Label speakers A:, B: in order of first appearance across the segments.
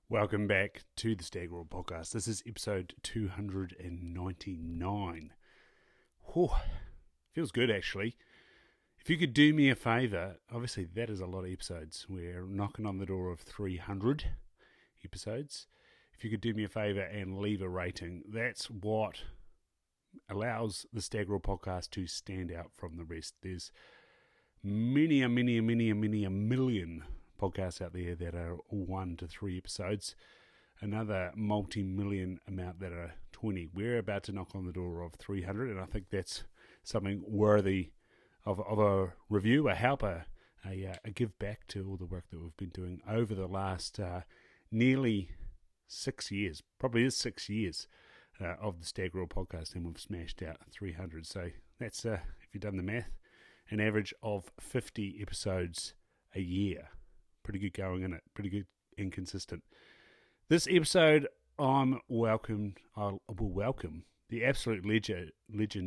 A: Welcome back to the Stag Roar Podcast. This is episode 299. Whew, feels good actually. If you could do me a favour, obviously that is a lot of episodes. We're knocking on the door of 300 episodes. If you could do me a favour and leave a rating, that's what allows the Stag Roar Podcast to stand out from the rest. There's many a million podcasts out there that are 1 to 3 episodes, another multi-million amount that are 20. We're about to knock on the door of 300, and I think that's something worthy of a review, a help, a give back to all the work that we've been doing over the last nearly 6 years, probably is 6 years of the Stag Roar Podcast, and we've smashed out 300. So that's, if you've done the math, an average of 50 episodes a year. Pretty good going, isn't it? Pretty good and consistent. This episode, I will welcome the absolute legend,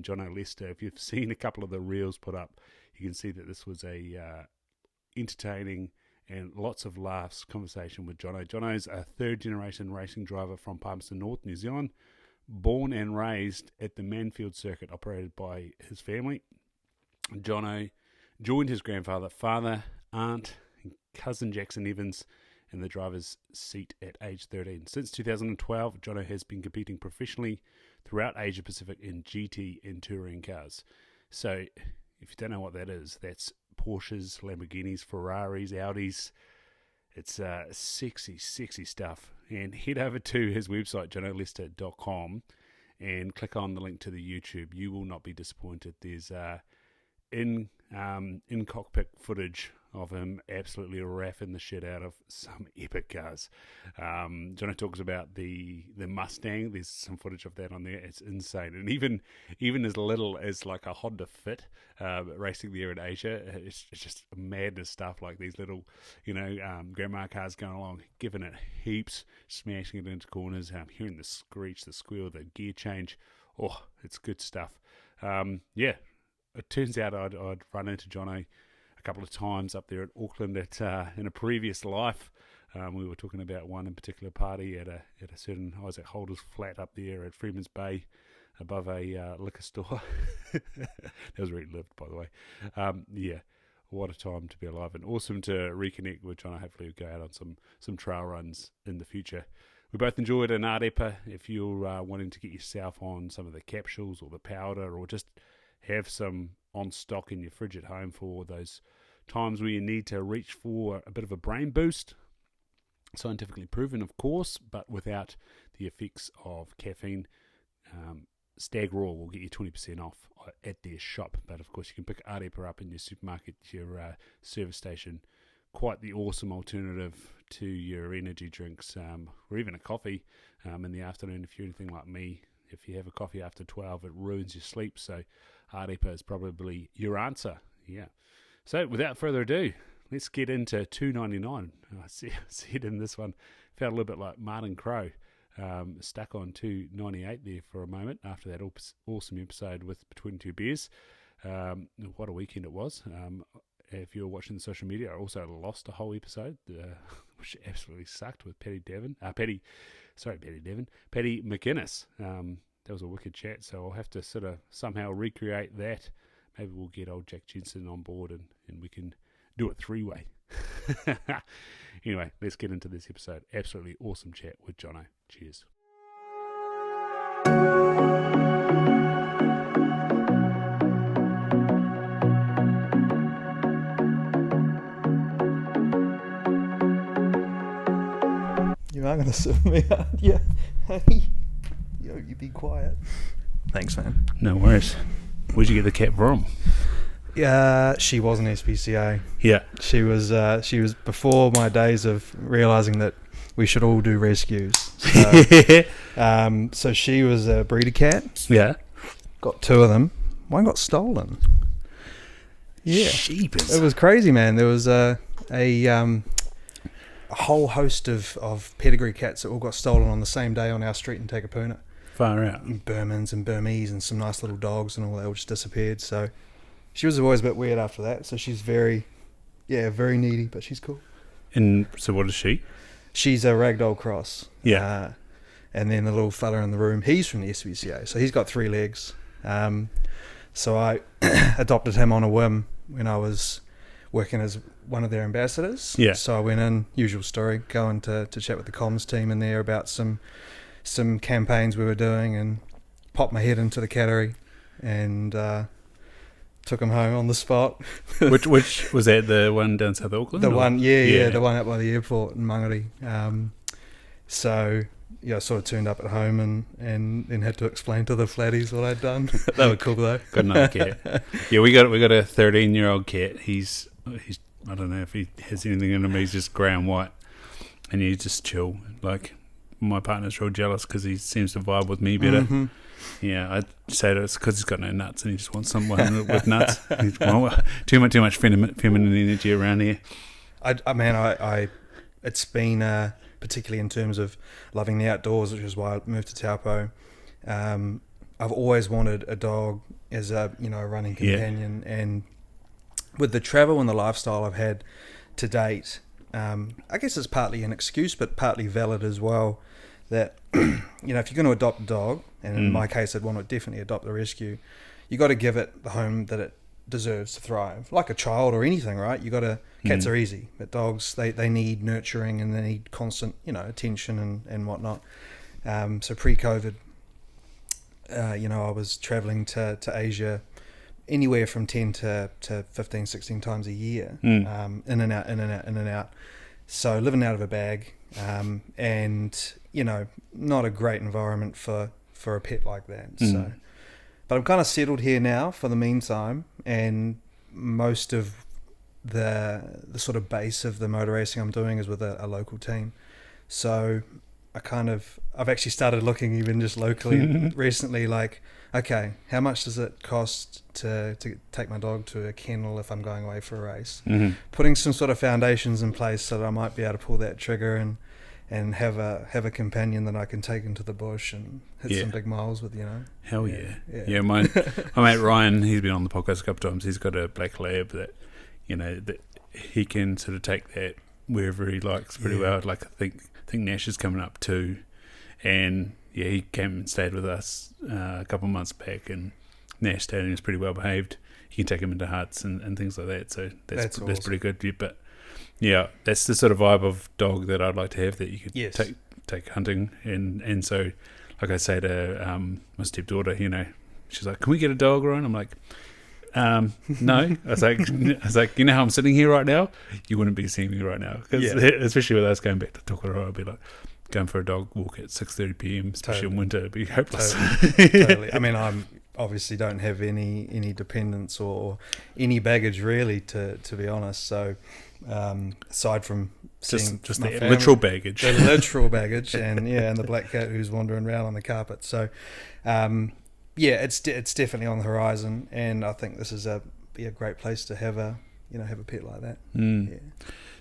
A: Jono Lester. If you've seen a couple of the reels put up, you can see that this was a entertaining and lots of laughs conversation with Jono. Jono's a third-generation racing driver from Palmerston North, New Zealand, born and raised at the Manfeild circuit operated by his family. Jono joined his grandfather, father, aunt, cousin Jaxon Evans in the driver's seat at age 13. Since 2012, Jono has been competing professionally throughout Asia Pacific in GT and touring cars. So, if you don't know what that is, that's Porsches, Lamborghinis, Ferraris, Audis. It's sexy stuff. And head over to his website, jonolester.com, and click on the link to the YouTube. You will not be disappointed. There's in-cockpit footage of him absolutely raffing the shit out of some epic cars. Jono talks about the Mustang. There's some footage of that on there. It's insane. And even as little as like a Honda Fit racing there in Asia, it's just madness stuff, like these little, grandma cars going along, giving it heaps, smashing it into corners, hearing the screech, the squeal, the gear change. Oh, it's good stuff. It turns out I'd run into Jono a couple of times up there at Auckland in a previous life. We were talking about one in particular party at a certain Isaac Holder's flat up there at Freeman's Bay above a liquor store. That was where he lived, by the way. What a time to be alive, and awesome to reconnect with Jono. Hopefully we'll go out on some trail runs in the future. We both enjoyed an Ārepa. If you're wanting to get yourself on some of the capsules or the powder, or just have some on stock in your fridge at home for those times where you need to reach for a bit of a brain boost. Scientifically proven, of course, but without the effects of caffeine. Stag Roar will get you 20% off at their shop. But of course, you can pick Ārepa up in your supermarket, your service station. Quite the awesome alternative to your energy drinks, or even a coffee in the afternoon. If you're anything like me, if you have a coffee after 12, it ruins your sleep. So Ārepa is probably your answer. Yeah. So without further ado, let's get into 299. I said in this one, felt a little bit like Martin Crowe, stuck on 298 there for a moment after that awesome episode with Between Two Beers. What a weekend it was. If you're watching the social media, I also lost a whole episode, which absolutely sucked, with Paddy McInnes. That was a wicked chat, so I'll have to sort of somehow recreate that. Maybe we'll get old Jack Jensen on board and we can do it three-way. Anyway, let's get into this episode. Absolutely awesome chat with Jono. Cheers.
B: You are going to sue me, aren't you? Hey, yo, you be quiet. Thanks, man.
A: No worries. Where'd you get the cat from?
B: Yeah, she was an SPCA.
A: Yeah.
B: She was before my days of realising that we should all do rescues. So, so she was a breeder cat.
A: Yeah.
B: Got 2 of them. One got stolen. Yeah.
A: Sheepers.
B: It was crazy, man. There was a whole host of pedigree cats that all got stolen on the same day on our street in Takapuna.
A: Far out.
B: And Burmans and Burmese and some nice little dogs and all that all just disappeared. So she was always a bit weird after that. So she's very needy, but she's cool.
A: And so what is she?
B: she's a ragdoll cross.
A: Yeah.
B: And then the little fella in the room, he's from the SPCA, so he's got 3 legs. So I adopted him on a whim when I was working as one of their ambassadors.
A: Yeah.
B: So I went in, usual story, going to chat with the comms team in there about some campaigns we were doing, and popped my head into the cattery and took him home on the spot.
A: Which was that, the one down South Auckland?
B: The one, the one out by the airport in Mangere. So I sort of turned up at home and then had to explain to the flatties what I'd done. They were cool though.
A: Got another cat. Yeah, we got a 13-year-old cat. He's I don't know if he has anything in him. He's just grey and white, and he's just chill. Like, my partner's real jealous because he seems to vibe with me better. Mm-hmm. Yeah, I'd say that it's because he's got no nuts and he just wants someone with nuts. Too much feminine energy around here.
B: It's been particularly in terms of loving the outdoors, which is why I moved to Taupo. I've always wanted a dog as a running companion, and with the travel and the lifestyle I've had to date, I guess it's partly an excuse, but partly valid as well. That if you're going to adopt a dog, and in my case, I'd want to definitely adopt a rescue. You got to give it the home that it deserves to thrive, like a child or anything, right? You got to. Cats are easy, but dogs they need nurturing and they need constant attention and whatnot. So pre-COVID, I was traveling to Asia anywhere from 10 to 15, 16 times a year, in and out. So living out of a bag, and not a great environment for a pet like that. So, but I'm kind of settled here now for the meantime, and most of the sort of base of the motor racing I'm doing is with a local team. So I've actually started looking even just locally recently, like, okay, how much does it cost to take my dog to a kennel if I'm going away for a race? Mm-hmm. Putting some sort of foundations in place so that I might be able to pull that trigger and have a companion that I can take into the bush and hit some big miles with,
A: Hell yeah. Yeah, my mate Ryan, he's been on the podcast a couple of times. He's got a black lab that, that he can sort of take that wherever he likes pretty well. Like, I think Nash is coming up too, and he came and stayed with us a couple of months back, and Nash stayed and he's pretty well behaved. You can take him into huts and things like that, so that's awesome. That's pretty good. Yeah, but that's the sort of vibe of dog that I'd like to have, that you could take hunting, and so, like I say to my stepdaughter, she's like, "Can we get a dog, Ryan?" I'm like, no. I was like, how I'm sitting here right now, you wouldn't be seeing me right now, because especially with us going back to Tokoroa, I'd be like going for a dog walk at 6:30 p.m, especially in winter. It'd be hopeless.
B: Totally. I mean, I'm obviously don't have any dependents or any baggage really, to be honest. So aside from seeing
A: just the
B: family,
A: literal baggage,
B: and the black cat who's wandering around on the carpet. So it's definitely on the horizon, and I think this is be a great place to have a pet like that. Yeah.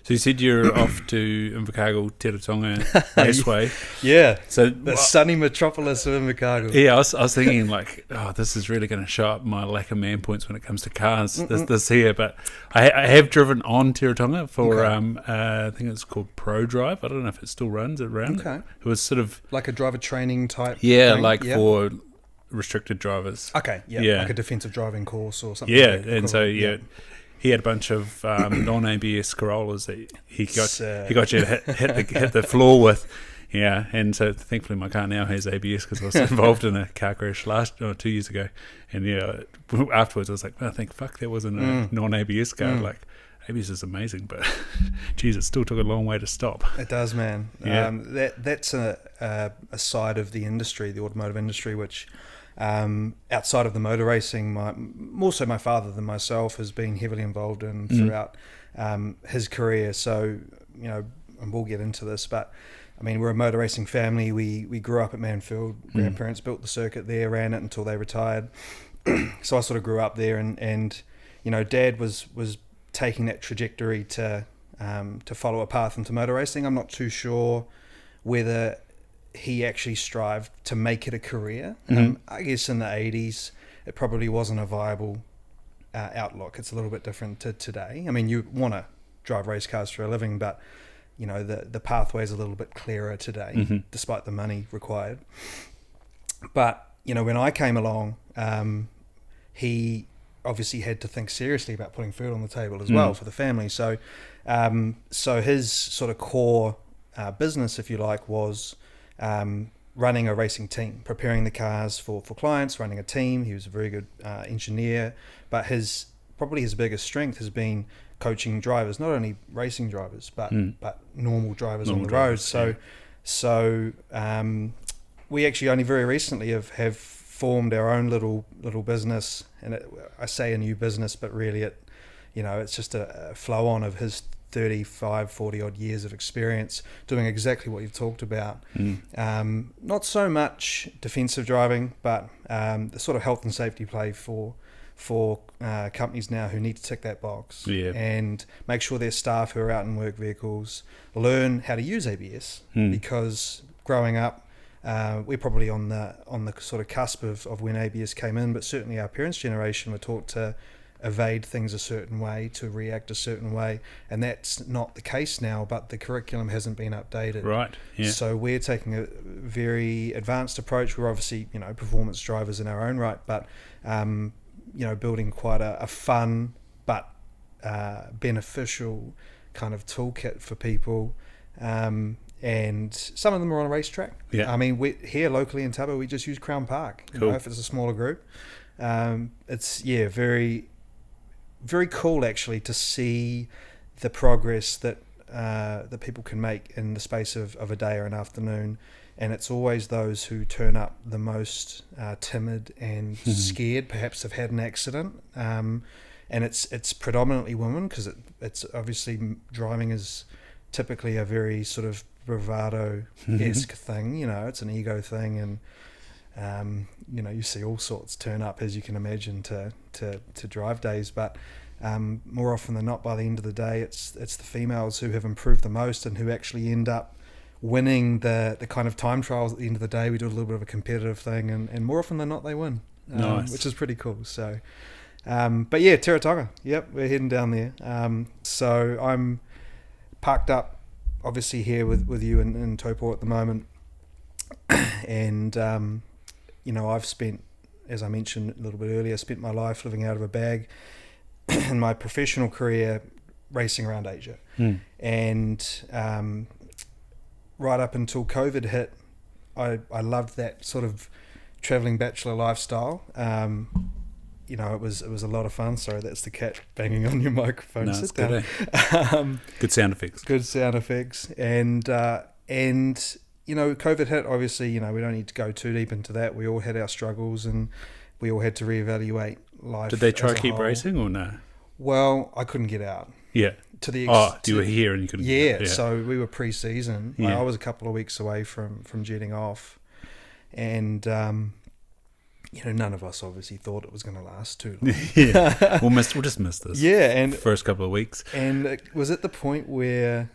A: So you said you're off to Invercargill, Teretonga, Raceway.
B: Yeah.
A: So
B: the sunny metropolis of Invercargill.
A: Yeah, I was thinking like, this is really going to show up my lack of man points when it comes to cars this here. But I have driven on Teretonga for I think it's called Pro Drive. I don't know if it still runs around. Okay. It was sort of
B: like a driver training type.
A: Yeah, thing? For restricted drivers.
B: Okay. Yeah. Like a defensive driving course or something.
A: Yeah, like that. And so he had a bunch of non-ABS Corollas that he got you to hit the floor with. Yeah, and so thankfully my car now has ABS, because I was involved in a car crash 2 years ago, and afterwards I was like, thank fuck that wasn't a non-ABS car. Like, ABS is amazing, but geez, it still took a long way to stop.
B: It does, man. Yeah. That's a side of the industry, the automotive industry, which outside of the motor racing, more so my father than myself has been heavily involved in throughout his career. So, and we'll get into this, but I mean, we're a motor racing family. We grew up at Manfeild. Grandparents built the circuit there, ran it until they retired. So I sort of grew up there, and Dad was taking that trajectory to follow a path into motor racing. I'm not too sure whether he actually strived to make it a career. I guess in the 80s, it probably wasn't a viable outlook. It's a little bit different to today. I mean, you want to drive race cars for a living, but the pathway is a little bit clearer today, despite the money required. But when I came along, he obviously had to think seriously about putting food on the table as well for the family. So his sort of core business, if you like, was running a racing team, preparing the cars for clients, running a team. He was a very good engineer, but probably his biggest strength has been coaching drivers, not only racing drivers, but normal drivers on the road. So we actually only very recently have formed our own little business, and I say a new business, but really it's just a flow on of his 40 odd years of experience doing exactly what you've talked about. Not so much defensive driving, but the sort of health and safety play for companies now who need to tick that box and make sure their staff who are out in work vehicles learn how to use ABS, because growing up, we're probably on the sort of cusp of when ABS came in, but certainly our parents' generation were taught to evade things a certain way, to react a certain way, and that's not the case now, but the curriculum hasn't been updated.
A: Right. Yeah.
B: So we're taking a very advanced approach. We're obviously, performance drivers in our own right, but building quite a fun but beneficial kind of toolkit for people. And some of them are on a racetrack.
A: Yeah.
B: I mean, here locally in Taba, we just use Crown Park.
A: Cool.
B: If it's a smaller group, it's very, very cool actually to see the progress that people can make in the space of a day or an afternoon. And it's always those who turn up the most timid and scared, perhaps have had an accident. And it's predominantly women, because it's obviously driving is typically a very sort of bravado-esque thing. It's an ego thing, and you see all sorts turn up, as you can imagine, to drive days. But more often than not, by the end of the day, it's the females who have improved the most and who actually end up winning the kind of time trials at the end of the day. We do a little bit of a competitive thing, and more often than not, they win, which is pretty cool. So, but yeah, Teretonga. Yep, we're heading down there. So I'm parked up, obviously, here with you in Taupo at the moment, and I've spent, as I mentioned a little bit earlier, spent my life living out of a bag in my professional career racing around Asia, and right up until COVID hit, I loved that sort of traveling bachelor lifestyle. It was a lot of fun. Sorry, that's the cat banging on your microphone.
A: No,
B: Sit
A: it's
B: down.
A: Good sound effects.
B: Good sound effects. And COVID hit, obviously, we don't need to go too deep into that. We all had our struggles, and we all had to reevaluate life.
A: Did they try to keep
B: whole.
A: racing or no?
B: Well, I couldn't get out.
A: Yeah.
B: To the
A: you were here and you couldn't get out.
B: Yeah, so we were pre-season.
A: Yeah.
B: I was a couple of weeks away from jetting off. And... none of us obviously thought it was going to last too long.
A: Yeah, we'll just miss this.
B: Yeah, and
A: first couple of weeks.
B: And it was at the point where,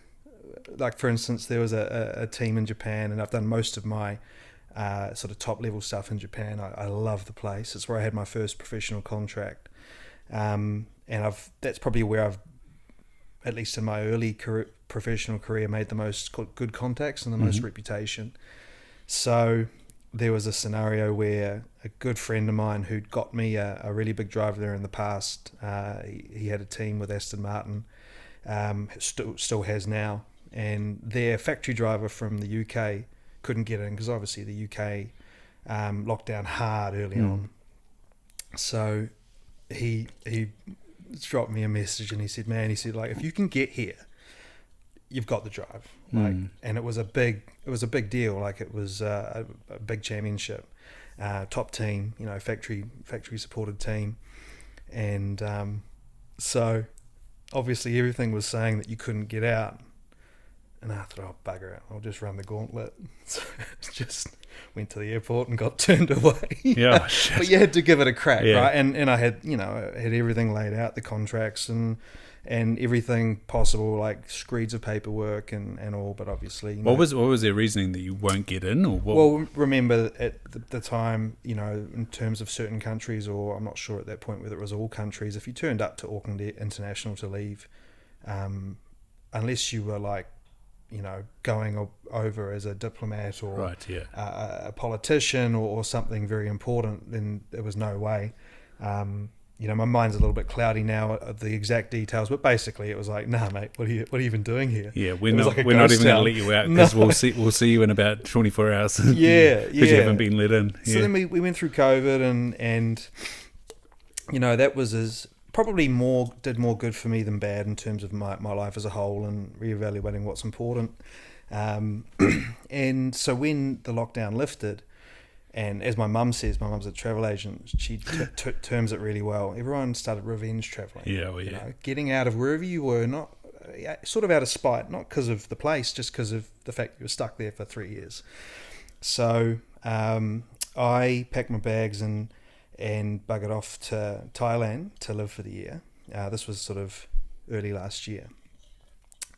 B: like for instance, there was a team in Japan, and I've done most of my sort of top level stuff in Japan. I love the place. It's where I had my first professional contract, and that's probably where I've, at least in my early professional career, made the most good contacts and the most reputation. So there was a scenario where a good friend of mine who'd got me a really big driver there in the past, he had a team with Aston Martin, still has now, and their factory driver from the UK couldn't get in because obviously the UK locked down hard early on. So he dropped me a message and he said, like, if you can get here, you've got the drive. Like, and it was a big deal. Like, it was a big championship, top team, factory supported team. And so obviously everything was saying that you couldn't get out. And I thought, oh, bugger it, I'll just run the gauntlet. So just went to the airport and got turned away.
A: Yeah, shit.
B: But you had to give it a crack,
A: Yeah.
B: right? And I had, I had everything laid out, the contracts and everything possible, like screeds of paperwork and all. But obviously,
A: what was their reasoning that you won't get in, or what?
B: Well, remember at the time, in terms of certain countries, or I'm not sure at that point whether it was all countries, if you turned up to Auckland International to leave, unless you were like going over as a diplomat or
A: Right, yeah.
B: a politician or something very important, then there was no way. My mind's a little bit cloudy now of the exact details, but basically it was like, nah, mate, what are you even doing here?
A: Yeah, we're
B: It was
A: not
B: like a
A: we're not
B: ghost
A: even going to
B: town.
A: let you out because we'll see you in about 24 hours.
B: Yeah,
A: because you haven't been let in.
B: So then we went through COVID and that was probably did more good for me than bad in terms of my life as a whole and reevaluating what's important. And so when the lockdown lifted, and as my mum says, my mum's a travel agent, she terms it really well. Everyone started revenge travelling.
A: Yeah, well, yeah.
B: Getting out of wherever you were, not sort of out of spite, not because of the place, just because of the fact you were stuck there for 3 years. So I packed my bags and buggered off to Thailand to live for the year. This was sort of early last year.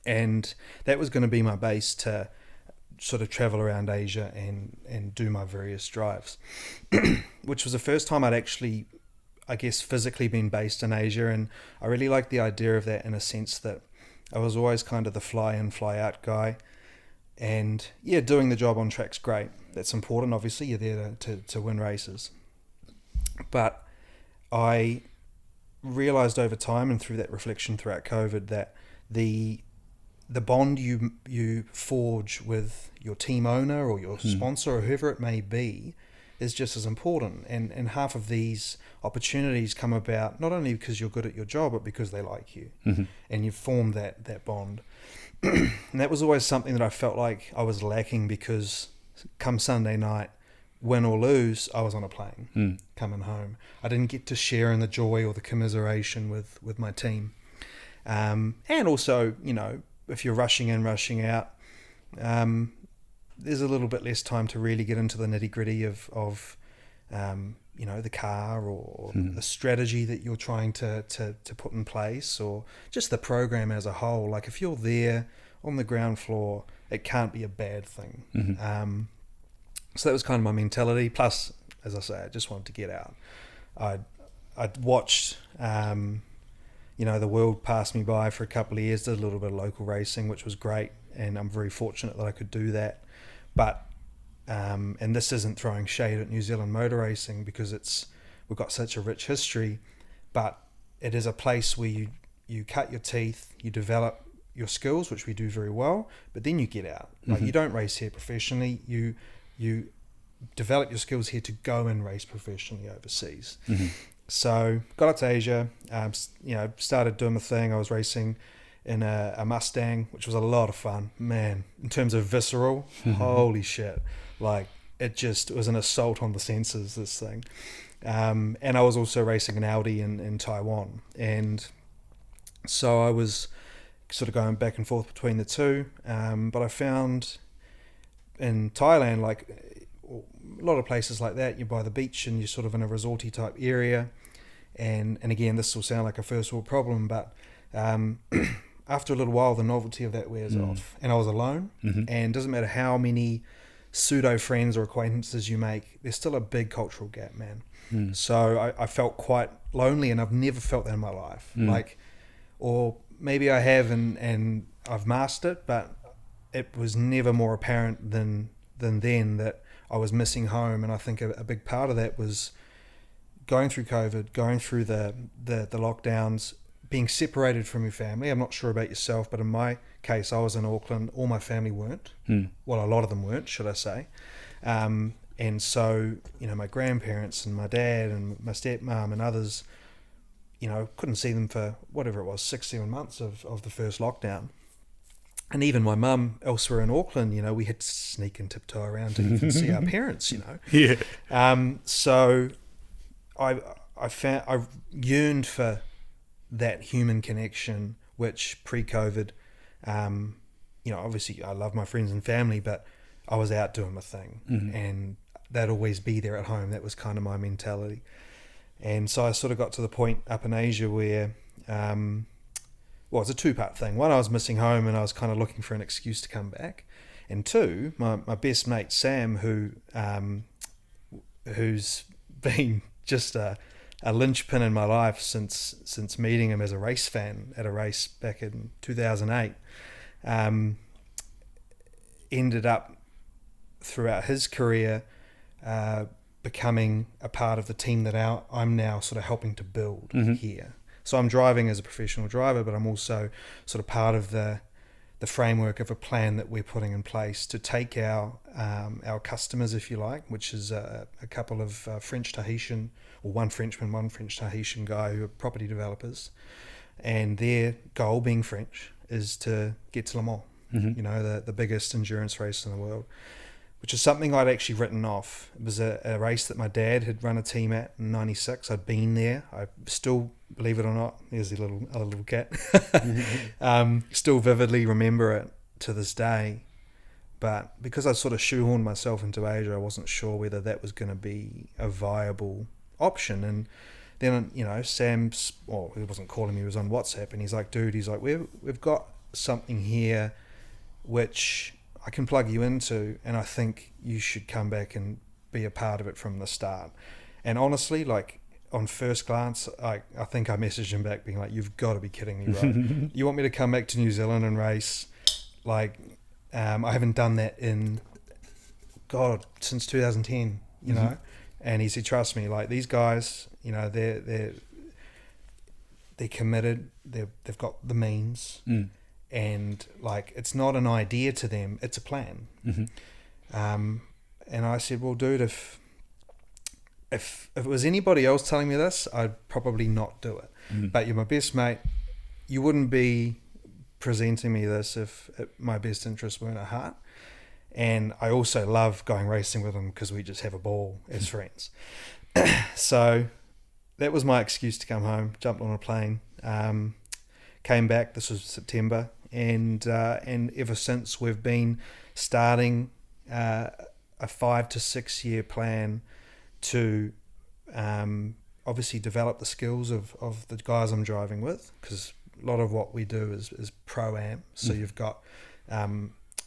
B: And that was going to be my base to sort of travel around Asia and do my various drives, which was the first time I'd actually, I guess, physically been based in Asia. And I really liked the idea of that in a sense that I was always kind of the fly in, fly out guy. And yeah, doing the job on track's great. That's important. Obviously, you're there to win races. But I realized over time and through that reflection throughout COVID that the bond you forge with your team owner or your sponsor or whoever it may be is just as important. And half of these opportunities come about not only because you're good at your job, but because they like you. Mm-hmm. And you've formed that bond. And that was always something that I felt like I was lacking because come Sunday night, win or lose, I was on a plane coming home. I didn't get to share in the joy or the commiseration with my team. And also, if you're rushing in, rushing out, there's a little bit less time to really get into the nitty gritty of the car or the strategy that you're trying to put in place or just the program as a whole. Like if you're there on the ground floor, it can't be a bad thing. Mm-hmm. So that was kind of my mentality. Plus, as I say, I just wanted to get out. I'd watched, the world pass me by for a couple of years, did a little bit of local racing, which was great. And I'm very fortunate that I could do that. But, and this isn't throwing shade at New Zealand motor racing because we've got such a rich history, but it is a place where you cut your teeth, you develop your skills, which we do very well, but then you get out. Like you don't race here professionally. You develop your skills here to go and race professionally overseas. Mm-hmm. So got up to Asia, started doing the thing. I was racing in a Mustang, which was a lot of fun, man. In terms of visceral, holy shit! Like it was an assault on the senses. This thing, and I was also racing an Audi in Taiwan, and so I was sort of going back and forth between the two. But I found in Thailand, like a lot of places like that, you're by the beach and you're sort of in a resorty type area, and again, this will sound like a first world problem, but after a little while, the novelty of that wears off, and I was alone. And it doesn't matter how many pseudo friends or acquaintances you make, there's still a big cultural gap, man. So I felt quite lonely, and I've never felt that in my life. Like, or maybe I have, and I've mastered it, but it was never more apparent than then that I was missing home. And I think a big part of that was going through COVID, going through the lockdowns, being separated from your family. I'm not sure about yourself, but in my case, I was in Auckland. All my family weren't. Well, a lot of them weren't, should I say. And so, my grandparents and my dad and my stepmom and others, couldn't see them for whatever it was, 6-7 months of the first lockdown. And even my mum elsewhere in Auckland, we had to sneak and tiptoe around to even see our parents,
A: Yeah.
B: So I yearned for that human connection, which pre-COVID, obviously I love my friends and family, but I was out doing my thing, and they'd always be there at home. That was kind of my mentality. And so I sort of got to the point up in Asia where, it's a two-part thing. One, I was missing home and I was kind of looking for an excuse to come back. And two, my best mate, Sam, who's been just a linchpin in my life since meeting him as a race fan at a race back in 2008. ended up throughout his career becoming a part of the team that I'm now sort of helping to build here. So I'm driving as a professional driver, but I'm also sort of part of the framework of a plan that we're putting in place to take our customers, if you like, which is a couple of French Tahitian, or one Frenchman, one French Tahitian guy who are property developers, and their goal, being French, is to get to Le Mans, you know, the biggest endurance race in the world, which is something I'd actually written off. It was a race that my dad had run a team at in '96. I'd been there. I still, believe it or not, there's a little cat. Still vividly remember it to this day. But because I sort of shoehorned myself into Asia, I wasn't sure whether that was going to be a viable option. And then, you know, Sam's, well, he wasn't calling me, he was on WhatsApp, and he's like, dude, we've got something here which I can plug you into, and I think you should come back and be a part of it from the start. And honestly, like, on first glance, I think I messaged him back being like, you've got to be kidding me, right? You want me to come back to New Zealand and race? Like, I haven't done that since 2010, you know? And he said, trust me, like, these guys, you know, they're committed, they've got the means, and like, it's not an idea to them, it's a plan. And I said, well, dude, if it was anybody else telling me this, I'd probably not do it. But you're my best mate. You wouldn't be presenting me this if my best interests weren't at heart. And I also love going racing with him because we just have a ball as friends. So that was my excuse to come home, jumped on a plane, came back. This was September. And ever since, we've been starting a 5 to 6 year plan to obviously develop the skills of the guys I'm driving with, because a lot of what we do is pro-am. So you've got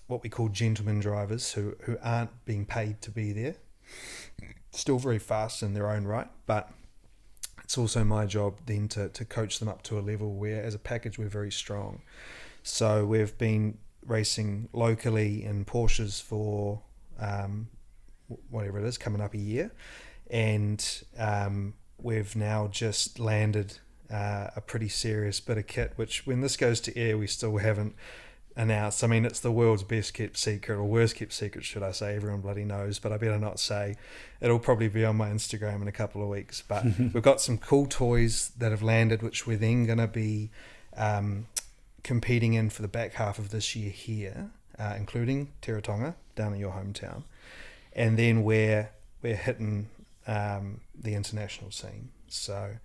B: what we call gentleman drivers who aren't being paid to be there, still very fast in their own right, but it's also my job then to coach them up to a level where as a package we're very strong. So we've been racing locally in Porsches for whatever it is, coming up a year, and we've now just landed a pretty serious bit of kit, which when this goes to air we still haven't announced. I mean, it's the world's best kept secret, or worst kept secret, should I say. Everyone bloody knows, but I better not say. It'll probably be on my Instagram in a couple of weeks. But we've got some cool toys that have landed, which we're then going to be competing in for the back half of this year here, including Teretonga, down in your hometown. And then we're hitting the international scene. So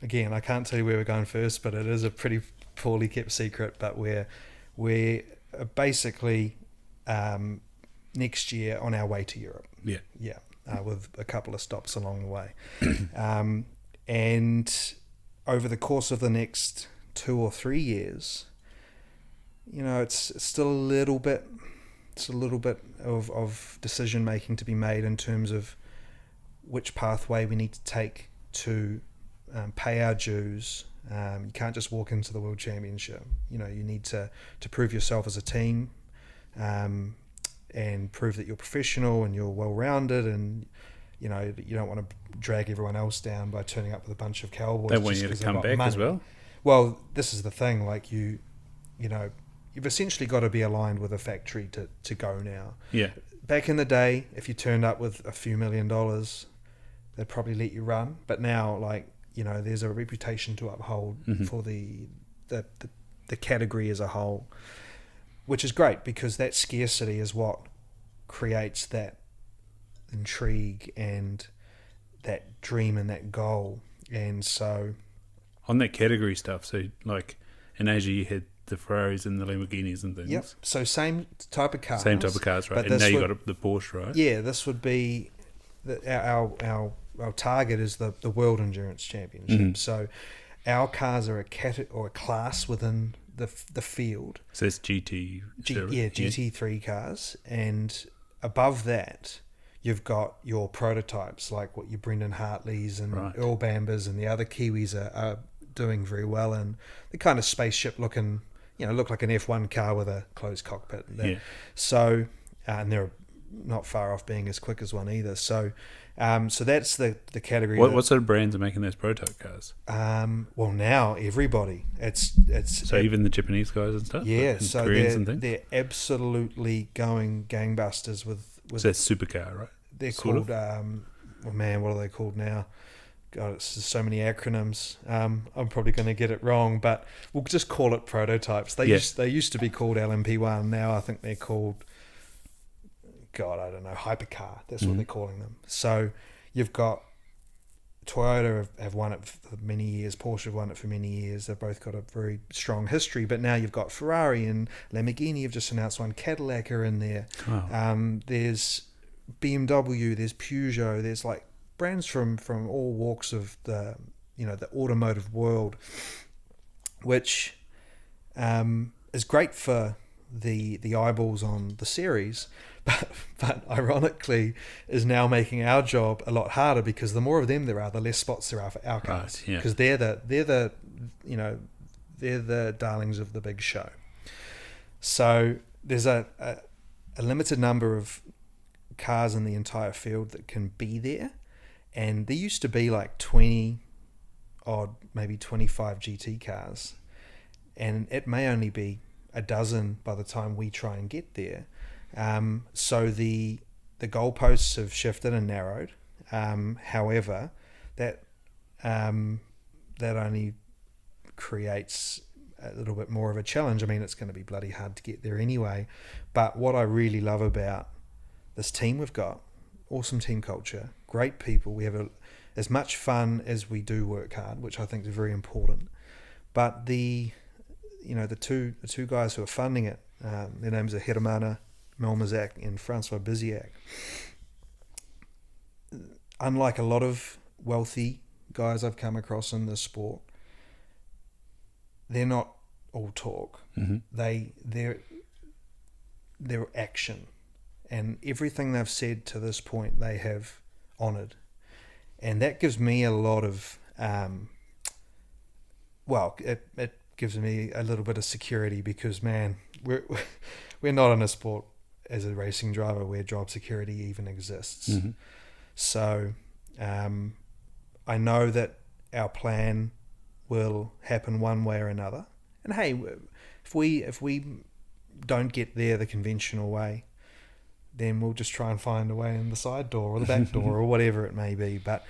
B: again, I can't tell you where we're going first, but it is a pretty poorly kept secret. But we're basically next year on our way to Europe. With a couple of stops along the way, and over the course of the next 2 or 3 years, you know, it's still a little bit of decision making to be made in terms of which pathway we need to take to pay our dues. You can't just walk into the World Championship. You know, you need to prove yourself as a team, and prove that you're professional and you're well-rounded, and you know, you don't want to drag everyone else down by turning up with a bunch of cowboys.
A: They want you to come back as well.
B: Well, this is the thing. Like you know, you've essentially got to be aligned with a factory to go now. Yeah. Back in the day, if you turned up with a few $1 million, they'd probably let you run. But now, like, you know, there's a reputation to uphold for the category as a whole, which is great because that scarcity is what creates that intrigue and that dream and that goal. And so
A: on that category stuff, so like in Asia you had the Ferraris and the Lamborghinis and things.
B: Yep. So same type of cars.
A: Right? And now you got the Porsche, right?
B: Yeah, this would be our target is the World Endurance Championship. So our cars are a class within the field.
A: So it's GT3
B: cars, and above that you've got your prototypes like what your Brendan Hartleys and Earl Bambers and the other Kiwis are doing very well in the kind of spaceship looking, look like an F1 car with a closed cockpit.
A: Yeah.
B: So, and they're not far off being as quick as one either. So, so that's the category.
A: What sort of brands are making those prototype cars?
B: Well, now everybody. It's
A: so even the Japanese guys and stuff.
B: Yeah,
A: and
B: so
A: Koreans and things?
B: they're absolutely going gangbusters with.
A: So that's supercar, right?
B: They're
A: Sort
B: called. Well, man, what are they called now? God, it's just so many acronyms. I'm probably going to get it wrong, but we'll just call it prototypes. They used to be called LMP1. Now I think they're called, God, I don't know, hypercar. That's what they're calling them. So you've got Toyota have won it for many years. Porsche have won it for many years. They've both got a very strong history. But now you've got Ferrari and Lamborghini have just announced one. Cadillac are in there.
A: Oh.
B: There's BMW. There's Peugeot. There's like brands from all walks of the the automotive world, which is great for the eyeballs on the series, but ironically is now making our job a lot harder, because the more of them there are, the less spots there are for our cars, because they're the darlings of the big show. So there's a limited number of cars in the entire field that can be there. And there used to be like 20 odd, maybe 25 GT cars. And it may only be a dozen by the time we try and get there. So the goalposts have shifted and narrowed. However, that only creates a little bit more of a challenge. I mean, it's going to be bloody hard to get there anyway. But what I really love about this team we've got, awesome team culture, great people. We have as much fun as we do work hard, which I think is very important. But the two guys who are funding it, their names are Hermana Melmazak and Francois Biziak. Unlike a lot of wealthy guys I've come across in this sport, they're not all talk. They're action. And everything they've said to this point, they have honoured. And that gives me a lot of, it gives me a little bit of security, because, man, we're not in a sport as a racing driver where job security even exists. So I know that our plan will happen one way or another. And hey, if we don't get there the conventional way, then we'll just try and find a way in the side door or the back door or whatever it may be. But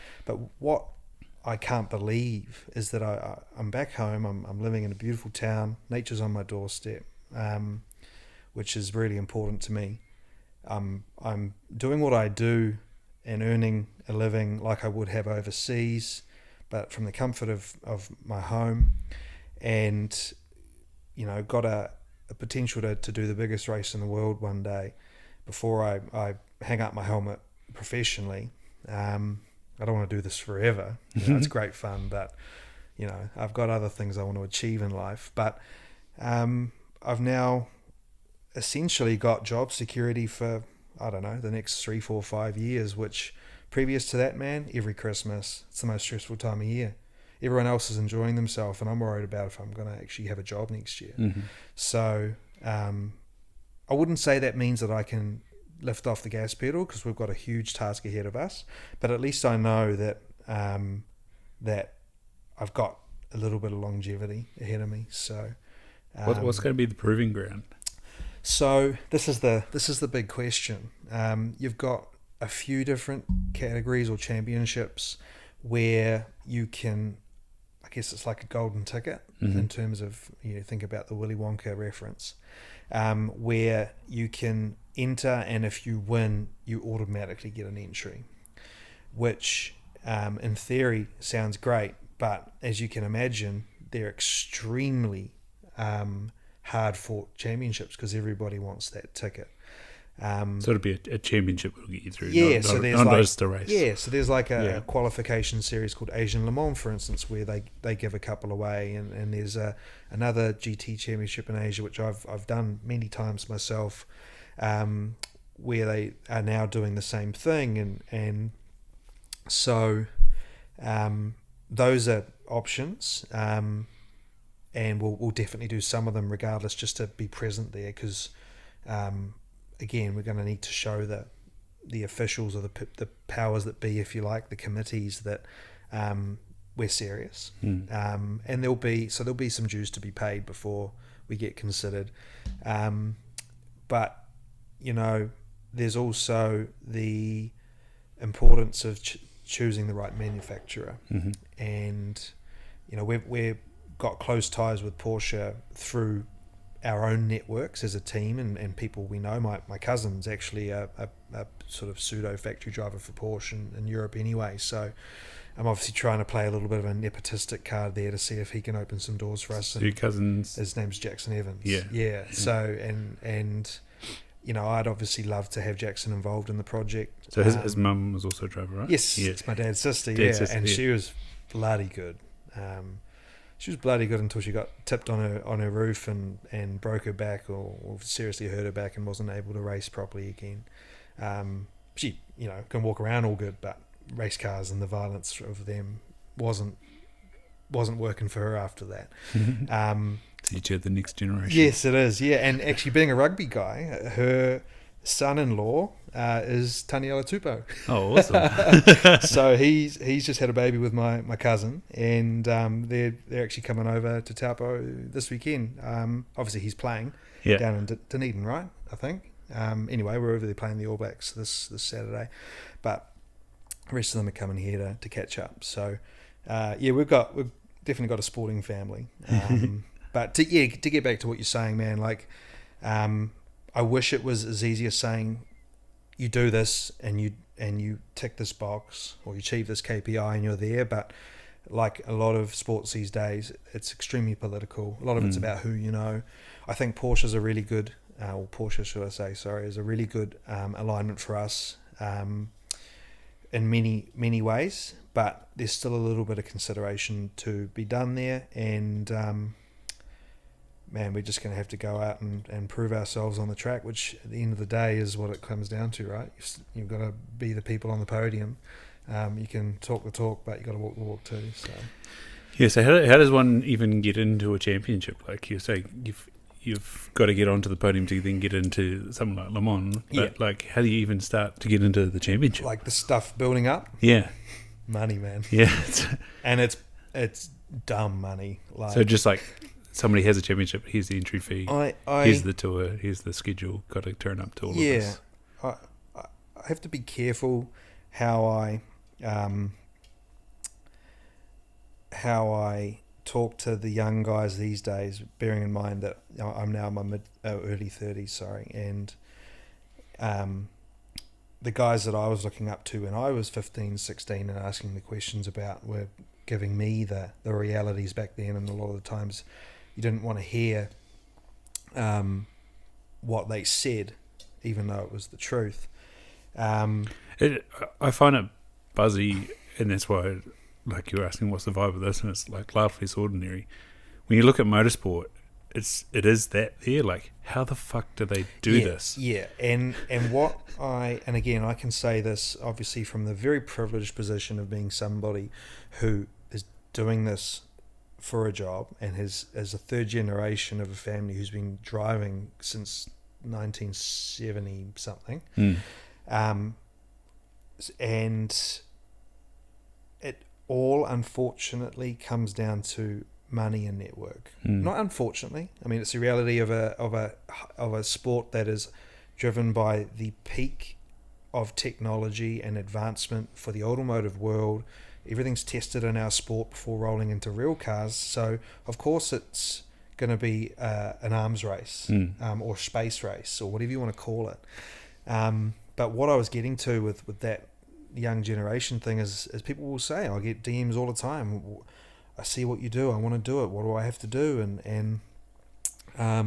B: what I can't believe is that I'm back home. I'm living in a beautiful town. Nature's on my doorstep, which is really important to me. I'm doing what I do and earning a living like I would have overseas, but from the comfort of my home, and got a potential to do the biggest race in the world one day. Before I hang up my helmet professionally, I don't want to do this forever. It's great fun, but I've got other things I want to achieve in life. But I've now essentially got job security for, I don't know, the next 3, 4, 5 years, which previous to that, man, every Christmas, it's the most stressful time of year. Everyone else is enjoying themselves, and I'm worried about if I'm going to actually have a job next year. So I wouldn't say that means that I can lift off the gas pedal, because we've got a huge task ahead of us. But at least I know that that I've got a little bit of longevity ahead of me. So,
A: what's going to be the proving ground?
B: So this is the big question. You've got a few different categories or championships where you can, I guess it's like a golden ticket in terms of, think about the Willy Wonka reference. Where you can enter, and if you win, you automatically get an entry, which in theory sounds great, but as you can imagine, they're extremely hard-fought championships, because everybody wants that ticket.
A: So it'll be a championship will get you through.
B: Not
A: just a race.
B: Yeah, so there's like a qualification series called Asian Le Mans, for instance, where they give a couple away, and there's another GT championship in Asia, which I've done many times myself, where they are now doing the same thing, and so those are options. and we'll definitely do some of them regardless, just to be present there, because again, we're going to need to show the officials, or the powers that be, if you like, the committees, that we're serious. And there'll be some dues to be paid before we get considered. But there's also the importance of choosing the right manufacturer. And we've got close ties with Porsche through our own networks as a team, and people we know. My cousin's actually a sort of pseudo factory driver for Porsche in Europe anyway, so I'm obviously trying to play a little bit of a nepotistic card there to see if he can open some doors for us.
A: So your cousin's...
B: His name's Jaxon Evans.
A: Yeah.
B: So and I'd obviously love to have Jaxon involved in the project.
A: So his mum was also a driver, right?
B: Yes, it's my dad's sister. And she was bloody good. She was bloody good until she got tipped on her roof and broke her back, or seriously hurt her back, and wasn't able to race properly again. She can walk around all good, but race cars and the violence of them wasn't working for her after that.
A: So you the next generation.
B: Yes, it is. Yeah, and actually being a rugby guy, her son-in-law is Taniela Tupou.
A: Oh, awesome.
B: So he's just had a baby with my cousin, and they're actually coming over to Taupo this weekend. Obviously he's playing down in Dunedin, right? I think. Anyway, we're over there playing the All Blacks this Saturday, but the rest of them are coming here to catch up. So we've definitely got a sporting family. But to get back to what you're saying, man, like I wish it was as easy as saying you do this and you tick this box, or you achieve this KPI and you're there. But like a lot of sports these days, it's extremely political. A lot of it's about who you know. I think Porsche's a really good, is a really good alignment for us in many ways. But there's still a little bit of consideration to be done there, and man, we're just going to have to go out and prove ourselves on the track, which at the end of the day is what it comes down to, right? You've got to be the people on the podium. You can talk the talk, but you've got to walk the walk too. So,
A: yeah. So how does one even get into a championship? Like you say, you've got to get onto the podium to then get into something like Le Mans. But like, how do you even start to get into the championship?
B: Like the stuff building up.
A: Yeah.
B: Money, man.
A: Yeah.
B: And it's dumb money. Like,
A: so just like, somebody has a championship, here's the entry fee, here's the tour, here's the schedule, got to turn up to all of this.
B: I have to be careful how I talk to the young guys these days, bearing in mind that I'm now in my early 30s, and the guys that I was looking up to when I was 15, 16 and asking the questions about were giving me the realities back then, and a lot of the times you didn't want to hear what they said, even though it was the truth.
A: I find it buzzy, and that's why, like, you're asking what's the vibe of this, and it's like laugh less ordinary. When you look at motorsport, it is that there. Like, how the fuck do they do this?
B: Yeah, and again, I can say this obviously from the very privileged position of being somebody who is doing this for a job, and as a third generation of a family who's been driving since 1970 something, and it all unfortunately comes down to money and network. Not unfortunately, I mean, it's the reality of a sport that is driven by the peak of technology and advancement for the automotive world. Everything's tested in our sport before rolling into real cars. So, of course, it's going to be an arms race or space race or whatever you want to call it. But what I was getting to with that young generation thing is people will say, I get DMs all the time. I see what you do. I want to do it. What do I have to do? And I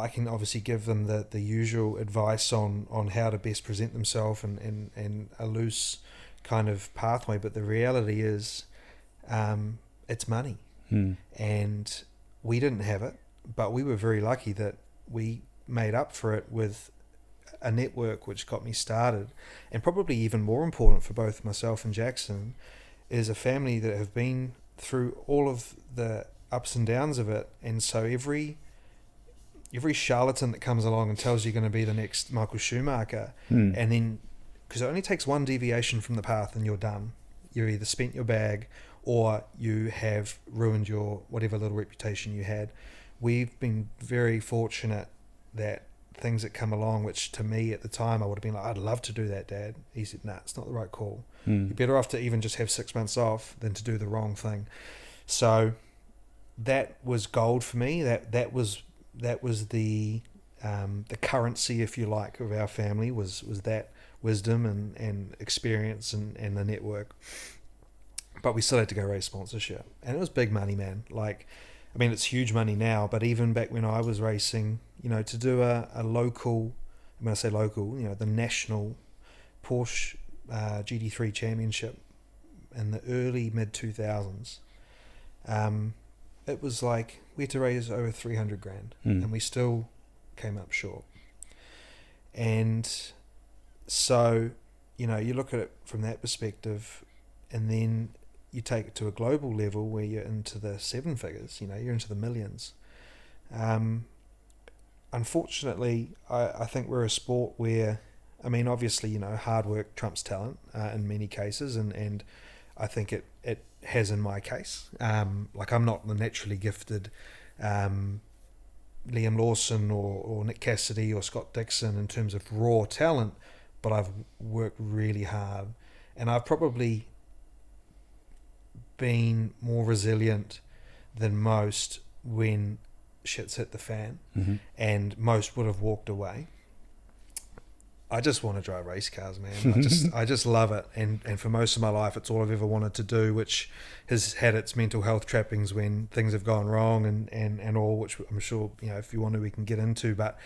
B: can obviously give them the usual advice on how to best present themselves and a loose kind of pathway, but the reality is it's money, and we didn't have it, but we were very lucky that we made up for it with a network which got me started. And probably even more important for both myself and Jaxon is a family that have been through all of the ups and downs of it. And so every charlatan that comes along and tells you you're going to be the next Michael Schumacher, and then, because it only takes one deviation from the path and you're done. You've either spent your bag or you have ruined your whatever little reputation you had. We've been very fortunate that things that come along, which to me at the time I would have been like, I'd love to do that, Dad. He said, nah, it's not the right call. You're better off to even just have 6 months off than to do the wrong thing. So that was gold for me. That was the currency, if you like, of our family was that wisdom and experience and the network. But we still had to go raise sponsorship, and it was big money, man. Like, I mean, it's huge money now, but even back when I was racing, to do a local, when I say local, the national Porsche GT3 championship in the early mid 2000s, it was like we had to raise over 300 grand, and we still came up short. And so, you look at it from that perspective, and then you take it to a global level where you're into the seven figures, you're into the millions. Unfortunately, I think we're a sport where, I mean, obviously, hard work trumps talent in many cases, and I think it has in my case. Like, I'm not the naturally gifted Liam Lawson or Nick Cassidy or Scott Dixon in terms of raw talent, but I've worked really hard, and I've probably been more resilient than most when shit's hit the fan, and most would have walked away. I just want to drive race cars, man. I just love it, and for most of my life, it's all I've ever wanted to do, which has had its mental health trappings when things have gone wrong and all, which I'm sure, if you want to, we can get into, but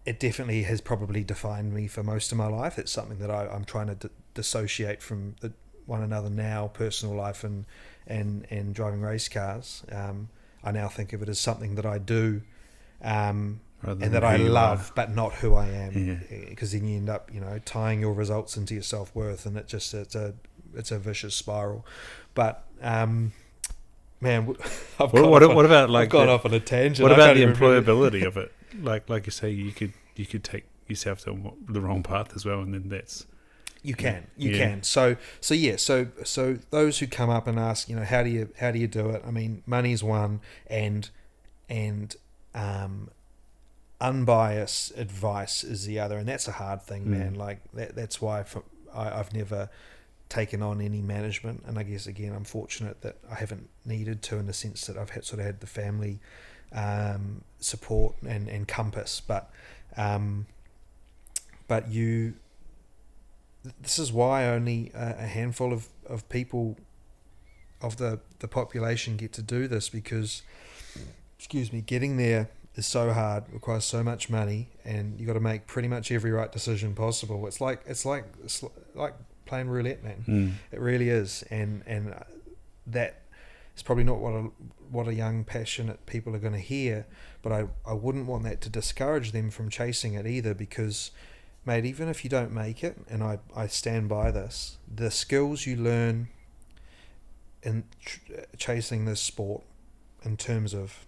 B: it definitely has probably defined me for most of my life. It's something that I'm trying to dissociate from one another now, personal life and driving race cars. I now think of it as something that I do, and that I love, but not who I am. Because then you end up, tying your results into your self-worth, and it's a vicious spiral. But man, I've gone off on a tangent.
A: What about the employability of it? Like you say, you could take yourself to the wrong path as well, and then that's. You can. So those who come up and ask, how do you do it? I mean, money's one, and unbiased advice is the other, and that's a hard thing, man. Like that's why I've never taken on any management, and I guess again I'm fortunate that I haven't needed to, in the sense that I've had the family support and compass, but this is why only a handful of people of the population get to do this, because, getting there is so hard, requires so much money, and you got to make pretty much every right decision possible. It's like playing roulette, man. It really is, and that is probably not what a young, passionate people are going to hear. But I wouldn't want that to discourage them from chasing it either, because, mate, even if you don't make it, and I stand by this, the skills you learn in chasing this sport, in terms of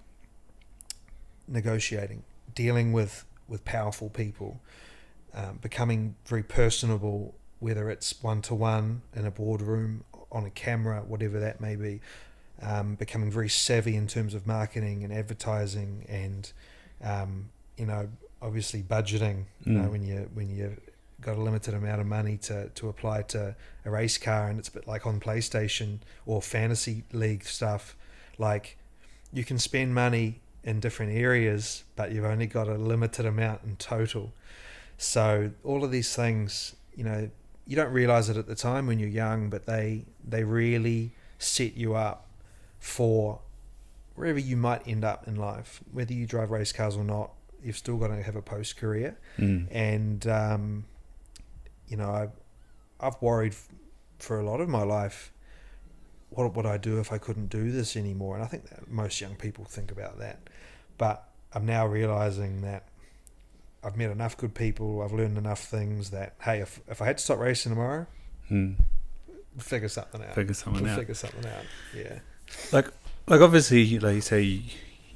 A: negotiating, dealing with powerful people, becoming very personable, whether it's one-to-one in a boardroom, on a camera, whatever that may be, becoming very savvy in terms of marketing and advertising, and obviously budgeting, when you got a limited amount of money to apply to a race car, and it's a bit like on PlayStation or fantasy league stuff, like you can spend money in different areas, but you've only got a limited amount in total. So all of these things, you don't realize it at the time when you're young, but they really set you up for wherever you might end up in life, whether you drive race cars or not. You've still got to have a post career, and I've worried for a lot of my life, what would I do if I couldn't do this anymore? And I think that most young people think about that, but I'm now realizing that I've met enough good people, I've learned enough things that, hey, if I had to stop racing tomorrow,
B: figure something out.
A: Figure something out.
B: Figure something out. Yeah.
A: Like obviously, like you say,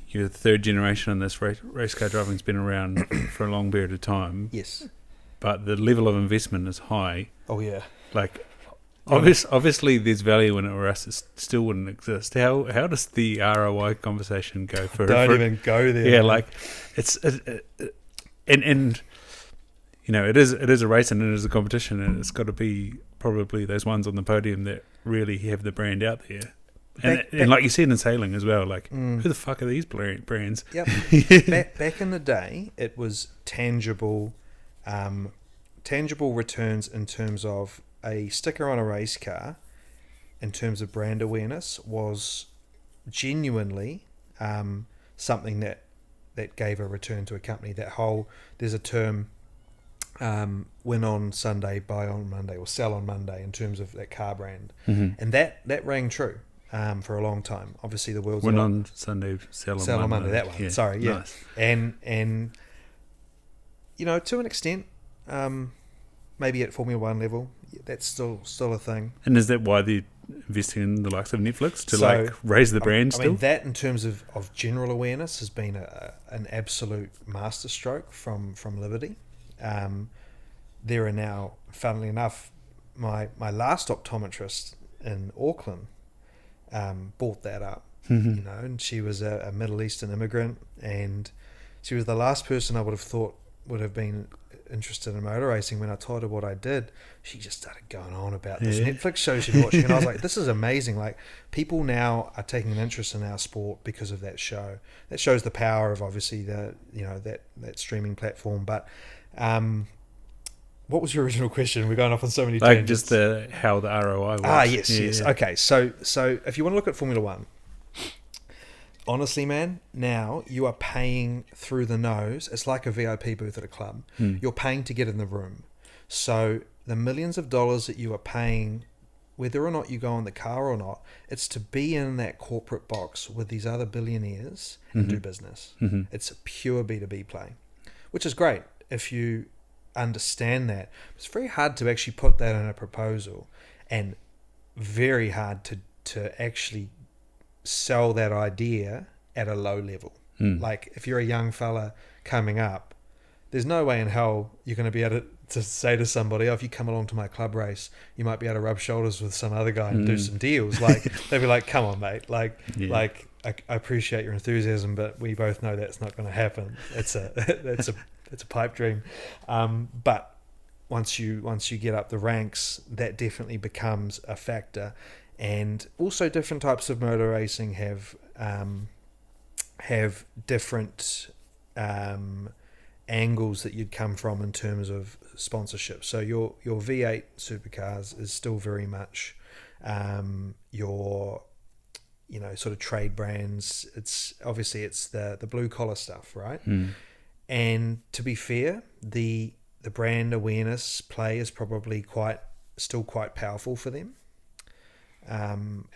A: you're the third generation, and this race car driving's been around for a long period of time.
B: Yes.
A: But the level of investment is high.
B: Oh yeah.
A: Like, obviously, there's value in it, or else it still wouldn't exist. How does the ROI conversation go for?
B: Don't even go there.
A: Yeah,
B: man.
A: like and you know, it is a race and it is a competition, and it's got to be probably those ones on the podium that really have the brand out there. And like you said in sailing as well, like who the fuck are these brands?
B: Yep. back in the day, it was tangible returns in terms of a sticker on a race car. In terms of brand awareness, was genuinely something that gave a return to a company. There's a term, win on Sunday, buy on Monday, or sell on Monday, in terms of that car brand, and that rang true. For a long time. Obviously, the world's
A: win on Sunday, sell on Monday.
B: That one,
A: yeah,
B: sorry, yeah.
A: Nice.
B: And you know, to an extent, maybe at Formula One level, that's still a thing.
A: And is that why they're investing in the likes of Netflix to raise the brand?
B: I mean, that in terms of general awareness has been an absolute masterstroke from Liberty. There are now, funnily enough, my last optometrist in Auckland bought that up, you know, and she was a Middle Eastern immigrant, and she was the last person I would have thought would have been interested in motor racing. When I told her what I did, she just started going on about this Netflix show she'd watching, and I was like, this is amazing. Like, people now are taking an interest in our sport because of that show. That shows the power of, obviously, the, you know, that streaming platform. But what was your original question? We're going off on so many tangents.
A: Just how the ROI works.
B: Yes. Okay, so if you want to look at Formula One, honestly, man, now you are paying through the nose. It's like a VIP booth at a club. You're paying to get in the room. So the millions of dollars that you are paying, whether or not you go in the car or not, it's to be in that corporate box with these other billionaires and do business. It's a pure B2B play, which is great if you understand that. It's very hard to actually put that in a proposal, and very hard to actually sell that idea at a low level. Like, if you're a young fella coming up, there's no way in hell you're going to be able to say to somebody, oh, if you come along to my club race, you might be able to rub shoulders with some other guy and do some deals. Like, they'd be like, come on, mate. Like I appreciate your enthusiasm, but we both know that's not going to happen. It's a pipe dream. But once you get up the ranks, that definitely becomes a factor. And also, different types of motor racing have different angles that you'd come from in terms of sponsorship. So your V8 supercars is still very much your, you know, sort of trade brands. It's obviously the blue collar stuff, right? And to be fair, the brand awareness play is probably still quite powerful for them.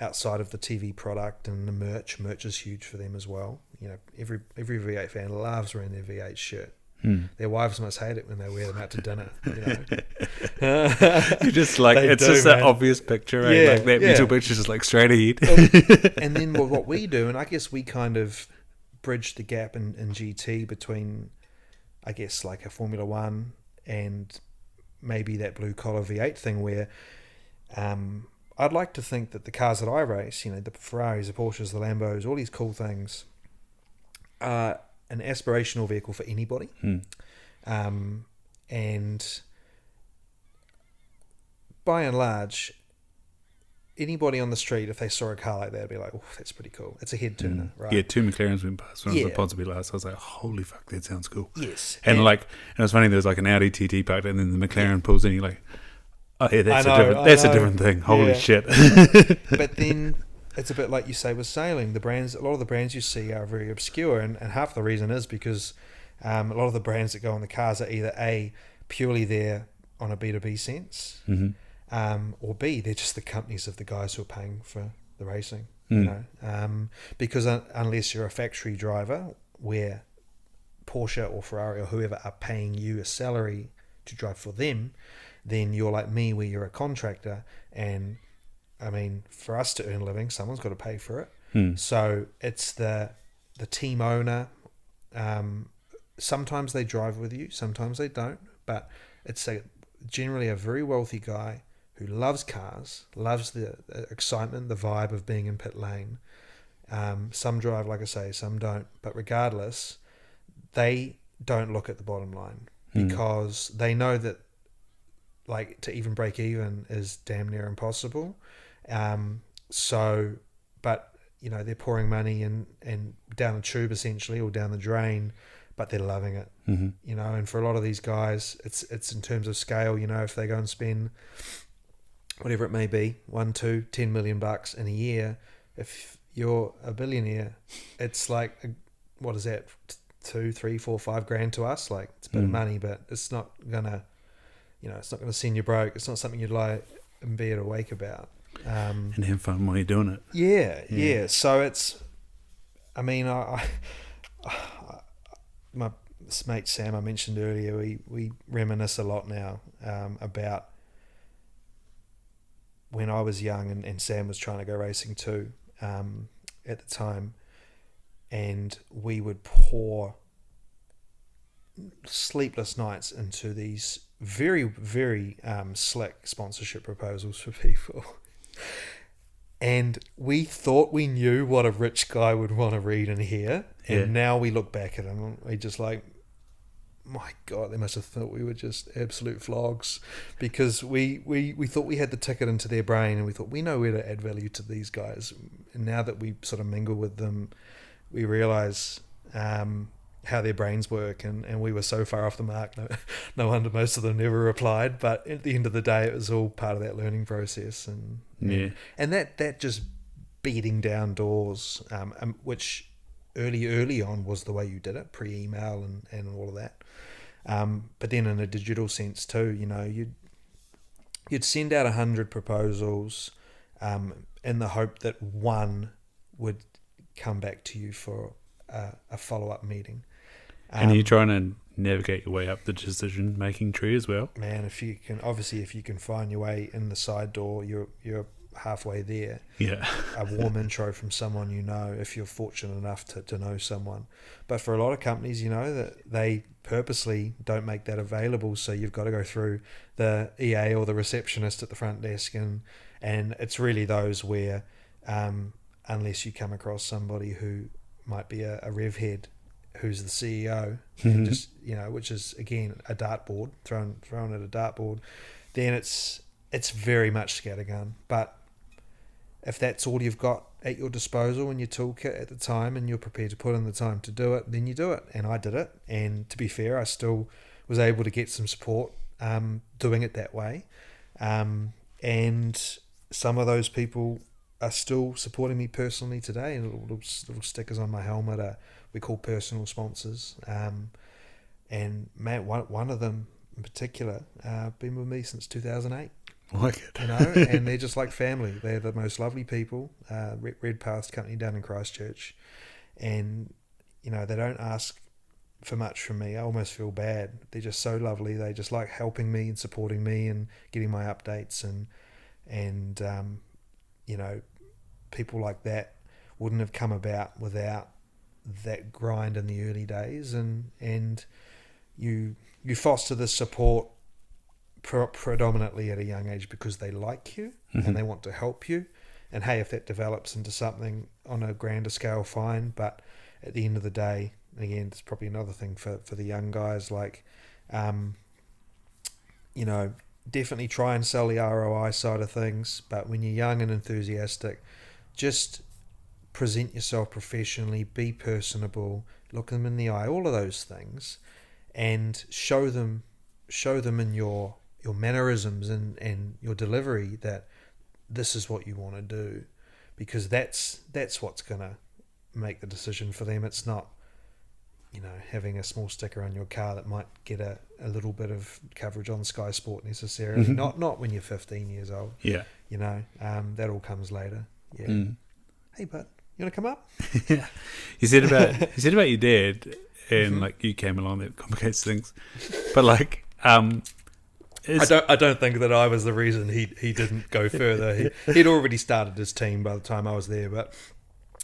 B: Outside of the TV product and the merch is huge for them as well. You know, every V8 fan loves wearing their V8 shirt. Their wives must hate it when they wear them out to dinner. You know,
A: you just like it's just that obvious picture, right?
B: Yeah,
A: like that mental picture is just like straight ahead.
B: And then what we do, and I guess we kind of bridge the gap in GT between, I guess, like a Formula One and maybe that blue collar V8 thing, where I'd like to think that the cars that I race, you know, the Ferraris, the Porsches, the Lambos, all these cool things, are an aspirational vehicle for anybody. And by and large, anybody on the street, if they saw a car like that, would be like, oh, that's pretty cool. It's a head turner, right?
A: Yeah, 2 McLarens went past when I was at Ponsonby last. I was like, holy fuck, that sounds cool.
B: Yes.
A: And it was funny, there was like an Audi TT parked, and then the McLaren pulls in, you're like, oh yeah, that's a different thing. Holy shit.
B: But then it's a bit like you say with sailing. A lot of the brands you see are very obscure, and half the reason is because a lot of the brands that go on the cars are either purely there on a B2B sense, or B, they're just the companies of the guys who are paying for the racing. You know, because unless you're a factory driver, where Porsche or Ferrari or whoever are paying you a salary to drive for them, then you're like me, where you're a contractor, and I mean, for us to earn a living, someone's got to pay for it. So it's the team owner. Sometimes they drive with you, sometimes they don't. But it's generally a very wealthy guy who loves cars, loves the excitement, the vibe of being in pit lane. Some drive, like I say, some don't. But regardless, they don't look at the bottom line because they know that, like, to even break even is damn near impossible. But you know, they're pouring money and down the tube essentially, or down the drain, but they're loving it. You know, and for a lot of these guys, it's in terms of scale. You know, if they go and spend whatever it may be, 1, 2, 10 million bucks in a year, if you're a billionaire, it's like, what is that? 2, 3, 4, 5 grand to us. Like, it's a bit of money, but it's not gonna, you know, it's not gonna send you broke. It's not something you'd lie and be awake about.
A: And have fun while you're doing it.
B: Yeah. So it's, I mean, my mate Sam, I mentioned earlier, we reminisce a lot now about when I was young and Sam was trying to go racing too at the time, and we would pour sleepless nights into these very, very slick sponsorship proposals for people. And we thought we knew what a rich guy would want to read and hear. And now we look back at them, we just like, my God, they must have thought we were just absolute flogs, because we thought we had the ticket into their brain, and we thought we know where to add value to these guys. And now that we sort of mingle with them, we realise how their brains work, and we were so far off the mark. No wonder most of them never replied. But at the end of the day, it was all part of that learning process, and that just beating down doors, which early on was the way you did it, pre-email and all of that. But then in a digital sense too, you know, you'd send out 100 proposals in the hope that one would come back to you for a follow-up meeting.
A: And are you trying to navigate your way up the decision-making tree as well?
B: Man, if you can find your way in the side door, you're halfway there.
A: Yeah.
B: A warm intro from someone you know, if you're fortunate enough to know someone. But for a lot of companies, you know, that they purposely don't make that available, so you've got to go through the EA or the receptionist at the front desk, and it's really those where unless you come across somebody who might be a rev head who's the CEO, and just, you know, which is again a dartboard thrown at a dartboard, then it's very much scattergun. But if that's all you've got at your disposal in your toolkit at the time, and you're prepared to put in the time to do it, then you do it. And I did it, and to be fair, I still was able to get some support doing it that way, and some of those people are still supporting me personally today, and little stickers on my helmet we call personal sponsors, and man, one of them in particular been with me since 2008.
A: Like it.
B: You know, and they're just like family. They're the most lovely people. Red Path company down in Christchurch, and you know, they don't ask for much from me. I almost feel bad. They're just so lovely. They just like helping me and supporting me and getting my updates, and you know, people like that wouldn't have come about without that grind in the early days, and you foster this support predominantly at a young age because they like you and they want to help you. And hey, if that develops into something on a grander scale, fine. But at the end of the day, again, it's probably another thing for the young guys, like, you know, definitely try and sell the ROI side of things. But when you're young and enthusiastic, just present yourself professionally, be personable, look them in the eye, all of those things, and show them in your mannerisms and your delivery that this is what you want to do, because that's what's going to make the decision for them. It's not, you know, having a small sticker on your car that might get a little bit of coverage on Sky Sport necessarily. Not when you're 15 years old. Yeah. You know, that all comes later. Yeah. Hey, bud, you want to come up?
A: Yeah. You said about your dad, and like you came along, that complicates things. But like,
B: I don't think that I was the reason he didn't go further. He'd already started his team by the time I was there, but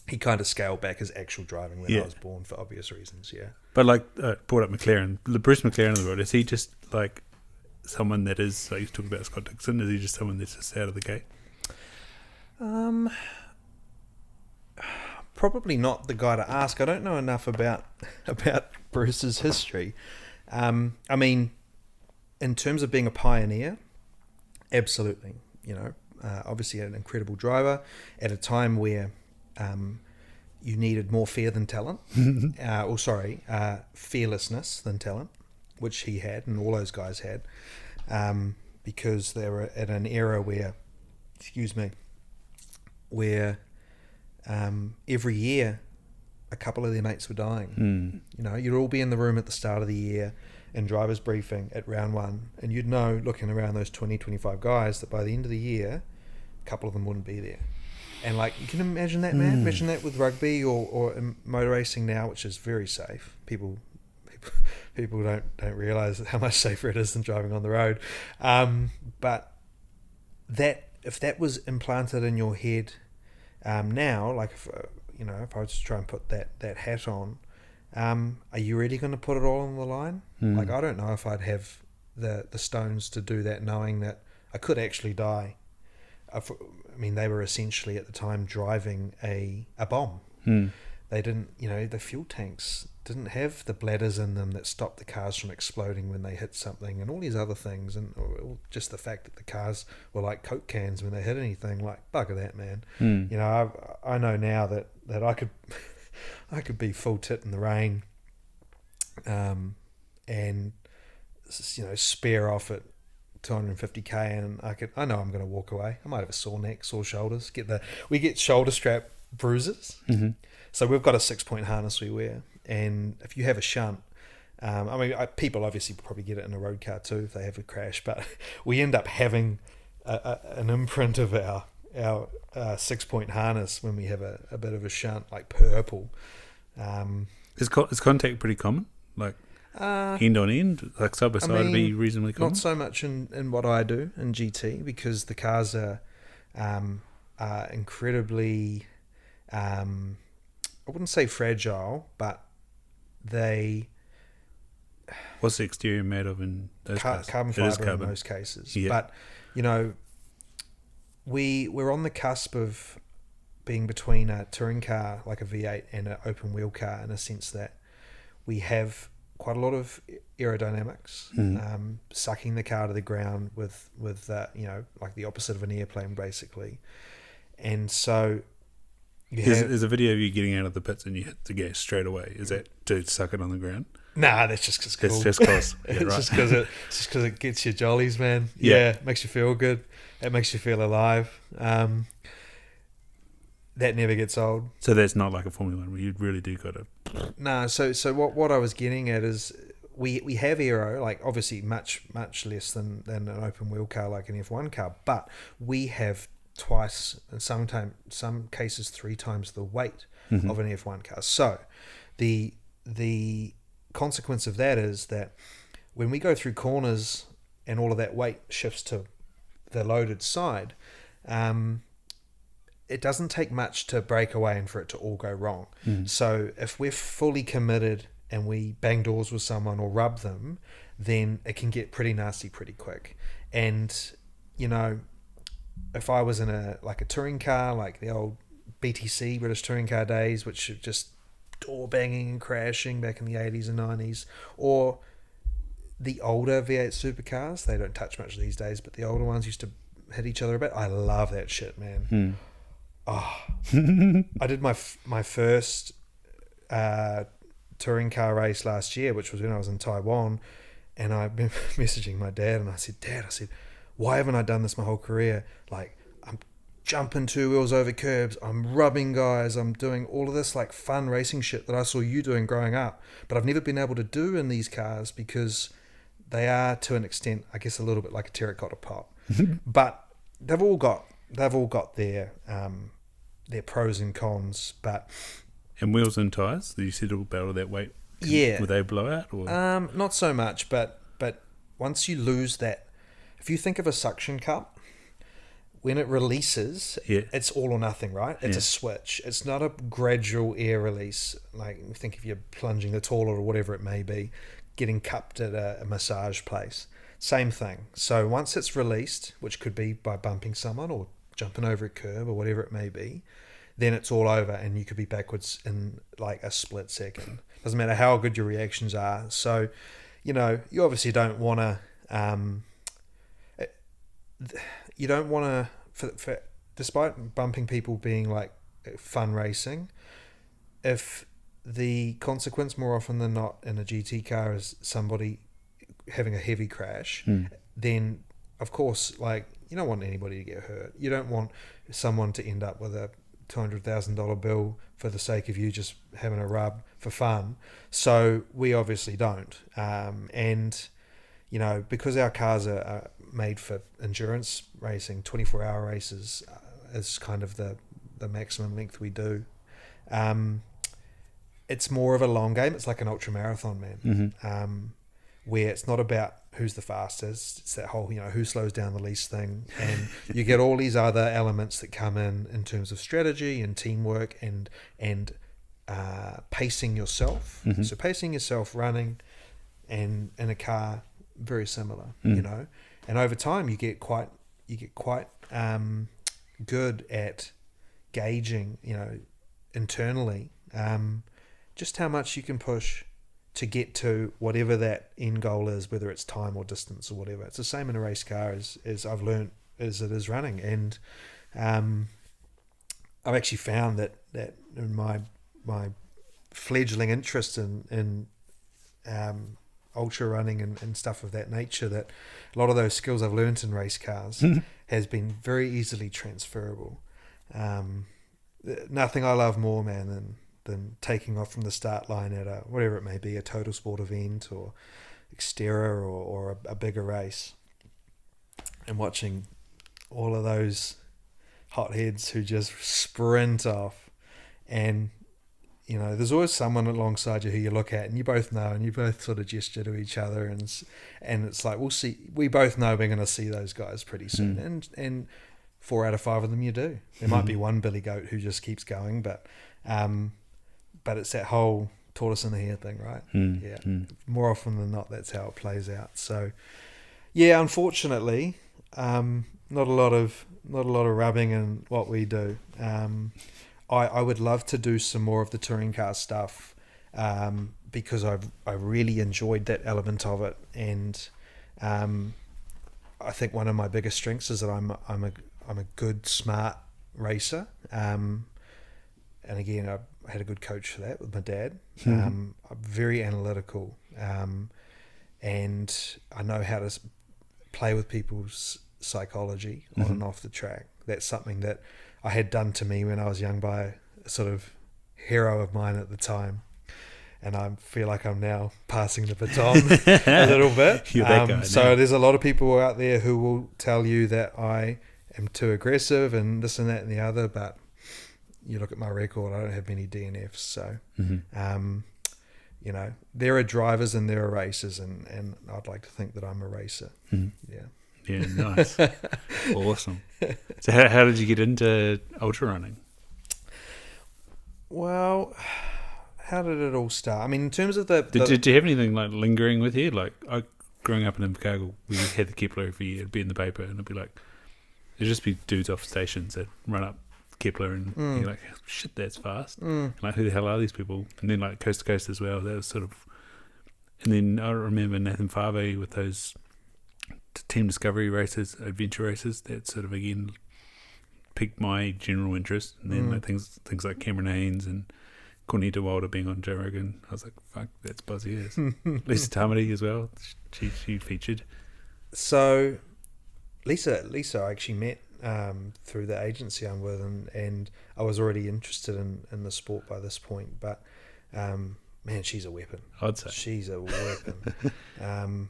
B: he kind of scaled back his actual driving when I was born for obvious reasons. Yeah,
A: but like brought up McLaren, the Bruce McLaren of the road. Is he just like someone that is like you talking about Scott Dixon? Is he just someone that's just out of the gate?
B: Probably not the guy to ask. I don't know enough about Bruce's history. I mean, in terms of being a pioneer, absolutely. You know, obviously an incredible driver at a time where you needed more fear than talent. Fearlessness than talent, which he had and all those guys had, because they were at an era where, every year a couple of their mates were dying. You know, you'd all be in the room at the start of the year in driver's briefing at round one, and you'd know, looking around those 20, 25 guys, that by the end of the year, a couple of them wouldn't be there. And like, you can imagine that, man. Imagine that with rugby or in motor racing now, which is very safe. People don't realise how much safer it is than driving on the road. But that, if that was implanted in your head now, like if I was to try and put that hat on, are you really going to put it all on the line? Like, I don't know if I'd have the stones to do that, knowing that I could actually die. I mean, they were essentially at the time driving a bomb. They didn't, the fuel tanks didn't have the bladders in them that stopped the cars from exploding when they hit something, and all these other things, and just the fact that the cars were like Coke cans when they hit anything. Like, bugger that, man. I know now that I could be full tit in the rain, and spare off at 250k, and I know I'm going to walk away. I might have a sore neck, sore shoulders. We get shoulder strap bruises. So we've got a 6-point harness we wear, and if you have a shunt, people obviously probably get it in a road car too if they have a crash, but we end up having an imprint of our 6-point harness when we have a bit of a shunt, like purple.
A: Is contact pretty common? Like end on end, like side by side, would be reasonably common?
B: Not so much in what I do in GT, because the cars are incredibly, I wouldn't say fragile, but they...
A: What's the exterior made of in those cases?
B: Carbon fibre in most cases. Yeah. But, we're on the cusp of being between a touring car, like a V8, and an open wheel car, in a sense that we have quite a lot of aerodynamics, sucking the car to the ground with like the opposite of an airplane, basically. And so...
A: There's a video of you getting out of the pits and you hit the gas straight away. Is that to suck it on the ground?
B: Nah, that's just because
A: it's just cause. Yeah,
B: it's
A: right.
B: just because it gets your jollies, man. Yeah, makes you feel good. It makes you feel alive. That never gets old.
A: So that's not like a Formula One where you really do got to...
B: Nah, so what I was getting at is we have aero, like obviously much less than an open wheel car like an F1 car, but we have twice, and some cases 3 times the weight of an F1 car. So the consequence of that is that when we go through corners and all of that weight shifts to the loaded side, it doesn't take much to break away and for it to all go wrong. So if we're fully committed and we bang doors with someone or rub them, then it can get pretty nasty pretty quick. And if I was in a touring car, like the old BTC, British Touring Car days, which are just door banging and crashing back in the 80s and 90s, or the older V8 supercars, they don't touch much these days, but the older ones used to hit each other a bit. I love that shit, man. I did my first touring car race last year, which was when I was in Taiwan, and I remember messaging my dad, and I said, Dad, why haven't I done this my whole career? Like, I'm jumping 2 wheels over curbs, I'm rubbing guys, I'm doing all of this like fun racing shit that I saw you doing growing up, but I've never been able to do in these cars because they are, to an extent, I guess, a little bit like a terracotta pot. But they've all got their pros and cons. But
A: and wheels and tires, you said all about all that weight.
B: Yeah,
A: would they blow out? Or?
B: Not so much, but once you lose that if you think of a suction cup, when it releases, it's all or nothing, right? It's a switch. It's not a gradual air release. Like, think if you're plunging the toilet or whatever it may be, getting cupped at a massage place. Same thing. So once it's released, which could be by bumping someone or jumping over a curb or whatever it may be, then it's all over and you could be backwards in like a split second. Doesn't matter how good your reactions are. So, you know, you obviously don't want to... you don't want to, for despite bumping people being like fun racing, if the consequence more often than not in a GT car is somebody having a heavy crash, then of course, like, you don't want anybody to get hurt. You don't want someone to end up with a $200,000 bill for the sake of you just having a rub for fun. So we obviously don't. And, you know, because our cars are made for endurance racing, 24-hour races is kind of the maximum length we do. It's more of a long game. It's like an ultra marathon, man, where it's not about who's the fastest. It's that whole, you know, who slows down the least thing. And you get all these other elements that come in terms of strategy and teamwork and pacing yourself. So pacing yourself, running, and in a car, very similar, you know. And over time, you get quite good at gauging, you know, internally, just how much you can push to get to whatever that end goal is, whether it's time or distance or whatever. It's the same in a race car as I've learned as it is running. And I've actually found that in my fledgling interest in ultra running and stuff of that nature, that a lot of those skills I've learned in race cars has been very easily transferable. Nothing I love more, man, than taking off from the start line at a, whatever it may be, a total sport event or Xterra or a bigger race, and watching all of those hotheads who just sprint off. And you know, there's always someone alongside you who you look at and you both know, and you both sort of gesture to each other, and it's like, we'll see. We both know we're going to see those guys pretty soon, and 4 out of 5 of them you do. There might be one Billy Goat who just keeps going, but it's that whole tortoise and the hare thing, right? More often than not, that's how it plays out. So, yeah, unfortunately, not a lot of rubbing in what we do. I would love to do some more of the touring car stuff, because I really enjoyed that element of it, and I think one of my biggest strengths is that I'm a good, smart racer, and again, I had a good coach for that with my dad. I'm very analytical, and I know how to play with people's psychology on and off the track. That's something that I had done to me when I was young by a sort of hero of mine at the time, and I feel like I'm now passing the baton a little bit.
A: You're that guy
B: so
A: now.
B: there's a lot of people out there who will tell you that I am too aggressive and this and that and the other, but you look at my record, I don't have many DNFs. So, you know, there are drivers and there are racers, and I'd like to think that I'm a racer.
A: Yeah, nice. Awesome. So how did you get into ultra running?
B: Well, how did it all start? I mean, in terms of
A: Did you have anything like lingering with you? Like, growing up in Invercargill, we had the Kepler every year. It'd be in the paper, and it'd be like, there'd just be dudes off stations that run up Kepler, and you're like, shit, that's fast. Like, who the hell are these people? And then like coast to coast as well. That was sort of, and then I remember Nathan Favre with those team discovery races, adventure races, that sort of again piqued my general interest. And then like things like Cameron Haynes and Corneta Wilder being on Joe Rogan, I was like, fuck, that's buzzy as. Lisa Tamati as well, she featured.
B: So Lisa I actually met through the agency I'm with, and I was already interested in the sport by this point, but man, she's a weapon.
A: I'd say
B: she's a weapon.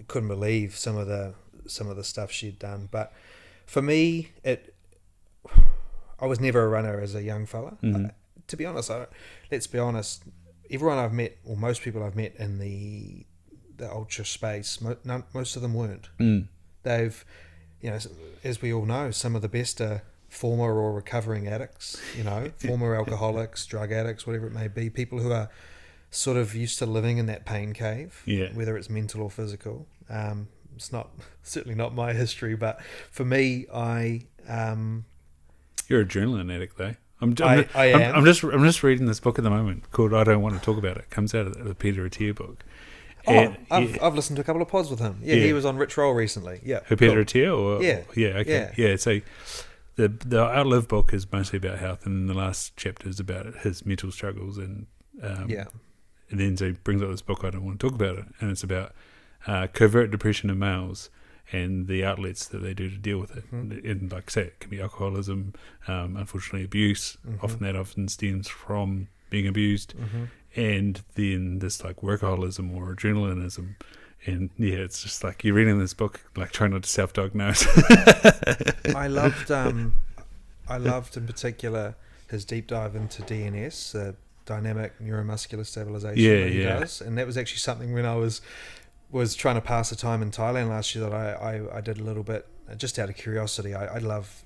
B: Couldn't believe some of the stuff she'd done, but for me, I was never a runner as a young fella. To be honest, let's be honest, everyone I've met, or most people I've met in the ultra space, most of them weren't. They've, as we all know, some of the best are former or recovering addicts, former alcoholics, drug addicts, whatever it may be, people who are sort of used to living in that pain cave, whether it's mental or physical. It's certainly not my history, but for me,
A: You're an adrenaline addict, though. I'm just reading this book at the moment called "I Don't Want to Talk About It." It comes out of the Peter Attia book.
B: I've listened to a couple of pods with him. Yeah, he was on Rich Roll recently. Yeah,
A: who, Peter Attia? Or
B: okay,
A: yeah. So the Outlive book is mostly about health, and the last chapter is about his mental struggles, and then so he brings up this book. I Don't Want to Talk About It, and it's about covert depression in males and the outlets that they do to deal with it. And like I say, it can be alcoholism, unfortunately abuse. Often stems from being abused, and then this like workaholism or adrenalinism. And it's just like you're reading this book, like trying not to self-diagnose.
B: I loved in particular his deep dive into DNS, dynamic neuromuscular stabilization that he does, and that was actually something when I was trying to pass the time in Thailand last year that I did a little bit just out of curiosity. I love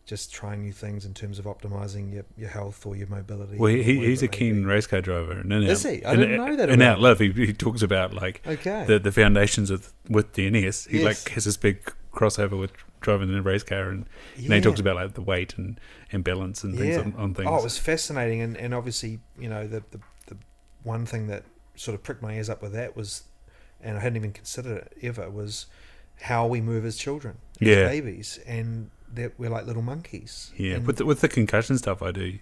B: just trying new things in terms of optimizing your health or your mobility.
A: Well, he's a keen race car driver. And
B: is he? I didn't know that.
A: In Outlive, he talks about like the foundations with DNS. He like has this big crossover with driving in a race car, and he talks about like the weight and balance and things on things.
B: Oh, it was fascinating, and obviously the one thing that sort of pricked my ears up with that was, and I hadn't even considered it ever, was how we move as children, as babies, and that we're like little monkeys.
A: Yeah, with the concussion stuff I do,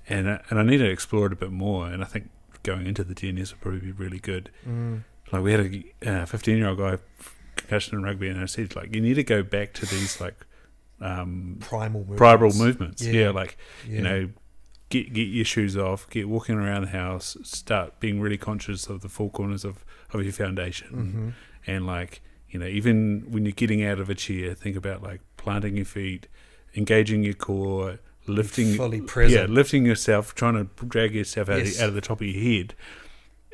A: and I need to explore it a bit more. And I think going into the DNS would probably be really good. Like we had a 15-year-old guy concussion in rugby, and I said like you need to go back to these like
B: primal
A: movements. Get your shoes off, get walking around the house, start being really conscious of the four corners of your foundation, and like even when you're getting out of a chair, think about like planting your feet, engaging your core, lifting,
B: fully present,
A: lifting yourself, trying to drag yourself out of the top of your head,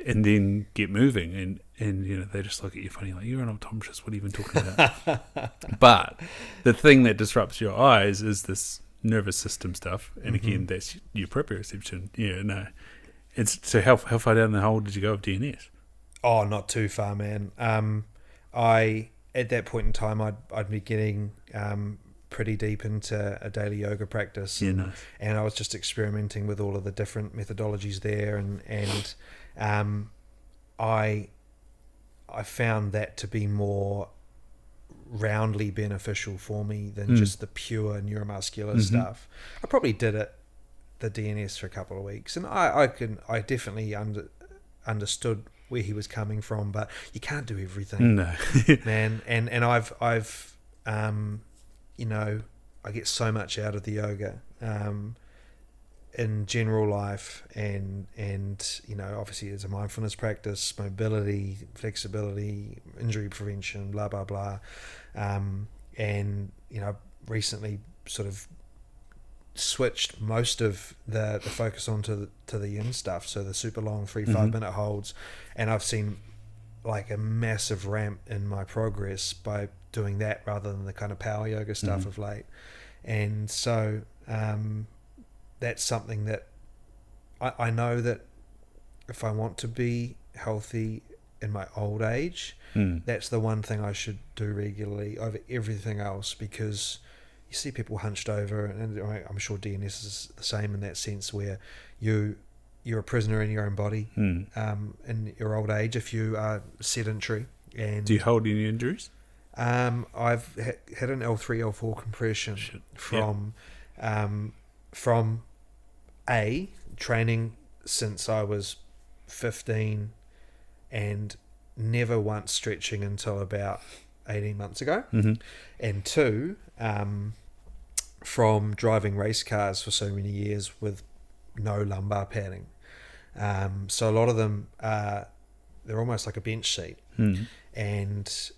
A: and then get moving. And they just look at you funny, like you're an optometrist. What are you even talking about? But the thing that disrupts your eyes is this nervous system stuff, and again, that's your proprioception. It's so how far down the hole did you go of DNS?
B: Oh, not too far, man. At that point in time, I'd be getting pretty deep into a daily yoga practice, and I was just experimenting with all of the different methodologies there, and I found that to be more roundly beneficial for me than just the pure neuromuscular stuff. I probably did the DNS for a couple of weeks, and I definitely understood where he was coming from, but you can't do everything, man. And I've I get so much out of the yoga in general life, and obviously it's a mindfulness practice, mobility, flexibility, injury prevention, blah blah blah, and recently sort of switched most of the focus onto the yin stuff, so the super long 3-5 minute holds, and I've seen like a massive ramp in my progress by doing that rather than the kind of power yoga stuff of late. And so that's something that I know that if I want to be healthy in my old age, that's the one thing I should do regularly over everything else, because you see people hunched over, and I'm sure DNS is the same in that sense, where you're a prisoner in your own body in your old age if you are sedentary. And
A: do you hold any injuries?
B: I've had an L3, L4 compression from training since I was 15 and never once stretching until about 18 months ago, and 2, from driving race cars for so many years with no lumbar padding. So a lot of them they're almost like a bench seat, and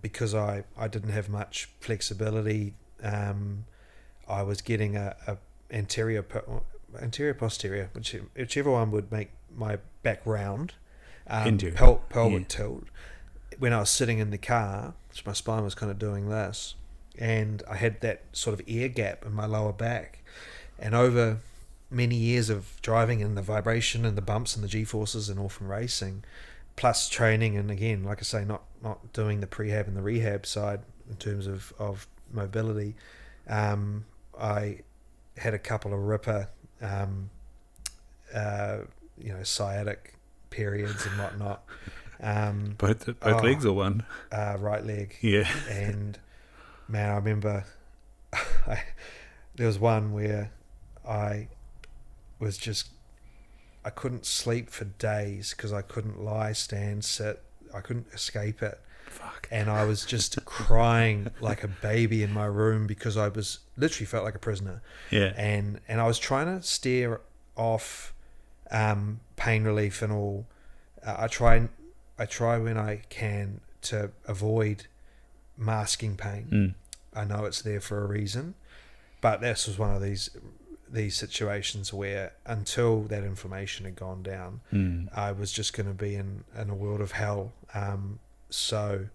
B: because I didn't have much flexibility, I was getting a anterior posterior, whichever one would make my back round, pelvic tilt, when I was sitting in the car, so my spine was kind of doing this, and I had that sort of air gap in my lower back. And over many years of driving and the vibration and the bumps and the G-forces and all from racing, plus training, and again, like I say, not doing the prehab and the rehab side in terms of mobility, I had a couple of ripper, sciatic periods and whatnot.
A: Both legs or one?
B: Right leg.
A: Yeah.
B: And man, I remember there was one where I couldn't sleep for days because I couldn't lie, stand, sit. I couldn't escape it.
A: Fuck.
B: And I was just crying like a baby in my room because I was literally felt like a prisoner.
A: Yeah.
B: And I was trying to steer off pain relief and all. I try when I can to avoid masking pain. I know it's there for a reason, but this was one of these situations where until that inflammation had gone down, I was just going to be in a world of hell. So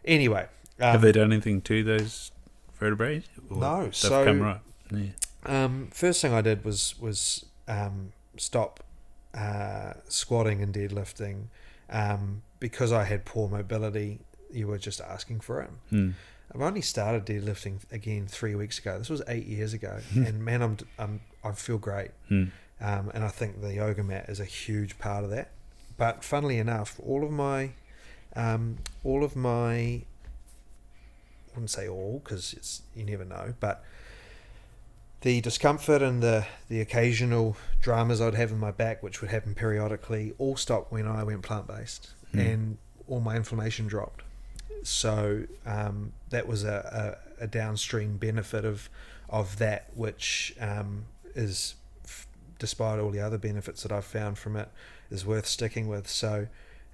B: anyway,
A: have they done anything to those vertebrae?
B: No.
A: They've
B: so
A: come right. Yeah.
B: First thing I did was stop squatting and deadlifting because I had poor mobility. You were just asking for it. I've only started deadlifting again 3 weeks ago. This was 8 years ago, and man, I feel great. And I think the yoga mat is a huge part of that. But funnily enough, all of my, I wouldn't say all because you never know, but the discomfort and the occasional dramas I'd have in my back, which would happen periodically, all stopped when I went plant-based, and all my inflammation dropped. So that was a downstream benefit of that, which is, despite all the other benefits that I've found from it, is worth sticking with. So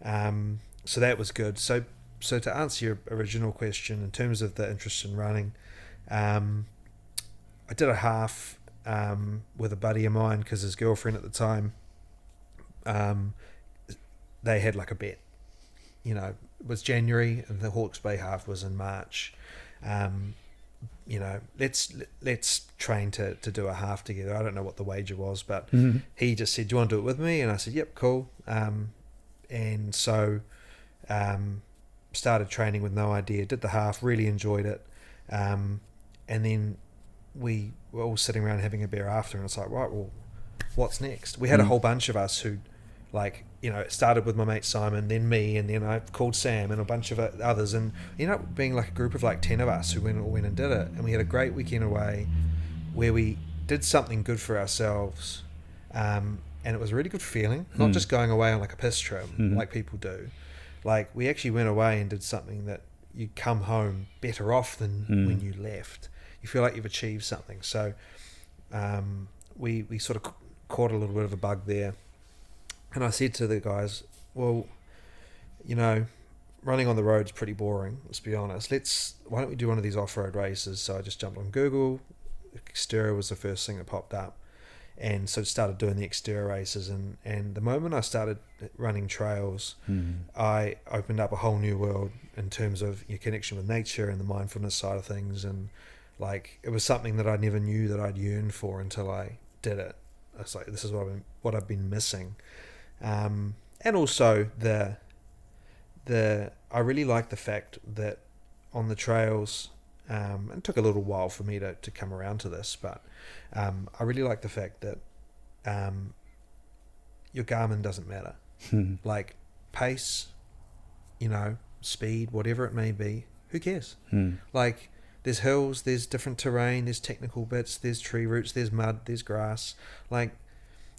B: so that was good. So to answer your original question, in terms of the interest in running, I did a half with a buddy of mine because his girlfriend at the time, they had like a bet. It was January and the Hawke's Bay half was in March. Let's train to do a half together. I don't know what the wager was, but he just said, "Do you want to do it with me?" And I said, "Yep, cool." And so started training with no idea. Did the half, really enjoyed it, and then we were all sitting around having a beer after, and it's like, right, well, what's next? We had a whole bunch of us who, it started with my mate Simon, then me, and then I called Sam and a bunch of others, and ended up being like a group of 10 of us who went and did it. And we had a great weekend away where we did something good for ourselves, and it was a really good feeling, not just going away on like a piss trip like people do. We actually went away and did something that you come home better off than when you left. You feel like you've achieved something. So we sort of caught a little bit of a bug there. And I said to the guys, well, running on the road's pretty boring, let's be honest. Why don't we do one of these off-road races? So I just jumped on Google. Xterra was the first thing that popped up. And so started doing the Xterra races. And the moment I started running trails, I opened up a whole new world in terms of your connection with nature and the mindfulness side of things. And it was something that I never knew that I'd yearned for until I did it. I was like, this is what I've been missing. And also I really like the fact that on the trails, it took a little while for me to come around to this, but I really like the fact that your Garmin doesn't matter. Pace, speed, whatever it may be, who cares? There's hills, there's different terrain, there's technical bits, there's tree roots, there's mud, there's grass.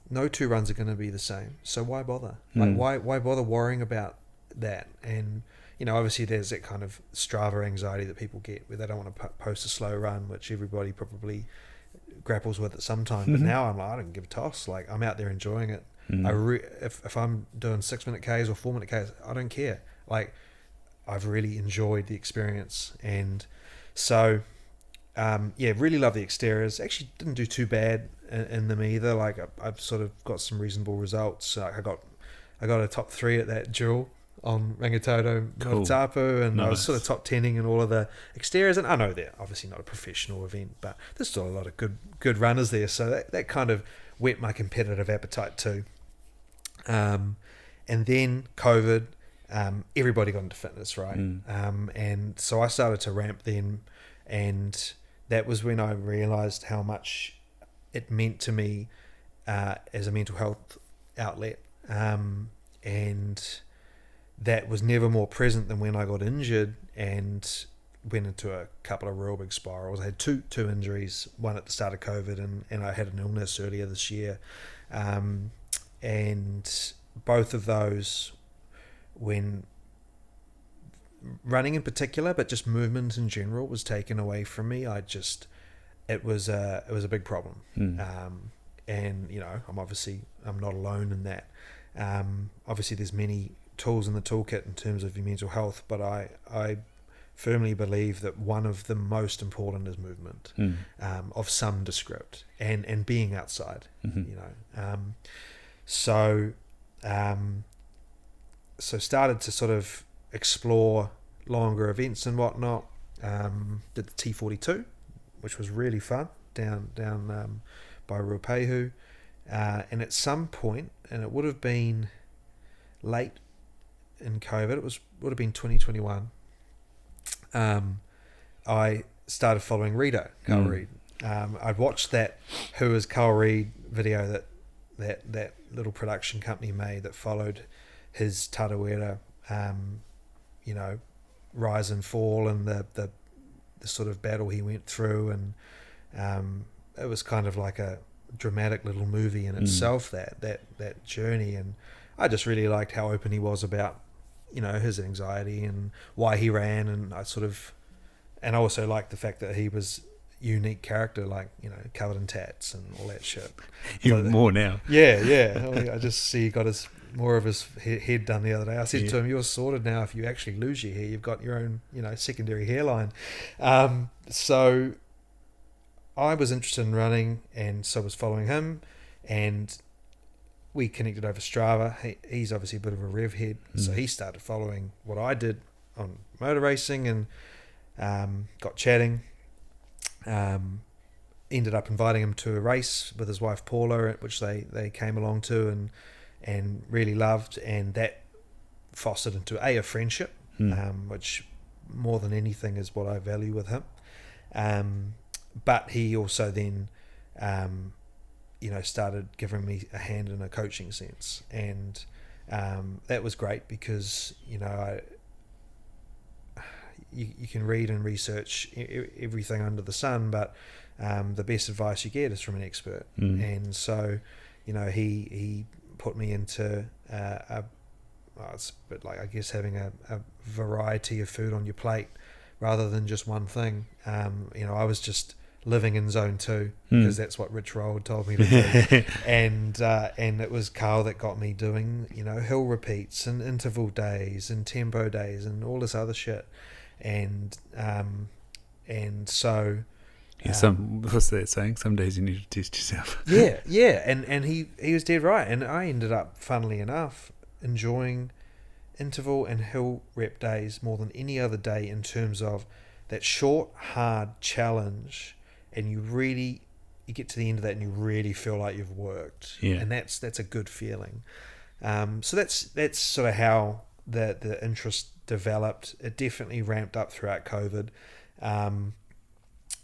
B: No two runs are going to be the same. So why bother? Why bother worrying about that? And, obviously there's that kind of Strava anxiety that people get where they don't want to post a slow run, which everybody probably grapples with at some time. But now I'm like, I don't give a toss. I'm out there enjoying it. If I'm doing 6 minute Ks or 4 minute Ks, I don't care. I've really enjoyed the experience. And so, really love the Xterras. Actually didn't do too bad in them either. I've sort of got some reasonable results. I got a top 3 at that duel, on Rangitoto
A: Cool.
B: Tapu, and I was
A: Nice.
B: sort of top 10ing in all of the exteriors. And I know they're obviously not a professional event, but there's still a lot of good runners there. So that kind of whet my competitive appetite too. And then COVID, everybody got into fitness, right? And so I started to ramp then, and that was when I realised how much it meant to me as a mental health outlet. And that was never more present than when I got injured and went into a couple of real big spirals. I had two injuries, one at the start of COVID, and I had an illness earlier this year. And both of those, when running in particular, but just movement in general, was taken away from me, it was a big problem. And I'm not alone in that. Obviously there's many tools in the toolkit in terms of your mental health, but I firmly believe that one of the most important is movement, of some descript, and being outside. So started to sort of explore longer events and whatnot. Did the T42, which was really fun, down by Ruapehu, and at some point, and it would have been late in COVID, would have been 2021. I started following Carl Reid. I'd watched that Who Is Carl Reid video that little production company made that followed his Tarawera, rise and fall, and the sort of battle he went through, and it was kind of like a dramatic little movie in itself, that journey. And I just really liked how open he was about his anxiety and why he ran, and I also liked the fact that he was unique character, like covered in tats and all that shit.
A: Even more now.
B: Yeah. I just see he got more of his head done the other day. I said to him, "You're sorted now. If you actually lose your hair, you've got your own secondary hairline." So I was interested in running, and so was following him, and we connected over Strava. He's obviously a bit of a rev head, so he started following what I did on motor racing, and got chatting. Ended up inviting him to a race with his wife Paula, which they came along to and really loved, and that fostered into a friendship, which more than anything is what I value with him. But he also then started giving me a hand in a coaching sense, and that was great because you can read and research everything under the sun, but the best advice you get is from an expert. And so he put me into it's a bit like, I guess, having a variety of food on your plate rather than just one thing. I was just living in zone 2 because that's what Rich Roll told me to do. And it was Carl that got me doing hill repeats and interval days and tempo days and all this other shit. And so
A: what's that saying? Some days you need to test yourself.
B: and he was dead right. And I ended up, funnily enough, enjoying interval and hill rep days more than any other day, in terms of that short, hard challenge, and you get to the end of that and you really feel like you've worked. And that's a good feeling. So that's sort of how the interest developed. It definitely ramped up throughout COVID. I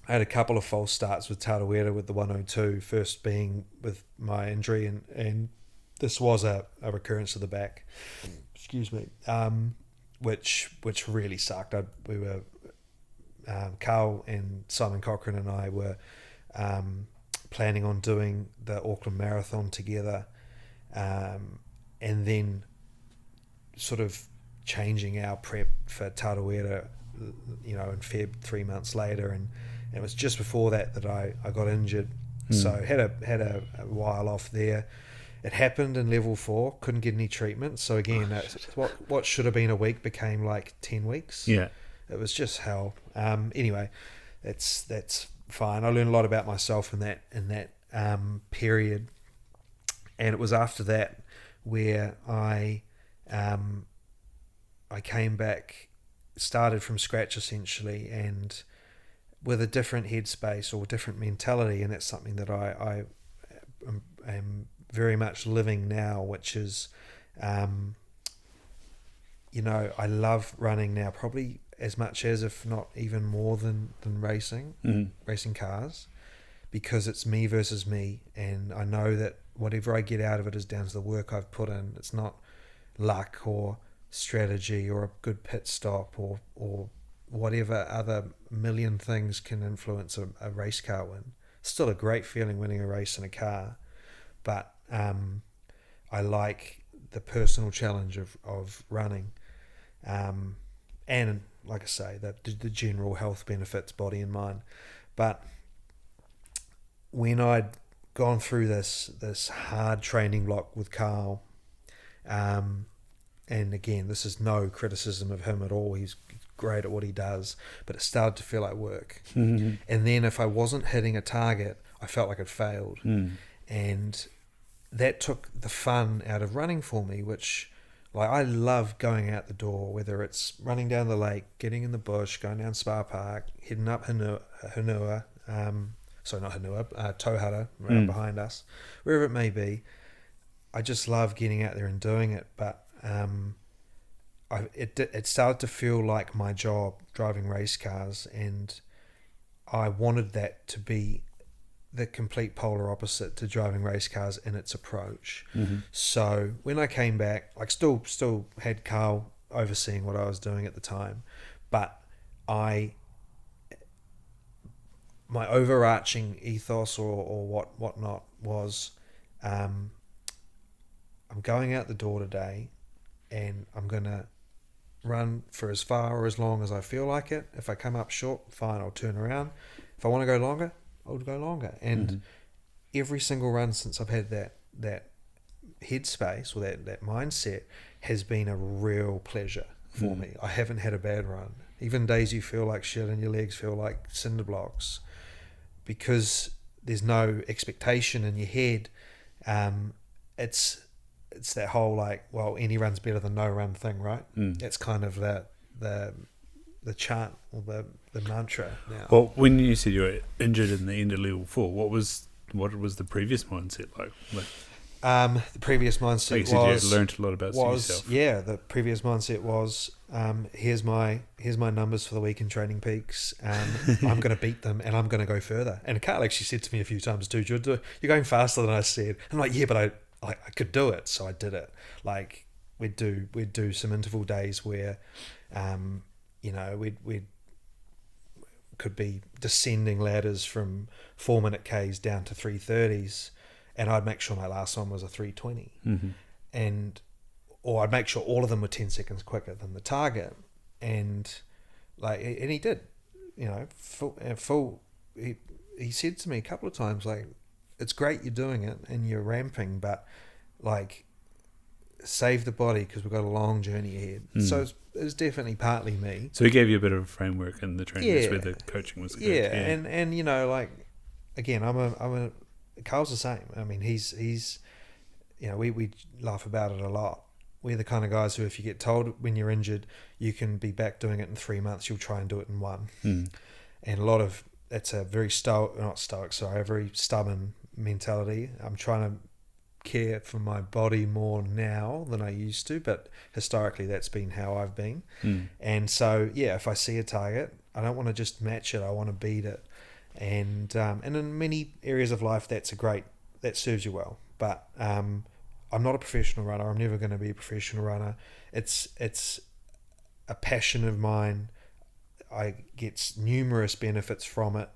B: had a couple of false starts with Tarawera with the 102, first being with my injury, and this was a recurrence of the back, excuse me, which really sucked. We were Carl and Simon Cochran and I were planning on doing the Auckland Marathon together, and then sort of changing our prep for Tarawera, in Feb 3 months later, and it was just before that I got injured. So had a while off there. It happened in level 4, couldn't get any treatment. So again, what should have been a week became like 10 weeks. It was just hell. Anyway, that's fine. I learned a lot about myself in that period, and it was after that where I I came back, started from scratch essentially, and with a different headspace or different mentality, and that's something that I am very much living now, which is, you know, I love running now, probably as much as, if not even more than racing, racing cars, because it's me versus me, and I know that whatever I get out of it is down to the work I've put in. It's not luck or strategy or a good pit stop or whatever other million things can influence a race car win. It's still a great feeling winning a race in a car, but I like the personal challenge of running, and like I say, the general health benefits, body and mind. But when I'd gone through this hard training block with Carl, and again, this is no criticism of him at all, he's great at what he does, but it started to feel like work. And then if I wasn't hitting a target, I felt like I'd failed. And that took the fun out of running for me, which, like, I love going out the door, whether it's running down the lake, getting in the bush, going down Spa Park, heading up Tauhara, right behind us, wherever it may be. I just love getting out there and doing it, but it started to feel like my job, driving race cars, and I wanted that to be the complete polar opposite to driving race cars in its approach. So when I came back, like, still had Carl overseeing what I was doing at the time, but my overarching ethos or whatnot was, I'm going out the door today, and I'm gonna run for as far or as long as I feel like it. If I come up short, fine, I'll turn around. If I want to go longer, I'll go longer. And every single run since I've had that headspace or that mindset has been a real pleasure for me. I haven't had a bad run. Even days you feel like shit and your legs feel like cinder blocks, because there's no expectation in your head. It's that whole, like, well, any run's better than no run thing, right? It's kind of the chant or the mantra now.
A: Well, when you said you were injured in the end of level 4, what was the previous mindset like?
B: The previous mindset
A: like you said, you had learned a lot about yourself.
B: Yeah, the previous mindset was, here's my numbers for the week in Training Peaks. I'm going to beat them, and I'm going to go further. And Carl actually said to me a few times too, you're going faster than I said. I'm like, yeah, but I could do it, so I did it. Like, we'd do some interval days where, you know, we'd could be descending ladders from 4-minute Ks down to 3:30s, and I'd make sure my last one was a 3:20, or I'd make sure all of them were 10 seconds quicker than the target, and he did, you know, full. He said to me a couple of times, like, it's great you're doing it and you're ramping, but, like, save the body because we've got a long journey ahead. So it was definitely partly me.
A: So he gave you a bit of a framework in the training. That's where the coaching was good.
B: Yeah. And you know, like, again, I'm a Carl's the same. I mean, he's you know, we laugh about it a lot. We're the kind of guys who, if you get told when you're injured you can be back doing it in 3 months, you'll try and do it in 1. And a lot of it's a very a very stubborn mentality. I'm trying to care for my body more now than I used to, but historically that's been how I've been. And so, yeah, if I see a target, I don't want to just match it, I want to beat it. And in many areas of life that serves you well, but I'm not a professional runner. I'm never going to be a professional runner. It's a passion of mine. I get numerous benefits from it,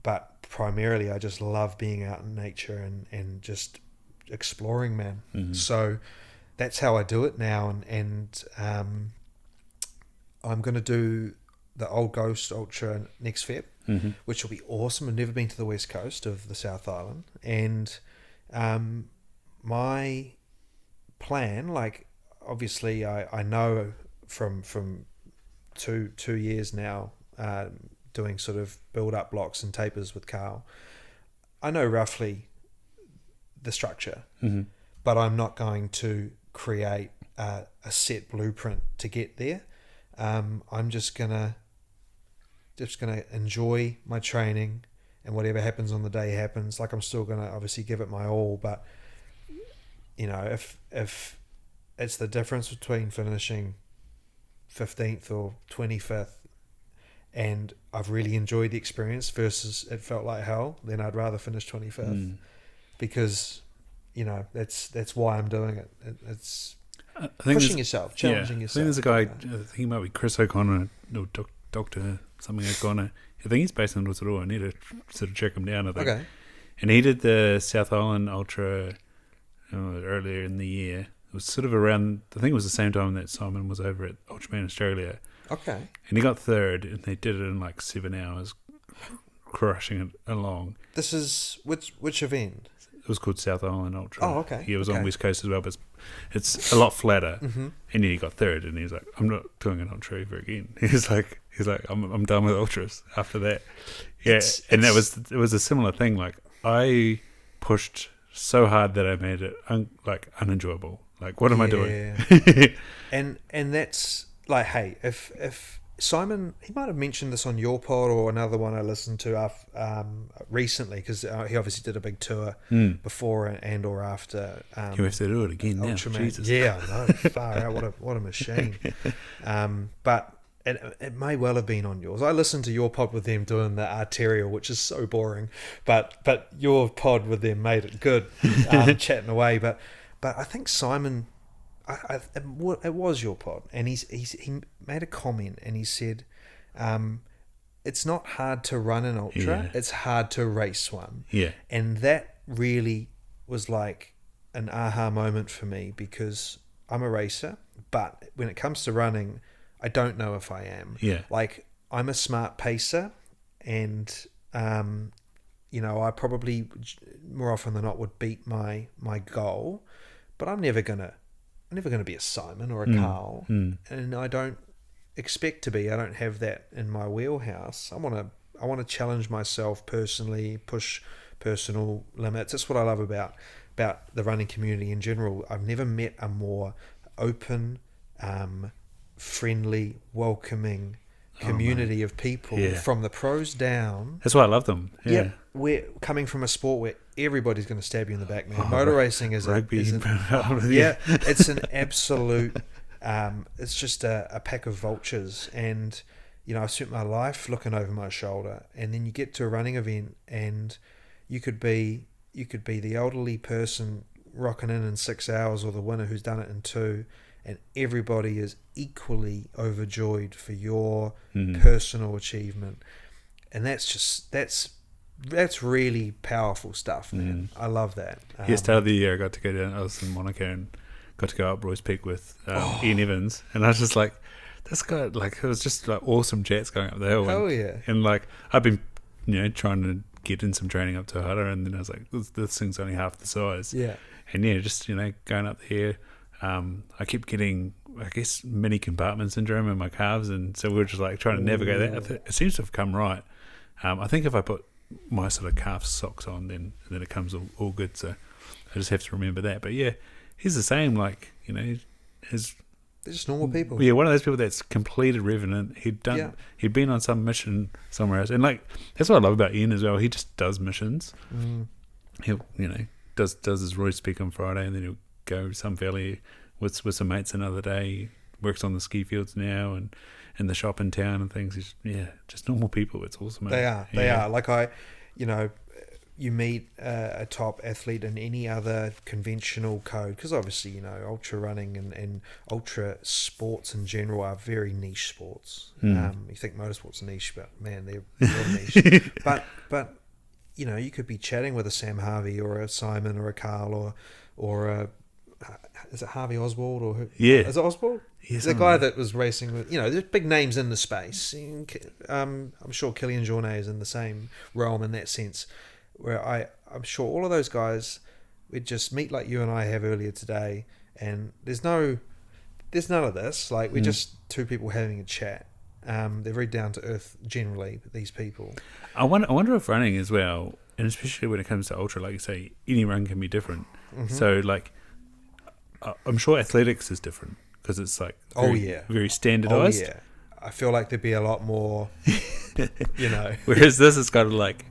B: but primarily I just love being out in nature and just exploring, man. So that's how I do it now, and I'm going to do the Old Ghost Ultra next Feb, which will be awesome. I've never been to the west coast of the South Island, and my plan, like, obviously I know from 2 years now, doing sort of build-up blocks and tapers with Carl, I know roughly the structure, but I'm not going to create a set blueprint to get there. I'm just gonna enjoy my training, and whatever happens on the day happens. Like, I'm still gonna obviously give it my all, but if it's the difference between finishing 15th or 25th, and I've really enjoyed the experience versus it felt like hell, then I'd rather finish 25th because that's why I'm doing it. It's pushing yourself, challenging yourself.
A: I think there's a guy, I think he might be Chris O'Connor, no, Dr. something O'Connor. I think he's based in Rotorua. I need to sort of check him down, I think.
B: Okay.
A: And he did the South Island Ultra earlier in the year. It was sort of around, I think it was the same time that Simon was over at Ultraman Australia.
B: Okay.
A: And he got third, and they did it in like 7 hours, crushing it along.
B: This is which event?
A: It was called South Island Ultra.
B: Oh, okay.
A: He was on West Coast as well, but it's a lot flatter. Mm-hmm. And then he got third, and he's like, "I'm not doing an ultra ever again." He's like, "I'm done with ultras after that." Yeah, it was a similar thing. Like, I pushed so hard that I made it unenjoyable. Like, what am I doing?
B: and that's like, hey, if Simon, he might have mentioned this on your pod or another one I listened to recently, because he obviously did a big tour before and or after.
A: You have to do it again now. Jesus.
B: Yeah, I know. Far out. What a machine. But it may well have been on yours. I listened to your pod with them doing the arterial, which is so boring. But your pod with them made it good, chatting away. But I think Simon, it was your pod, and he made a comment, and he said, "It's not hard to run an ultra; it's hard to race one."
A: Yeah,
B: and that really was like an aha moment for me, because I'm a racer, but when it comes to running, I don't know if I am.
A: Yeah,
B: like, I'm a smart pacer, and I probably more often than not would beat my goal, but I'm never gonna be a Simon or a Carl, and I don't expect to be. I don't have that in my wheelhouse. I want to challenge myself personally, push personal limits. That's what I love about the running community in general. I've never met a more open, friendly, welcoming community of people, from the pros down.
A: That's why I love them. Yeah.
B: We're coming from a sport where everybody's going to stab you in the back, man. Motor racing is
A: rugby.
B: It's an absolute. It's just a pack of vultures, and I've spent my life looking over my shoulder, and then you get to a running event, and you could be the elderly person rocking in 6 hours, or the winner who's done it in 2. And everybody is equally overjoyed for your personal achievement, and that's really powerful stuff, man. I love that.
A: Start of the year, I got to go down. I was in Monaco and got to go up Roy's Peak with Ian Evans, and I was just like, this guy, like, it was just like awesome jets going up the hill.
B: Hell yeah! And
A: like, I've been trying to get in some training up to Ohara, and then I was like, this thing's only half the size.
B: Yeah,
A: and just going up there. I kept getting, I guess, mini compartment syndrome in my calves, and so we were just like trying to navigate that. It seems to have come right. I think if I put my sort of calf socks on, then it comes all good. So I just have to remember that. But yeah, he's the same. Like, they're
B: just normal people.
A: Yeah, one of those people that's completed Revenant. He'd been on some mission somewhere else, and like, that's what I love about Ian as well. He just does missions. He'll does his Royce Peak on Friday, and then he'll go some valley with some mates another day. He works on the ski fields now and in the shop in town and things. He's, just normal people. It's awesome.
B: They are. Like, you meet a top athlete in any other conventional code, because obviously, ultra running and ultra sports in general are very niche sports. You think motorsport's niche, but man, they're real niche. But you could be chatting with a Sam Harvey or a Simon or a Carl or a is it Harvey Oswald or who? Yeah, is it Oswald? Yes, the guy that was racing with there's big names in the space. I'm sure Killian Jono is in the same realm in that sense, where I'm sure all of those guys would just meet like you and I have earlier today, and there's none of this. Like, we're just two people having a chat. They're very down to earth generally, these people.
A: I wonder if running as well, and especially when it comes to ultra, like you say, any run can be different. So like, I'm sure athletics is different because it's like very standardized.
B: Oh yeah, I feel like there'd be a lot more,
A: Whereas this is kind of like,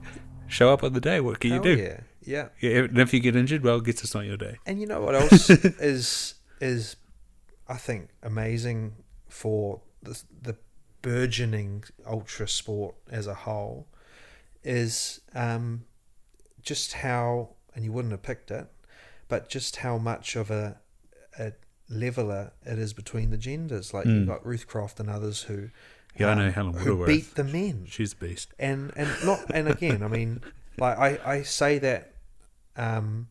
A: show up on the day. What can you do?
B: Yeah.
A: And if you get injured, well, I guess it's not your day.
B: And you know what else is I think amazing for the burgeoning ultra sport as a whole is just how, and you wouldn't have picked it, but just how much of a leveler it is between the genders. Like you've got Ruth Croft and others who
A: I know Helen
B: who beat the men.
A: She's the beast.
B: And again, I mean, like I say that in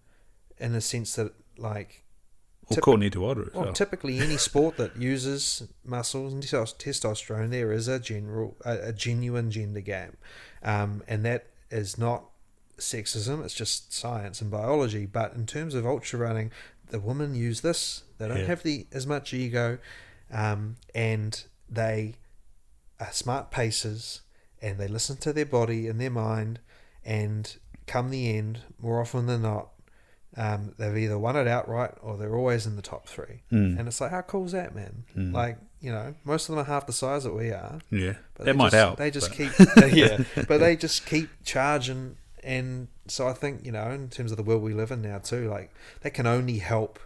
B: the sense that like
A: Courtney DeWalder as well.
B: Typically any sport that uses muscles and testosterone, there is a genuine gender gap, and that is not sexism, it's just science and biology. But in terms of ultra running, the women use this, they don't have as much ego, and they are smart pacers, and they listen to their body and their mind, and come the end, more often than not, they've either won it outright or they're always in the top three. And it's like, how cool is that, man? Like, most of them are half the size that we are.
A: Yeah,
B: but
A: that might help.
B: They just keep, but they just keep charging. And so I think, in terms of the world we live in now too, like that can only help.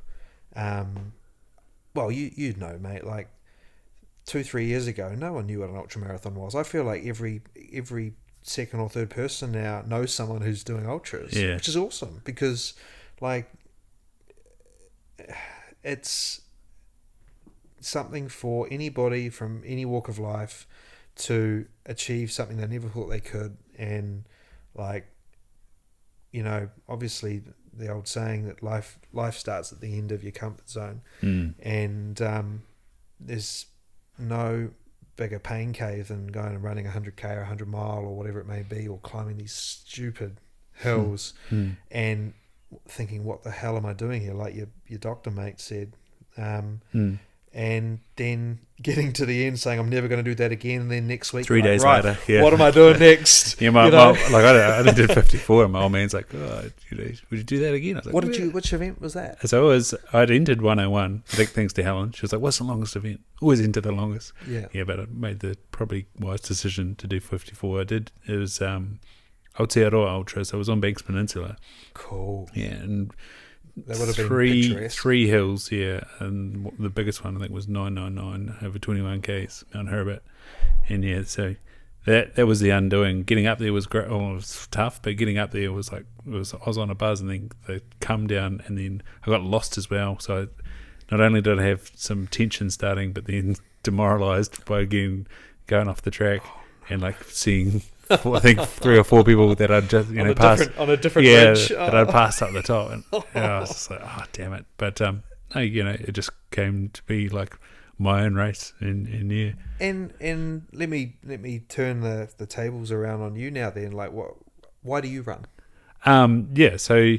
B: Well, you know, mate, like 2-3 years ago, no one knew what an ultramarathon was. I feel like every second or third person now knows someone who's doing ultras, which is awesome because, like, it's something for anybody from any walk of life to achieve something they never thought they could. And, like, obviously the old saying that life starts at the end of your comfort zone, and there's no bigger pain cave than going and running 100k or 100 mile or whatever it may be, or climbing these stupid hills and thinking, what the hell am I doing here? Like your doctor mate said, and then getting to the end saying, I'm never going to do that again, and then next week
A: 3 days later,
B: what am I doing next?
A: I did 54 and my old man's like, would you do that again? I was like,
B: which event was that?
A: So I'd entered 101, big thanks to Helen. She was like, what's the longest event? Always enter the longest. But I made the probably wise decision to do 54. It was Aotearoa Ultra, so it was on Banks Peninsula.
B: Cool.
A: And
B: that would have been
A: three hills, and the biggest one I think was 999 over 21 k's, Mount Ārepa, and so that was the undoing. Getting up there was great. Oh, it was tough, but getting up there was like I was on a buzz, and then they come down, and then I got lost as well. So not only did I have some tension starting, but then demoralised by again going off the track and like seeing. I think 3 or 4 people that I'd just passed
B: on a different ridge.
A: that I'd passed up the top, and I was just like, oh damn it! But it just came to be like my own race, and
B: And let me turn the tables around on you now. Then, like, why do you run?
A: So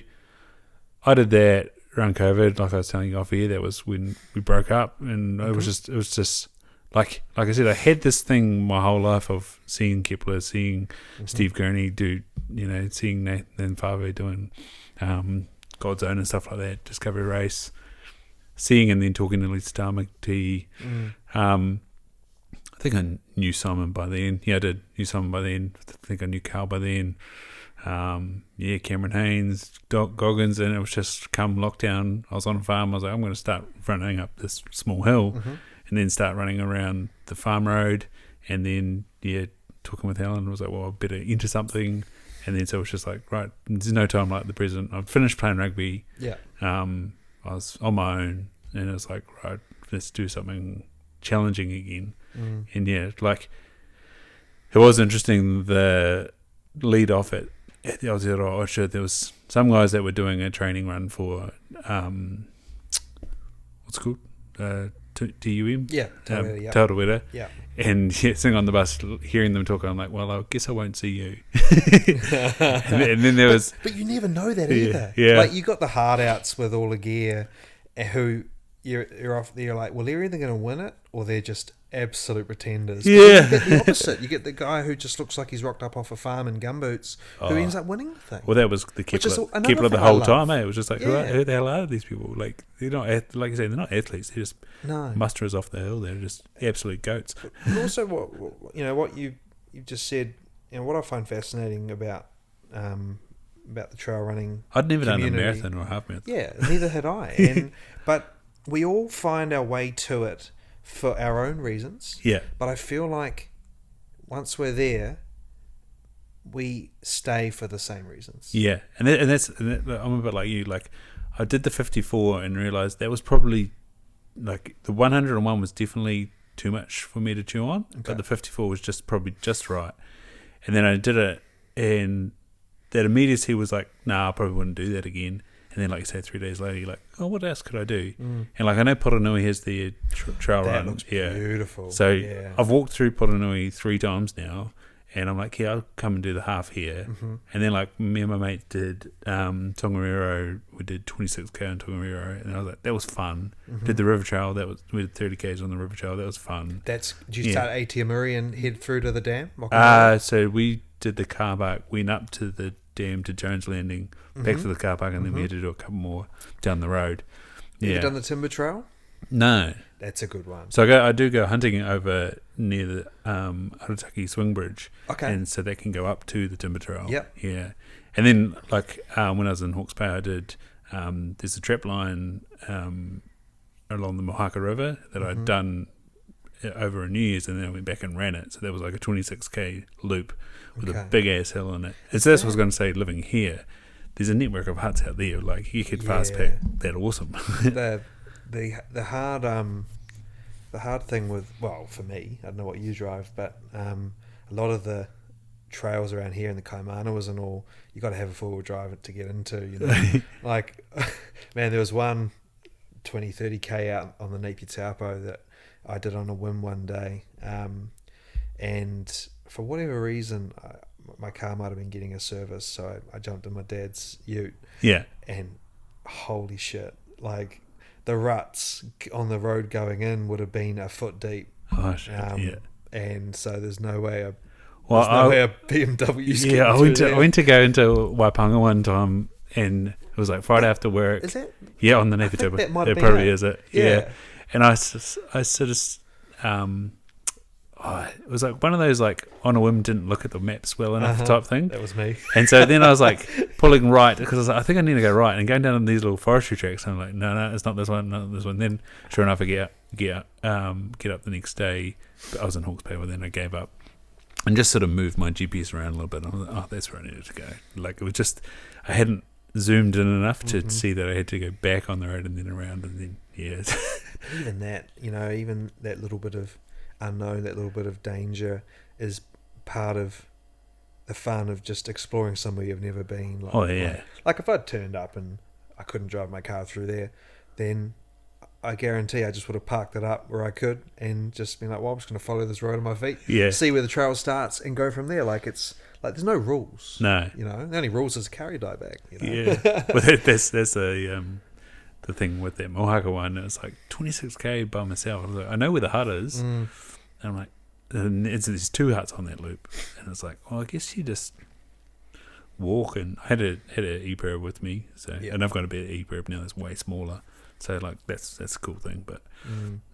A: I did that around COVID, like I was telling you off here. That was when we broke up, and it was just. Like I said, I had this thing my whole life of seeing Kepler, seeing Steve Gurney do, seeing Nathan Fave doing God's Own and stuff like that, Discovery Race, seeing and then talking to Lisa Starmctee. I think I knew Simon by then. Yeah, I did knew Simon by then. I think I knew Carl by then. Cameron Haynes, Doc Goggins, and it was just come lockdown. I was on a farm. I was like, I'm going to start running up this small hill. And then start running around the farm road, and then talking with Helen, was like, well, I better enter something, and then so it was just like, right, there's no time like the present. I'd finished playing rugby, I was on my own, and it was like, right, let's do something challenging again, and it was interesting. The lead off at the Aotearoa Ultra, there was some guys that were doing a training run for what's it called? TUM? Tauranga.
B: Yeah.
A: And sitting on the bus, hearing them talk, I'm like, well, I guess I won't see you. and then there was...
B: But you never know that either.
A: Yeah.
B: Like, you got the hard outs with all the gear who you're off. You're like, well, they're either going to win it or they're just absolute pretenders.
A: Yeah.
B: But you get the opposite. You get the guy who just looks like he's rocked up off a farm in gumboots, who ends up winning the thing.
A: Well, that was the
B: Which is
A: Kepler
B: another
A: the
B: thing
A: whole
B: I
A: time.
B: love.
A: It was just like,
B: Yeah.
A: who the hell are these people? Like they're not, like you say, they're not athletes. They're just
B: No.
A: musterers off the hill. They're just absolute goats.
B: And also, what you've just said, what I find fascinating about the trail running.
A: I'd never done a
B: community.
A: marathon or a half marathon.
B: Yeah, neither had I. But we all find our way to it for our own reasons.
A: Yeah.
B: But I feel like once we're there, we stay for the same reasons.
A: Yeah, and I'm a bit like you. Like, I did the 54 and realized that was probably like the 101 was definitely too much for me to chew on, but the 54 was probably just right. And then I did it, and that immediacy was like, nah, I probably wouldn't do that again. And then, like you say, 3 days later, you're like, oh, what else could I do? And like, I know Poronui has the trail run.
B: That looks beautiful.
A: So I've walked through Poronui 3 times now, and I'm like, yeah, I'll come and do the half here. And then, like, me and my mate did Tongariro. We did 26k on Tongariro, and I was like, that was fun. Did the river trail. We did 30k's on the river trail. That was fun.
B: Did you start at Aotearoa and head through to the dam?
A: So we did the car park, went up to the dam to Jones Landing, back to the car park, and then we had to do a couple more down the road.
B: Have you done the timber trail?
A: No.
B: That's a good one.
A: So I do go hunting over near the Arataki Swing Bridge.
B: Okay.
A: And so that can go up to the timber trail.
B: Yep.
A: Yeah. And then, like, when I was in Hawke's Bay, I did, there's a trap line along the Mohaka River that I'd done over a New Year's, and then I went back and ran it. So that was like a 26k loop with a big ass hill in it. And so that's what I was going to say, living here, there's a network of huts out there. Like, you could fast pack that awesome.
B: The hard thing with, well, for me, I don't know what you drive, but a lot of the trails around here in the Kaimanas and all, you got to have a four-wheel drive to get into, like, man, there was one 20-30k out on the Napier Taupo that I did on a whim one day, and for whatever reason my car might have been getting a service, so I jumped in my dad's ute, and holy shit, like, the ruts on the road going in would have been a foot deep.
A: Oh, shit.
B: And so there's no way a BMW's
A: I went to go into Waipunga one time, and it was like Friday after work.
B: Is that?
A: Yeah, on the Napier Taupo.
B: That might have
A: been
B: probably
A: is it. Yeah. And I sort of it was like one of those, like, on a whim, didn't look at the maps well enough type thing.
B: That was me.
A: And so then I was like pulling right, because I was like, I think I need to go right, and going down these little forestry tracks. And I'm like, no, it's not this one, not this one. Then sure enough, I get up the next day. I was in Hawke's Bay, but then I gave up and just sort of moved my GPS around a little bit. I was like, oh, that's where I needed to go. Like, it was just, I hadn't zoomed in enough to see that I had to go back on the road and then around, and then
B: Even that, even that little bit of unknown, that little bit of danger is part of the fun of just exploring somewhere you've never been. Like if I'd turned up and I couldn't drive my car through there, then I guarantee I just would have parked it up where I could and just been like, well, I'm just going to follow this road on my feet, see where the trail starts and go from there. Like, it's like there's no rules.
A: No.
B: The only rules is carry die bag.
A: Yeah. Well, that's the thing with that Mohaka one. It was like 26k by myself. I was like, I know where the hut is. And I'm like, and there's 2 huts on that loop. And it's like, well, I guess you just walk. And I had a e-perb with me. So, and I've got a bit of e-perb now that's way smaller. So, like, that's a cool thing. But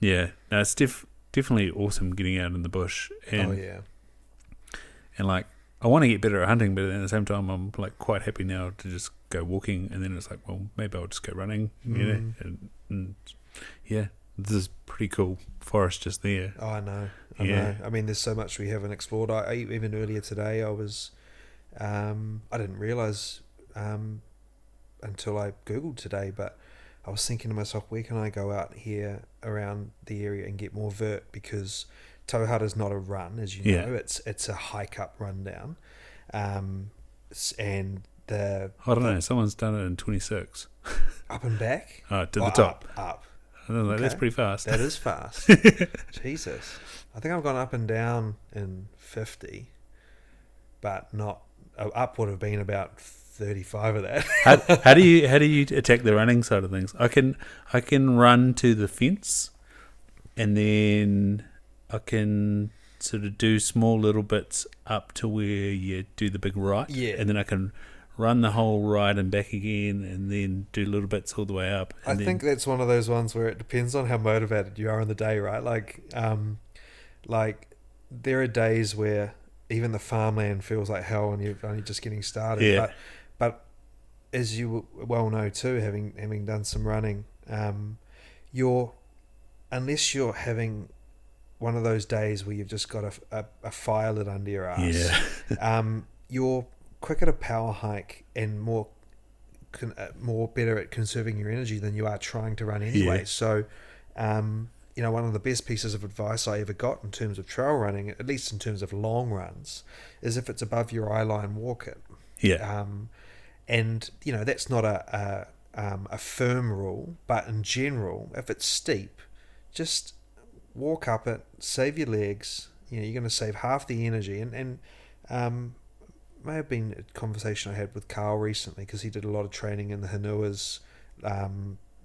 A: no, it's definitely awesome getting out in the bush. And, and like, I want to get better at hunting, but at the same time, I'm like quite happy now to just go walking. And then it's like, well, maybe I'll just go running, and this is pretty cool forest just there.
B: Oh, I know. I know. I mean, there's so much we haven't explored. I even earlier today, I was, I didn't realize until I Googled today, but I was thinking to myself, where can I go out here around the area and get more vert? Because Tauhara's not a run, as you know. It's a hike up, run down. And I
A: don't know, someone's done it in 26.
B: Up and back?
A: To the top.
B: Up.
A: I don't know, that's pretty fast.
B: That is fast. Jesus. I think I've gone up and down in 50, but not, up would have been about 35 of that.
C: How do you attack the running side of things? I can run to the fence, and then I can sort of do small little bits up to where you do the big right, and then I can run the whole ride and back again, and then do little bits all the way up.
B: I think that's one of those ones where it depends on how motivated you are on the day, right? Like there are days where even the farmland feels like hell and you're only just getting started.
C: Yeah.
B: But as you well know too, having done some running, unless you're having one of those days where you've just got a fire lit under your ass, you're quicker to power hike and more better at conserving your energy than you are trying to run anyway. So, one of the best pieces of advice I ever got in terms of trail running, at least in terms of long runs, is if it's above your eye line, walk it. And that's not a firm rule, but in general, if it's steep, just walk up it, save your legs. You're going to save half the energy. And may have been a conversation I had with Carl recently, because he did a lot of training in the Hanuas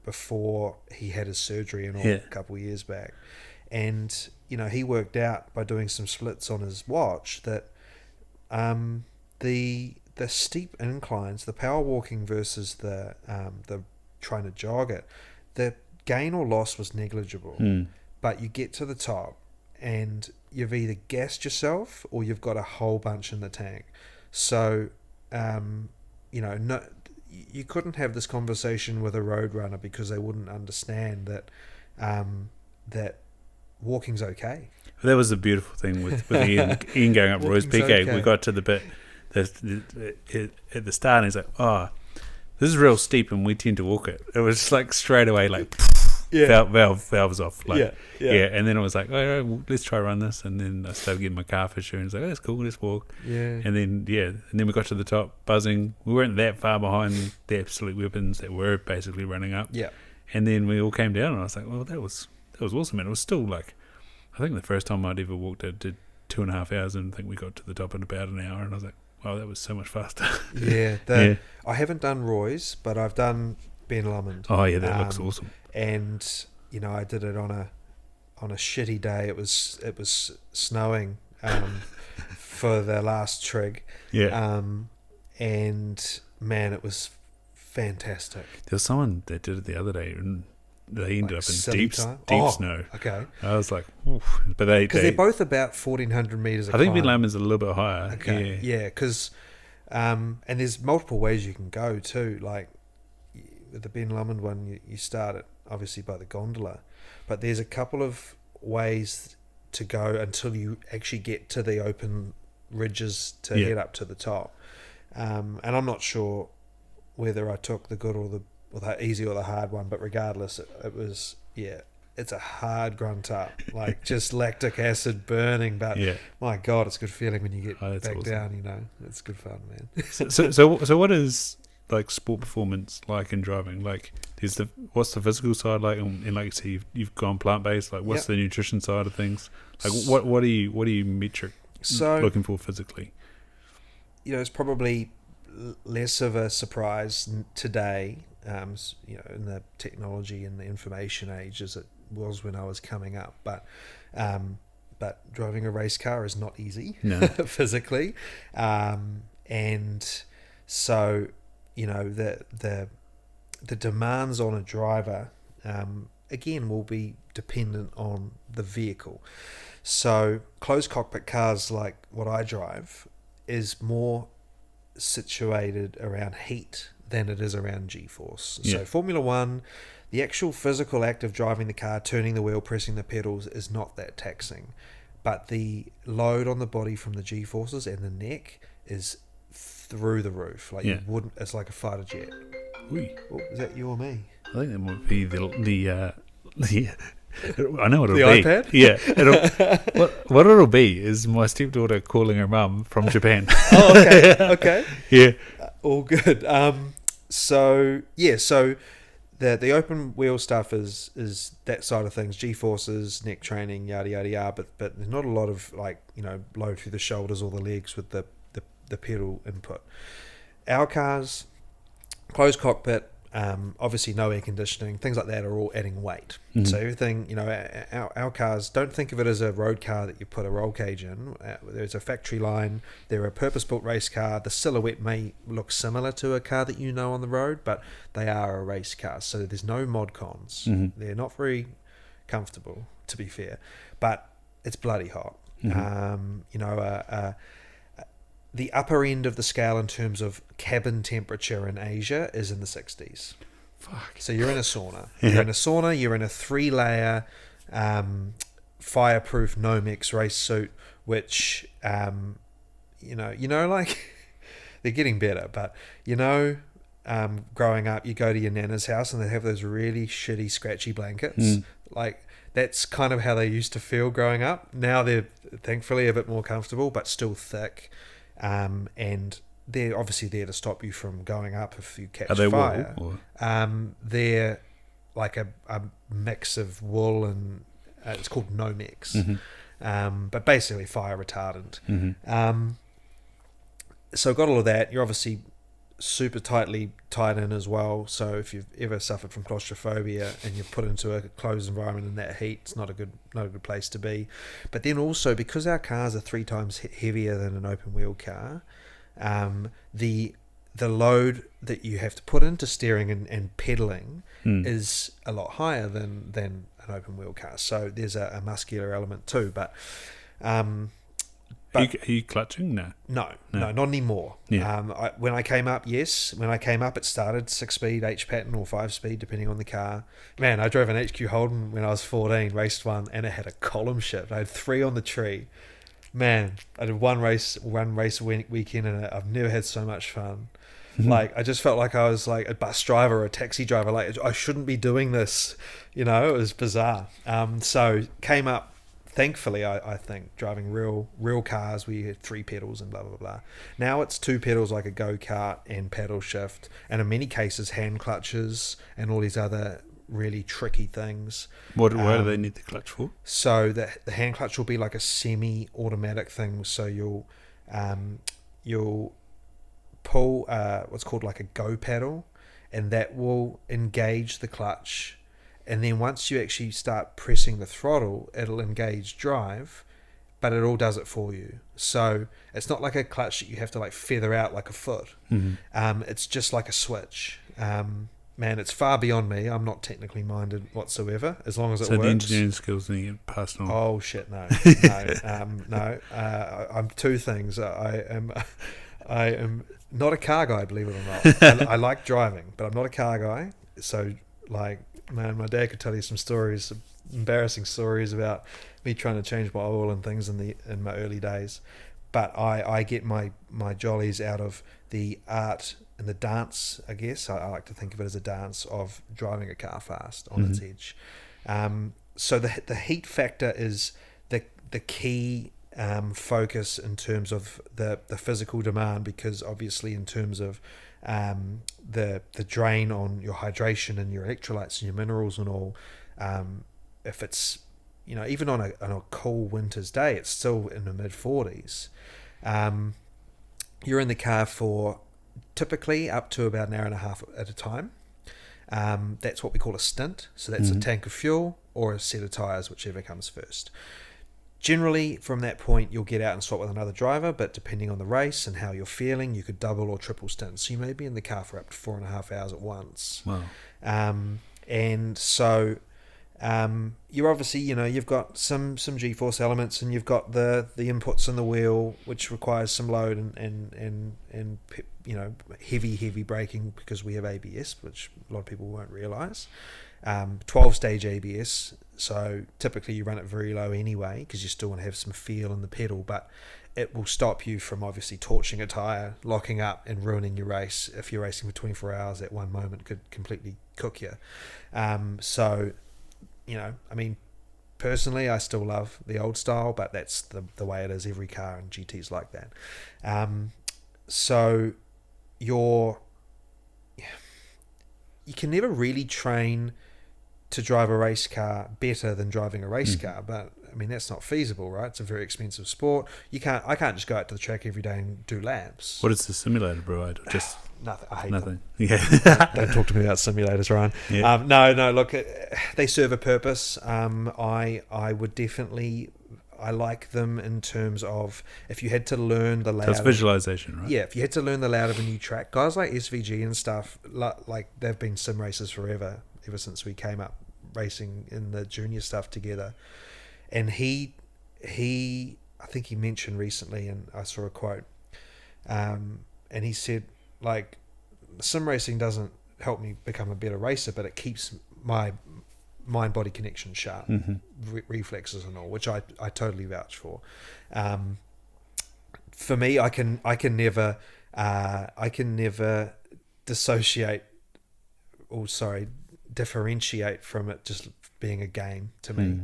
B: before he had his surgery and all a couple of years back. And he worked out by doing some splits on his watch that the steep inclines, the power walking versus the trying to jog it, the gain or loss was negligible. But you get to the top and you've either gassed yourself or you've got a whole bunch in the tank. So, no, you couldn't have this conversation with a road runner because they wouldn't understand that that walking's okay.
C: Well, that was the beautiful thing with Ian going up Roy's Peak. Okay. We got to the bit at the start, and he's like, "Oh, this is real steep, and we tend to walk it." It was like straight away, like. Valves off. And then I was like, well, let's try run this. And then I started getting my calf issue, and it's like, oh, that's cool, let's walk. And then we got to the top, buzzing. We weren't that far behind the absolute weapons that were basically running up. And then we all came down, and I was like, well, that was awesome. And it was still like, I think the first time I'd ever walked, I did 2.5 hours, and I think we got to the top in about an hour, and I was like, wow, that was so much faster.
B: I haven't done Roy's, but I've done Ben Lomond.
C: Oh yeah, that looks awesome.
B: And I did it on a shitty day. It was snowing for the last trig. And man, it was fantastic.
C: There was someone that did it the other day, and they ended up in deep snow.
B: Okay.
C: I was like, oof. But they're
B: both about 1,400 meters.
C: I think Ben Lomond's a little bit higher.
B: Okay. Yeah, because and there's multiple ways you can go too. Like with the Ben Lomond one, you start it obviously by the gondola, but there's a couple of ways to go until you actually get to the open ridges to head up to the top. And I'm not sure whether I took the good or the easy or the hard one, but regardless, it was it's a hard grunt up, like just lactic acid burning. But my God, it's a good feeling when you get back down. It's good fun, man.
C: So what is like sport performance like in driving? Like what's the physical side like, and like you say, you've gone plant-based, like what's the nutrition side of things, like what are you metric looking for physically?
B: It's probably less of a surprise today, in the technology and the information age as it was when I was coming up, but driving a race car is not easy physically, and so the demands on a driver, again, will be dependent on the vehicle. So closed cockpit cars like what I drive is more situated around heat than it is around G-force. So Formula One, the actual physical act of driving the car, turning the wheel, pressing the pedals is not that taxing. But the load on the body from the G-forces and the neck is through the roof. Like you wouldn't. It's like a fighter jet. Oh, is that you or me?
C: I think that might be the I know what it'll
B: be.
C: The
B: iPad?
C: Yeah. What it'll be is my stepdaughter calling her mum from Japan.
B: Oh, okay. Okay.
C: Yeah.
B: All good. So the open wheel stuff is that side of things, G-forces, neck training, yada yada yada. But there's not a lot of load through the shoulders or the legs with the pedal input. our cars, closed cockpit, obviously no air conditioning, things like that are all adding weight.
C: Mhm.
B: So everything, our cars, don't think of it as a road car that you put a roll cage in. There's a factory line. They're a purpose-built race car. The silhouette may look similar to a car that you know on the road, but they are a race car. So there's no mod cons.
C: Mhm.
B: They're not very comfortable, to be fair, but it's bloody hot.
C: Mhm.
B: The upper end of the scale in terms of cabin temperature in Asia is in the 60s.
C: Fuck.
B: So you're in a sauna.
C: Yeah.
B: You're in a sauna. You're in a 3-layer fireproof Nomex race suit, which like they're getting better. But growing up, you go to your nana's house and they have those really shitty, scratchy blankets. Like that's kind of how they used to feel growing up. Now they're thankfully a bit more comfortable, but still thick. And they're obviously there to stop you from going up if you catch fire.
C: Wool, or?
B: They're like a mix of wool and it's called Nomex, but basically fire retardant. So got all of that. You're obviously super tightly tied in as well. So if you've ever suffered from claustrophobia and you're put into a closed environment in that heat, it's not a good place to be. But then also because our cars are 3 times heavier than an open wheel car, the load that you have to put into steering and pedaling is a lot higher than an open wheel car. So there's a muscular element too. But
C: Are you clutching? No,
B: not anymore.
C: Yeah.
B: When I came up, yes. When I came up, it started 6-speed H-pattern or 5-speed, depending on the car. Man, I drove an HQ Holden when I was 14, raced one, and it had a column shift. I had 3 on the tree. Man, I did one race weekend, and I've never had so much fun. Like, I just felt like I was like a bus driver or a taxi driver. Like, I shouldn't be doing this. It was bizarre. So came up. Thankfully, I think, driving real cars where you had 3 pedals and blah, blah, blah. Now it's 2 pedals like a go-kart and paddle shift, and in many cases, hand clutches and all these other really tricky things.
C: What do they need the clutch for?
B: So the hand clutch will be like a semi-automatic thing, so you'll pull what's called like a go pedal, and that will engage the clutch. And then once you actually start pressing the throttle, it'll engage drive, but it all does it for you. So it's not like a clutch that you have to like feather out like a foot. It's just like a switch. Man, it's far beyond me. I'm not technically minded whatsoever, as long as it works.
C: So the engineering skills need to get passed on.
B: Oh shit, no. I'm 2 things. I am not a car guy, believe it or not. I like driving, but I'm not a car guy. So like, man, my dad could tell you some stories, embarrassing stories about me trying to change my oil and things in my early days. But I get my jollies out of the art and the dance, I guess. I like to think of it as a dance of driving a car fast on its edge. So the heat factor is the key focus in terms of the physical demand, because obviously in terms of the drain on your hydration and your electrolytes and your minerals and all, if it's even on a cool winter's day, it's still in the mid 40s. You're in the car for typically up to about an hour and a half at a time. That's what we call a stint. So that's a tank of fuel or a set of tires, whichever comes first. Generally, from that point, you'll get out and swap with another driver, but depending on the race and how you're feeling, you could double or triple stint. So you may be in the car for up to 4.5 hours at once.
C: Wow.
B: And so you're obviously, you've got some G-force elements, and you've got the inputs in the wheel, which requires some load and heavy braking, because we have ABS, which a lot of people won't realise. 12-stage ABS, so typically you run it very low anyway, because you still want to have some feel in the pedal, but it will stop you from obviously torching a tyre, locking up and ruining your race. If you're racing for 24 hours, at one moment could completely cook you. Personally, I still love the old style, but that's the way it is. Every car and GT's like that. So you can never really train to drive a race car better than driving a race car, but I mean, that's not feasible, right? It's a very expensive sport. I can't just go out to the track every day and do laps.
C: What does the simulator provide? Just
B: nothing. I hate
C: nothing.
B: them.
C: Yeah.
B: Don't talk to me about simulators, Ryan.
C: Yeah.
B: No. Look, they serve a purpose. I would definitely. I like them in terms of if you had to learn the layout.
C: So it's visualization, right?
B: Yeah, if you had to learn the layout of a new track, guys like SVG and stuff, like they've been sim racers forever, ever since we came up racing in the junior stuff together. And he, I think he mentioned recently, and I saw a quote, and he said, like, sim racing doesn't help me become a better racer, but it keeps my mind-body connection sharp, reflexes and all, which I totally vouch for. For me, I can never differentiate from it just being a game to me.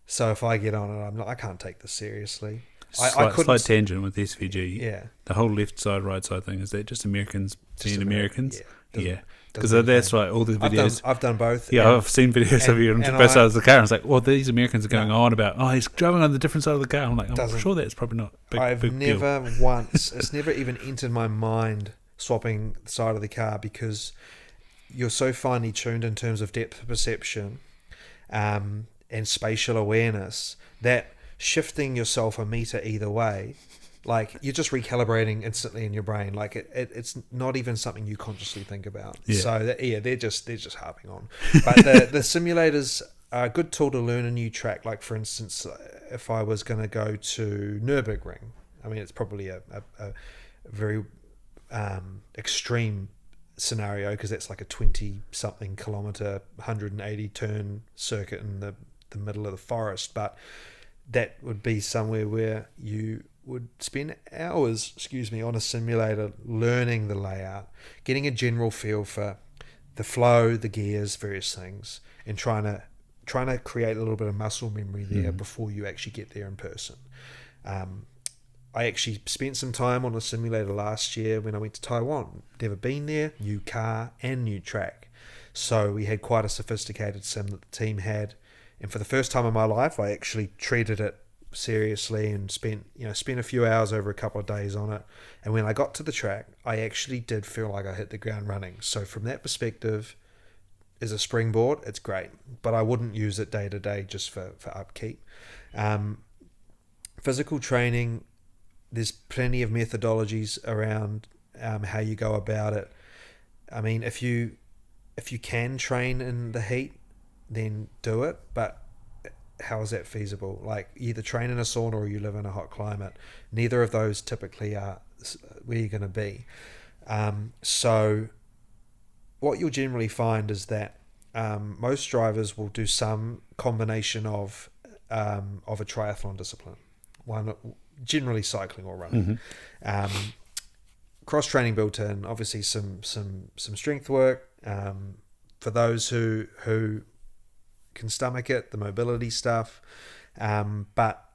B: So if I get on it, I'm like, I can't take this seriously.
C: Slight tangent with SVG.
B: Yeah.
C: The whole left side, right side thing, is that just Americans being Americans?
B: Yeah.
C: Because that's like all the videos.
B: I've done both.
C: Yeah, I've seen videos of you on both sides of the car. And it's like, well, these Americans are going on about, he's driving on the different side of the car. I'm like, I'm sure that's probably not
B: I've never once, it's never even entered my mind swapping the side of the car, because you're so finely tuned in terms of depth perception and spatial awareness that shifting yourself a meter either way, like, you're just recalibrating instantly in your brain. Like it's not even something you consciously think about. So they're just harping on. But the simulators are a good tool to learn a new track. Like, for instance, if I was going to go to Nürburgring, I mean, it's probably a very extreme scenario, because that's like a 20-something kilometer, 180 turn circuit in the middle of the forest. But that would be somewhere where you would spend hours, on a simulator, learning the layout, getting a general feel for the flow, the gears, various things, and trying to create a little bit of muscle memory there before you actually get there in person. I actually spent some time on a simulator last year when I went to Taiwan. Never been there, new car and new track. So we had quite a sophisticated sim that the team had. And for the first time in my life, I actually treated it seriously and spent a few hours over a couple of days on it. And when I got to the track, I actually did feel like I hit the ground running. So from that perspective, as a springboard, it's great. But I wouldn't use it day to day just for upkeep. Physical training, there's plenty of methodologies around how you go about it. I mean, if you can train in the heat, then do it. But how is that feasible? Like, you either train in a sauna or you live in a hot climate. Neither of those typically are where you're going to be. So what you'll generally find is that most drivers will do some combination of a triathlon discipline. One, generally cycling or running. Cross training built in, obviously some strength work for those who can stomach it, the mobility stuff, but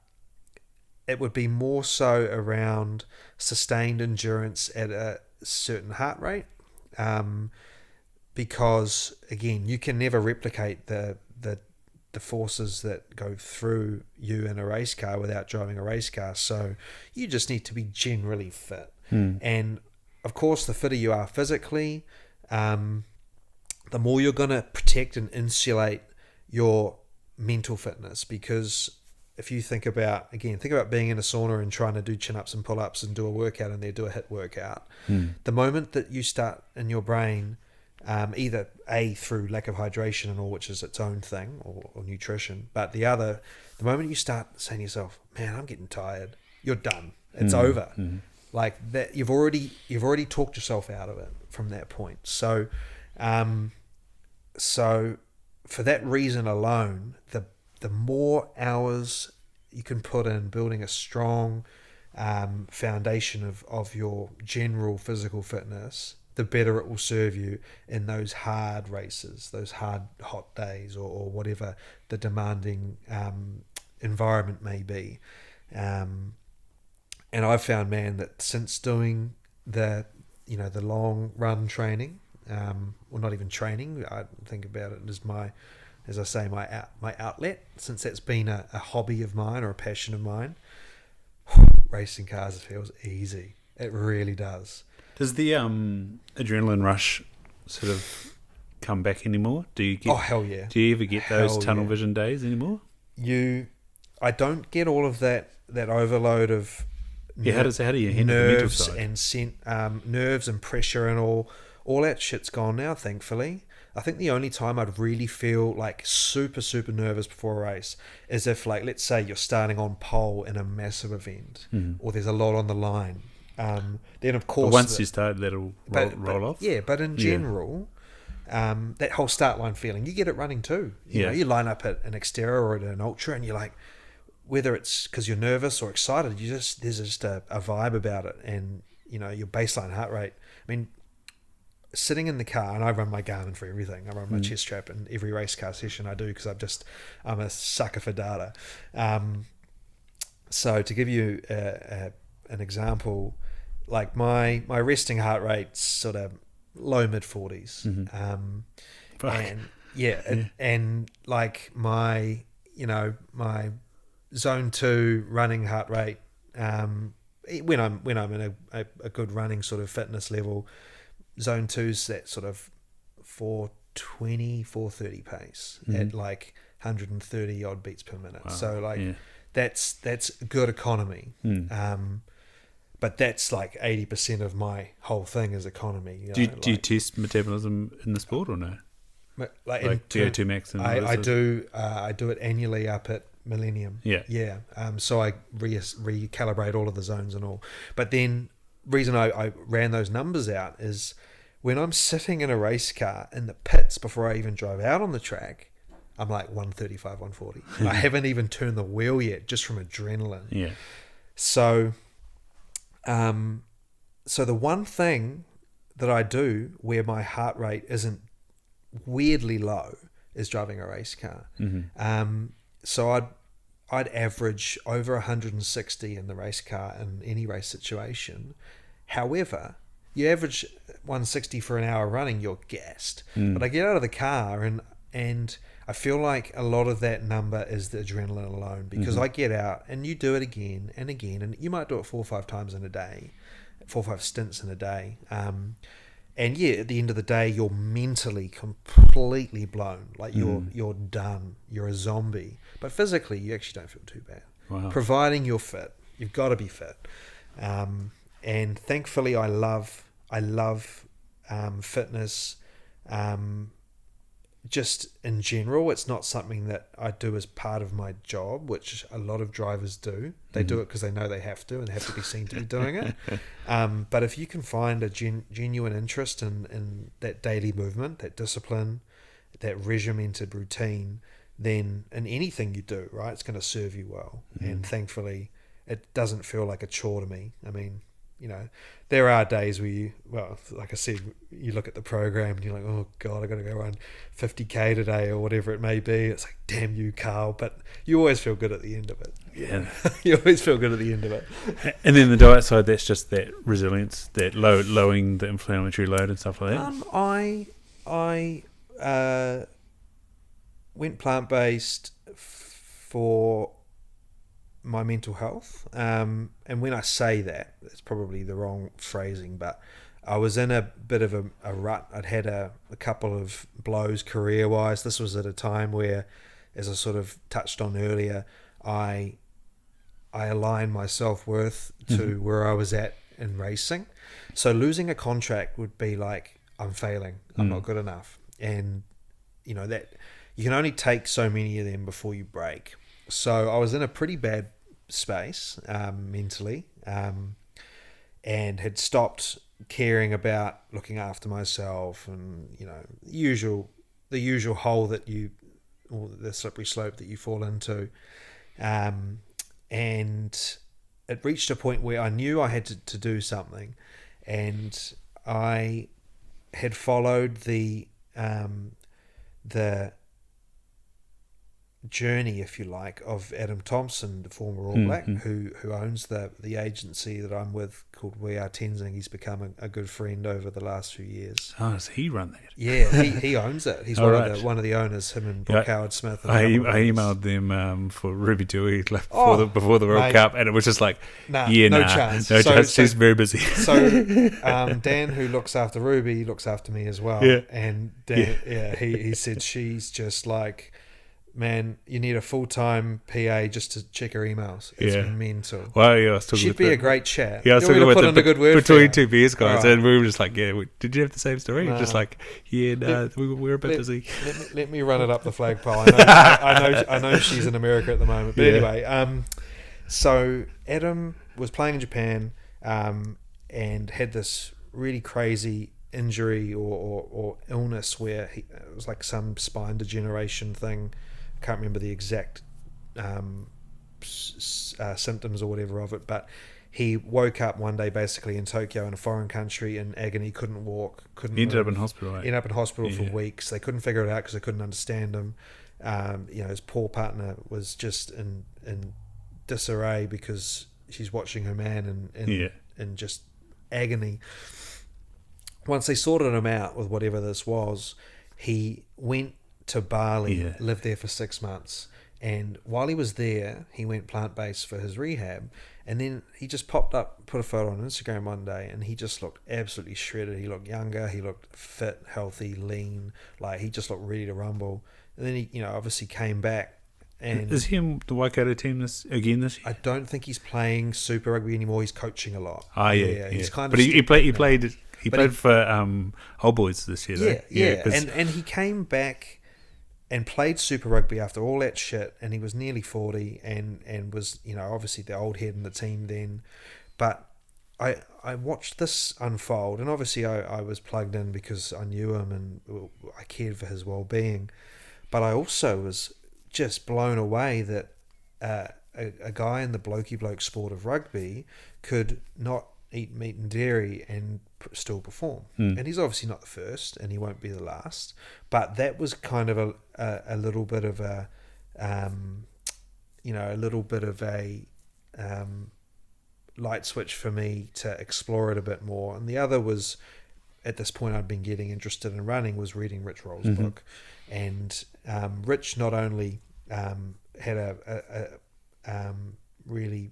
B: it would be more so around sustained endurance at a certain heart rate, because again, you can never replicate the forces that go through you in a race car without driving a race car. So you just need to be generally fit. And of course, the fitter you are physically, the more you're going to protect and insulate your mental fitness. Because if you think about being in a sauna and trying to do chin-ups and pull-ups and do a workout in there, do a HIIT workout, the moment that you start in your brain, either through lack of hydration and all, which is its own thing, or nutrition, but the moment you start saying to yourself, man, I'm getting tired, you're done, it's over. Like that, you've already talked yourself out of it from that point. So for that reason alone, the more hours you can put in building a strong foundation of your general physical fitness, the better it will serve you in those hard races, those hard hot days, or whatever the demanding environment may be. And I've found, man, that since doing the long run training, or not even training, I think about it as as I say, my outlet, since that's been a hobby of mine or a passion of mine. Racing cars feels easy. It really does.
C: Does the adrenaline rush sort of come back anymore? Do you get?
B: Oh hell yeah!
C: Do you ever get those
B: Hell
C: tunnel
B: yeah.
C: vision days anymore?
B: I don't get all of that overload of
C: How do you handle the mental
B: nerves
C: side?
B: and nerves and pressure and all that shit's gone now, thankfully. I think the only time I'd really feel like super, super nervous before a race is if, like, let's say you're starting on pole in a massive event or there's a lot on the line. Then, of course...
C: But once you start, that'll roll off?
B: Yeah, but in general, that whole start line feeling, you get it running too. You know, you line up at an Xterra or at an Ultra and you're like, whether it's because you're nervous or excited, there's just a vibe about it. And, you know, your baseline heart rate. I mean... Sitting in the car, and I run my Garmin for everything. I run my chest strap in every race car session I do because I'm a sucker for data. So to give you an example, like my resting heart rate's sort of low mid 40s, and like my zone 2 running heart rate when I'm in a good running sort of fitness level. Zone 2's that sort of 420, 430 pace at like 130 odd beats per minute. Wow. So like that's good economy. But that's like 80% of my whole thing is economy. You know,
C: do you test metabolism in the sport or no?
B: Like
C: VO2 max? And
B: I do it annually up at Millennium. Yeah. So I recalibrate all of the zones and all. But then reason I ran those numbers out is when I'm sitting in a race car in the pits before I even drive out on the track, I'm like 135, 140. I haven't even turned the wheel yet, just from adrenaline.
C: Yeah.
B: So, so the one thing that I do where my heart rate isn't weirdly low is driving a race car. So I'd average over 160 in the race car in any race situation. However, you average 160 for an hour running, you're gassed. But I get out of the car and I feel like a lot of that number is the adrenaline alone, because I get out and you do it again and again, and you might do it 4 or 5 times in a day, 4 or 5 stints in a day. And yeah, at the end of the day, you're mentally completely blown. Like you're done. You're a zombie. But physically, you actually don't feel too bad.
C: Wow.
B: Providing you're fit. You've got to be fit. And thankfully, I love fitness. Just in general, it's not something that I do as part of my job, which a lot of drivers do. They do it because they know they have to and have to be seen to be doing it. But if you can find a genuine interest in that daily movement, that discipline, that regimented routine, then in anything you do, right, it's going to serve you well. And thankfully, it doesn't feel like a chore to me. I mean, you know, there are days where like I said, you look at the program and you're like, oh God, I got to go run 50k today or whatever it may be. It's like, damn you, Carl. But you always feel good at the end of it.
C: Yeah.
B: You always feel good at the end of it.
C: And then the diet side, that's just that resilience, that lowering the inflammatory load and stuff like that.
B: I went plant-based for my mental health, and when I say that, it's probably the wrong phrasing, but I was in a bit of a rut. I'd had a couple of blows career-wise. This was at a time where, as I sort of touched on earlier, I aligned my self-worth to where I was at in racing. So losing a contract would be like, I'm failing, I'm not good enough, and you know that you can only take so many of them before you break. So I was in a pretty bad space mentally, and had stopped caring about looking after myself, and you know, the usual hole that or the slippery slope that you fall into, and it reached a point where I knew I had to do something, and I had followed the journey, if you like, of Adam Thompson, the former All Black, who owns the agency that I'm with called We Are Tenzing. He's become a good friend over the last few years.
C: Oh, does he run that?
B: Yeah, he owns it. He's one of the owners. Him and Brooke Howard Smith. And
C: I emailed them for Ruby Tui before the World Cup, and it was just like, no chance. No chance. She's very busy.
B: So Dan, who looks after Ruby, looks after me as well.
C: Yeah.
B: And Dan, he said she's just like, man, you need a full-time PA just to check her emails. It's mental.
C: Well, yeah, I was talking
B: She'd be a great chat.
C: Yeah, I was talking about
B: a good word
C: between two beers guys, and we were just like, did you have the same story?
B: No.
C: Just like, we were a bit busy.
B: Let me run it up the flagpole. I know she's in America at the moment. But anyway, so Adam was playing in Japan and had this really crazy injury or illness where it was like some spine degeneration thing. Can't remember the exact symptoms or whatever of it, but he woke up one day basically in Tokyo in a foreign country in agony, couldn't walk, couldn't
C: ended
B: move.
C: up in hospital. Right?
B: Ended up in hospital for weeks. They couldn't figure it out because they couldn't understand him. His poor partner was just in disarray because she's watching her man in just agony. Once they sorted him out with whatever this was, he went to Bali, lived there for 6 months, and while he was there, he went plant-based for his rehab, and then he just popped up, put a photo on Instagram one day, and he just looked absolutely shredded. He looked younger, he looked fit, healthy, lean, like he just looked ready to rumble. And then he, obviously came back. And
C: is he in the Waikato team this year?
B: I don't think he's playing Super Rugby anymore. He's coaching a lot. He's kind of.
C: But he played for Old Boys this year. Though.
B: And he came back and played Super Rugby after all that shit, and he was nearly 40 and was, obviously the old head in the team then. But I watched this unfold, and obviously I was plugged in because I knew him and I cared for his well-being. But I also was just blown away that a guy in the blokey bloke sport of rugby could not eat meat and dairy and still perform. And he's obviously not the first, and he won't be the last. But that was kind of a little bit of a light switch for me to explore it a bit more. And the other was, at this point I'd been getting interested in running, was reading Rich Roll's book. And Rich not only had a really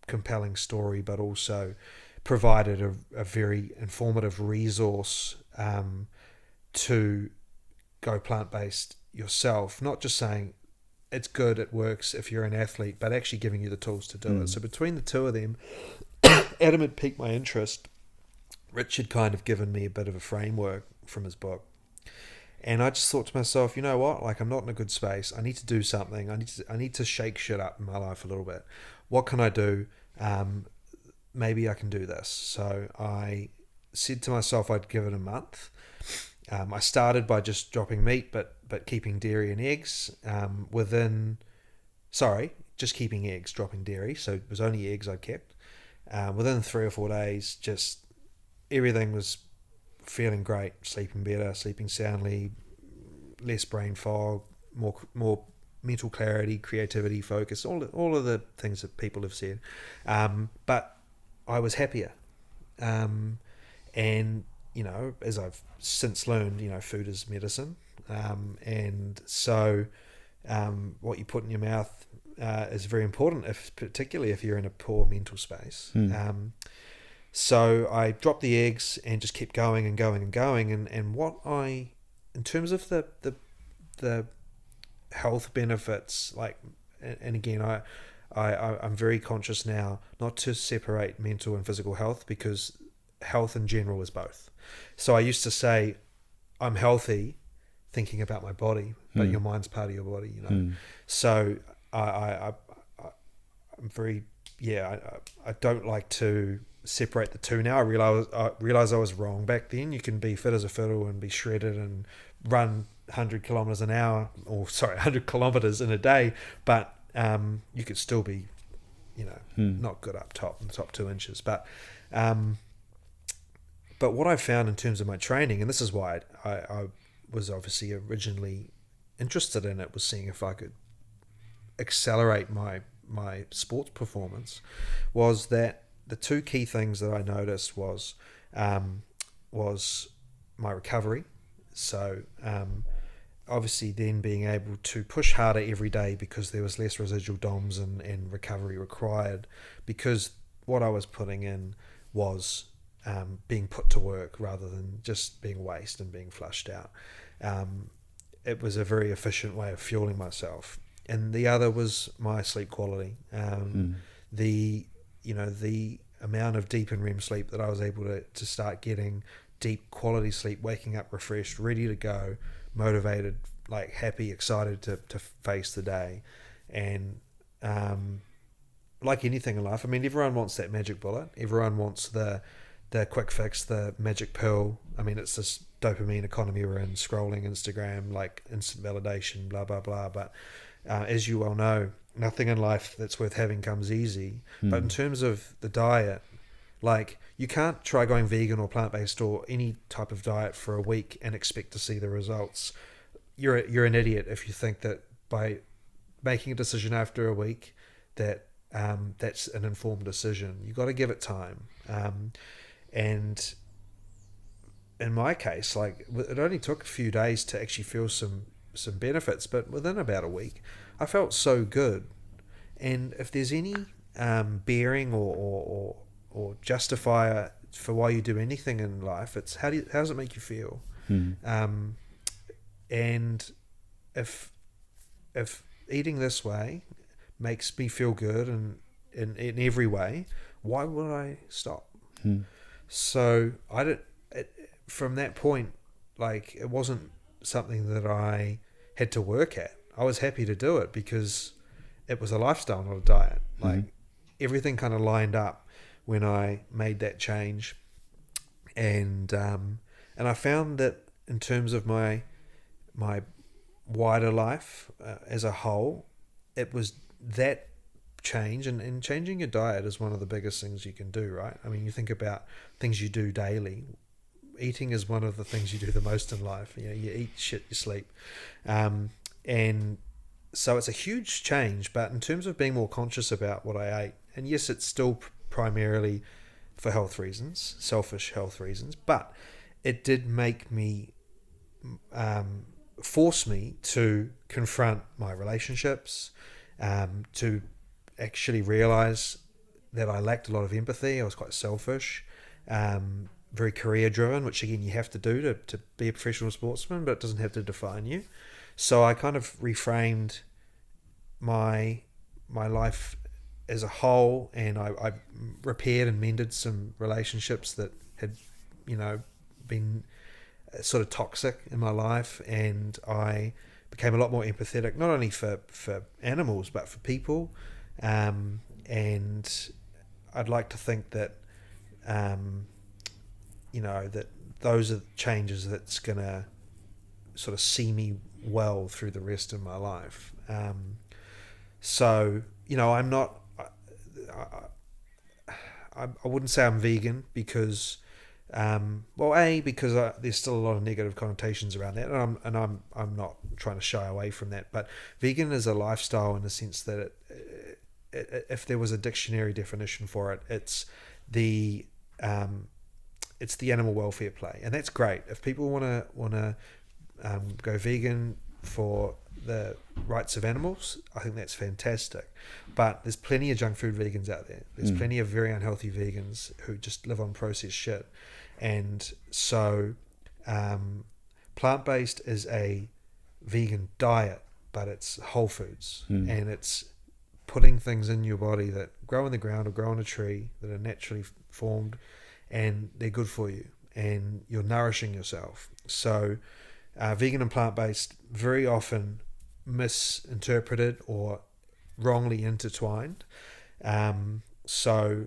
B: compelling story, but also provided a very informative resource to go plant-based yourself, not just saying it's good, it works if you're an athlete, but actually giving you the tools to do it. So between the two of them, Adam had piqued my interest. Rich had kind of given me a bit of a framework from his book. And I just thought to myself, you know what? Like, I'm not in a good space. I need to do something. I need to shake shit up in my life a little bit. What can I do? Maybe I can do this. So I said to myself I'd give it a month. I started by just dropping meat, but keeping dairy and eggs. Just keeping eggs, dropping dairy. So it was only eggs I kept. Within 3 or 4 days, just everything was feeling great, sleeping better, sleeping soundly, less brain fog, more mental clarity, creativity, focus, all of the things that people have said. But I was happier. And, as I've since learned, food is medicine. And so what you put in your mouth is very important, particularly if you're in a poor mental space. So I dropped the eggs and just kept going and going and going. And what in terms of the health benefits, and again, I'm very conscious now not to separate mental and physical health, because health in general is both. So I used to say, I'm healthy thinking about my body, but your mind's part of your body, So I'm very, I don't like to separate the two now. I realize I was wrong back then. You can be fit as a fiddle and be shredded and run 100 kilometers an hour, 100 kilometers in a day, but you could still be, not good up top in the top 2 inches. But what I found in terms of my training, and this is why I was obviously originally interested in it, was seeing if I could accelerate my sports performance was that the two key things that I noticed was my recovery. So obviously then being able to push harder every day because there was less residual DOMs and recovery required, because what I was putting in was being put to work rather than just being waste and being flushed out. It was a very efficient way of fueling myself. And the other was my sleep quality. The amount of deep and REM sleep that I was able to start getting, deep quality sleep, waking up refreshed, ready to go, motivated, like happy, excited to face the day. And like anything in life, I mean, everyone wants that magic bullet. Everyone wants the quick fix, the magic pill. I mean, it's this dopamine economy we're in, scrolling Instagram, like instant validation, blah, blah, blah. But as you well know, nothing in life that's worth having comes easy. But in terms of the diet, like, you can't try going vegan or plant-based or any type of diet for a week and expect to see the results. You're an idiot if you think that by making a decision after a week that that's an informed decision. You got to give it time. And in my case, like, it only took a few days to actually feel some benefits, but within about a week, I felt so good. And if there's any bearing or justifier for why you do anything in life, it's how does it make you feel? And if eating this way makes me feel good and in every way, why would I stop? So from that point, like, it wasn't something that I had to work at. I was happy to do it because it was a lifestyle, not a diet. Like, everything kind of lined up when I made that change. And I found that in terms of my wider life as a whole, it was that change, and changing your diet is one of the biggest things you can do, right? I mean, you think about things you do daily. Eating is one of the things you do the most in life. You know, you eat shit, you sleep. And so it's a huge change, but in terms of being more conscious about what I ate, and yes, it's still primarily for health reasons, selfish health reasons, but it did make me, force me to confront my relationships, to actually realize that I lacked a lot of empathy. I was quite selfish, very career driven, which again you have to do to be a professional sportsman, but it doesn't have to define you. So I kind of reframed my life as a whole, and I repaired and mended some relationships that had, been sort of toxic in my life, and I became a lot more empathetic, not only for animals but for people. And I'd like to think that that those are changes that's gonna sort of see me well through the rest of my life. So I'm not. I wouldn't say I'm vegan because, because there's still a lot of negative connotations around that, and I'm not trying to shy away from that. But vegan is a lifestyle in the sense that if there was a dictionary definition for it, it's the animal welfare play, and that's great. If people want to go vegan for the rights of animals, I think that's fantastic. But there's plenty of junk food vegans out there. There's plenty of very unhealthy vegans who just live on processed shit. And so plant-based is a vegan diet, but it's whole foods, and it's putting things in your body that grow in the ground or grow on a tree that are naturally formed, and they're good for you, and you're nourishing yourself. So vegan and plant-based very often misinterpreted or wrongly intertwined. So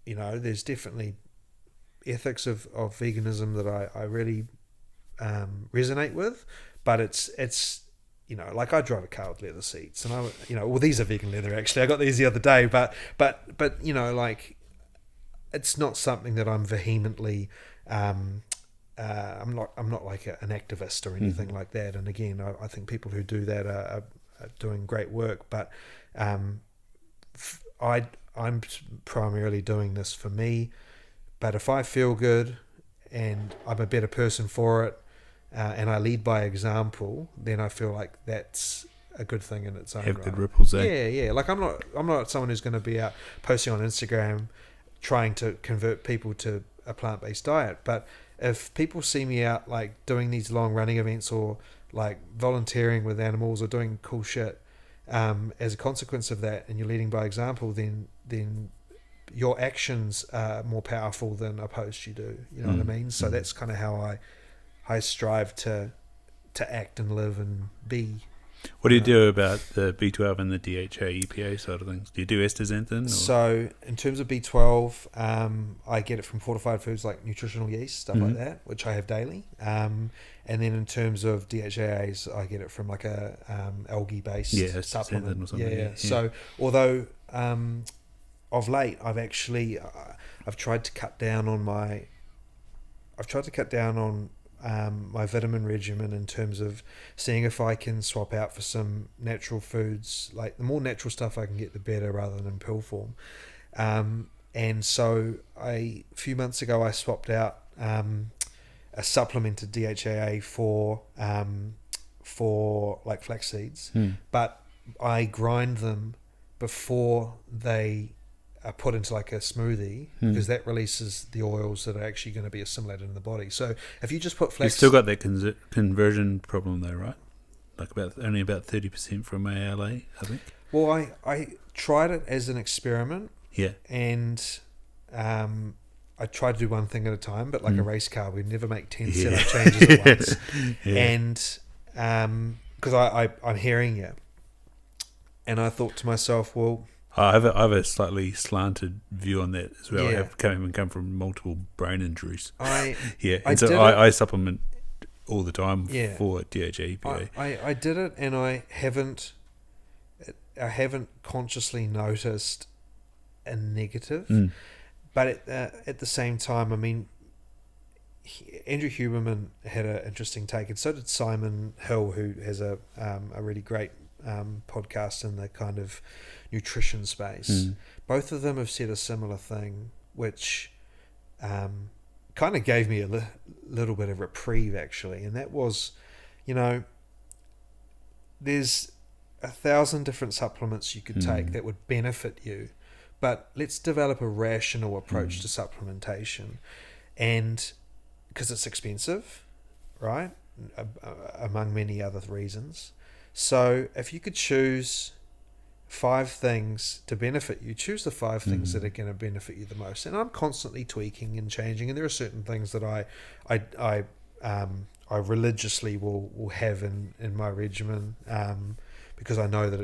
B: there's definitely ethics of veganism that I really resonate with, but it's like, I drive a car with leather seats, and these are vegan leather actually. I got these the other day, but like, it's not something that I'm vehemently. I'm not like an activist or anything like that. And again, I think people who do that are doing great work. But I'm primarily doing this for me. But if I feel good and I'm a better person for it, and I lead by example, then I feel like that's a good thing in its own right.
C: Have good ripples, eh?
B: Yeah. Like I'm not someone who's going to be out posting on Instagram trying to convert people to a plant-based diet. But if people see me out like doing these long running events or like volunteering with animals or doing cool shit, as a consequence of that, and you're leading by example, then your actions are more powerful than a post you do. You know what I mean? So that's kind of how I strive to act and live and be.
C: What do you do about the B12 and the DHA EPA side of things? Do you do astaxanthin? Or?
B: So in terms of B12, I get it from fortified foods like nutritional yeast, stuff like that, which I have daily. And then in terms of DHAs, I get it from like a algae-based supplement.
C: Or something.
B: Yeah. So although of late I've tried to cut down on my my vitamin regimen in terms of seeing if I can swap out for some natural foods. Like the more natural stuff I can get, the better, rather than in pill form. And so a few months ago I swapped out a supplemented DHA for like flax seeds, but I grind them before they are put into like a smoothie, because that releases the oils that are actually going to be assimilated in the body. So if you just put flax...
C: You've still got that conversion problem though, right? Like only about 30% from ALA, I think.
B: Well, I tried it as an experiment.
C: Yeah.
B: And I tried to do one thing at a time, but like a race car, we'd never make 10 setup changes at once. And because I'm hearing you. And I thought to myself, well...
C: I have a slightly slanted view on that as well. Yeah. I have come from multiple brain injuries. I supplement all the time for DHA EPA.
B: I did it, and I haven't consciously noticed a negative. But at the same time, I mean, Andrew Huberman had an interesting take, and so did Simon Hill, who has a really great podcast in the kind of nutrition space. Both of them have said a similar thing, which kind of gave me a little bit of reprieve, actually, and that was, there's 1,000 different supplements you could take that would benefit you, but let's develop a rational approach to supplementation, and because it's expensive, right, among many other reasons. So if you could choose 5 things to benefit you, choose the 5 things that are going to benefit you the most. And I'm constantly tweaking and changing, and there are certain things that I religiously will have in my regimen, because I know that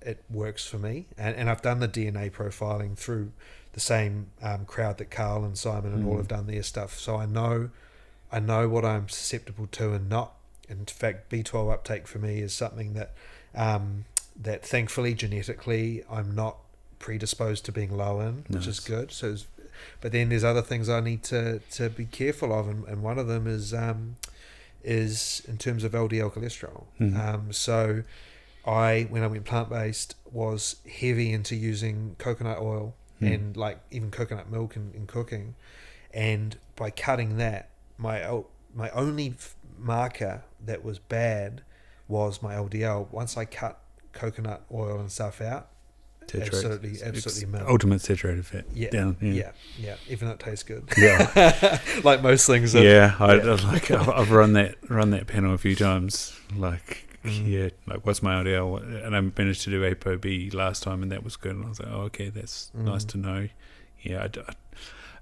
B: it works for me, and I've done the DNA profiling through the same crowd that Carl and Simon and all have done their stuff, so I know what I'm susceptible to and not. In fact, B12 uptake for me is something that that thankfully genetically I'm not predisposed to being low in, which is good. So, but then there's other things I need to be careful of, and one of them is in terms of LDL cholesterol. So when I went plant-based, was heavy into using coconut oil and like even coconut milk in cooking, and by cutting that, my only marker that was bad was my LDL. Once I cut coconut oil and stuff out, absolutely melted.
C: Ultimate saturated fat.
B: Yeah. Even though it tastes good. Yeah. Like most things.
C: I've run that panel a few times. Like what's my LDL? And I managed to do ApoB last time, and that was good. And I was like, oh, okay, that's nice to know. Yeah, I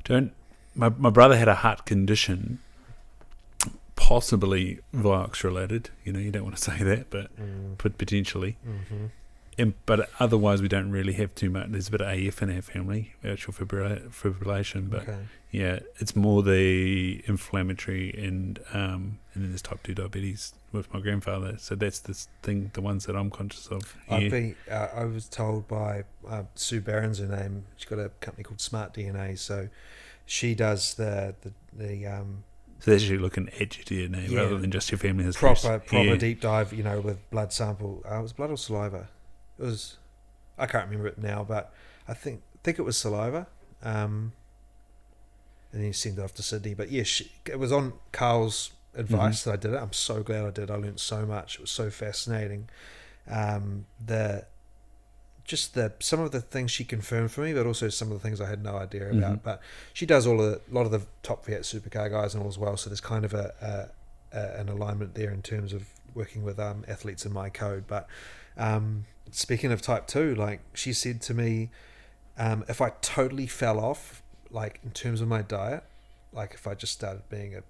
C: don't. My brother had a heart condition, possibly Vioxx related. You don't want to say that, but potentially. But otherwise, we don't really have too much. There's a bit of AF in our family, atrial fibrillation. But it's more the inflammatory, and then there's type 2 diabetes with my grandfather. So that's the ones that I'm conscious of.
B: I was told by Sue Barron's her name. She's got a company called Smart DNA. So she does the
C: So they're actually looking at your DNA rather than just your family history.
B: Proper deep dive, with blood sample. It was blood or saliva? It was, I can't remember it now, but I think it was saliva. And then he sent it off to Sydney. But yeah, it was on Carl's advice that I did it. I'm so glad I did. I learned so much. It was so fascinating. Some of the things she confirmed for me, but also some of the things I had no idea about. But she does a lot of the top Fiat supercar guys and all as well. So there's kind of an alignment there in terms of working with athletes in my code. But speaking of type 2, like she said to me, if I totally fell off, like in terms of my diet, like if I just started being a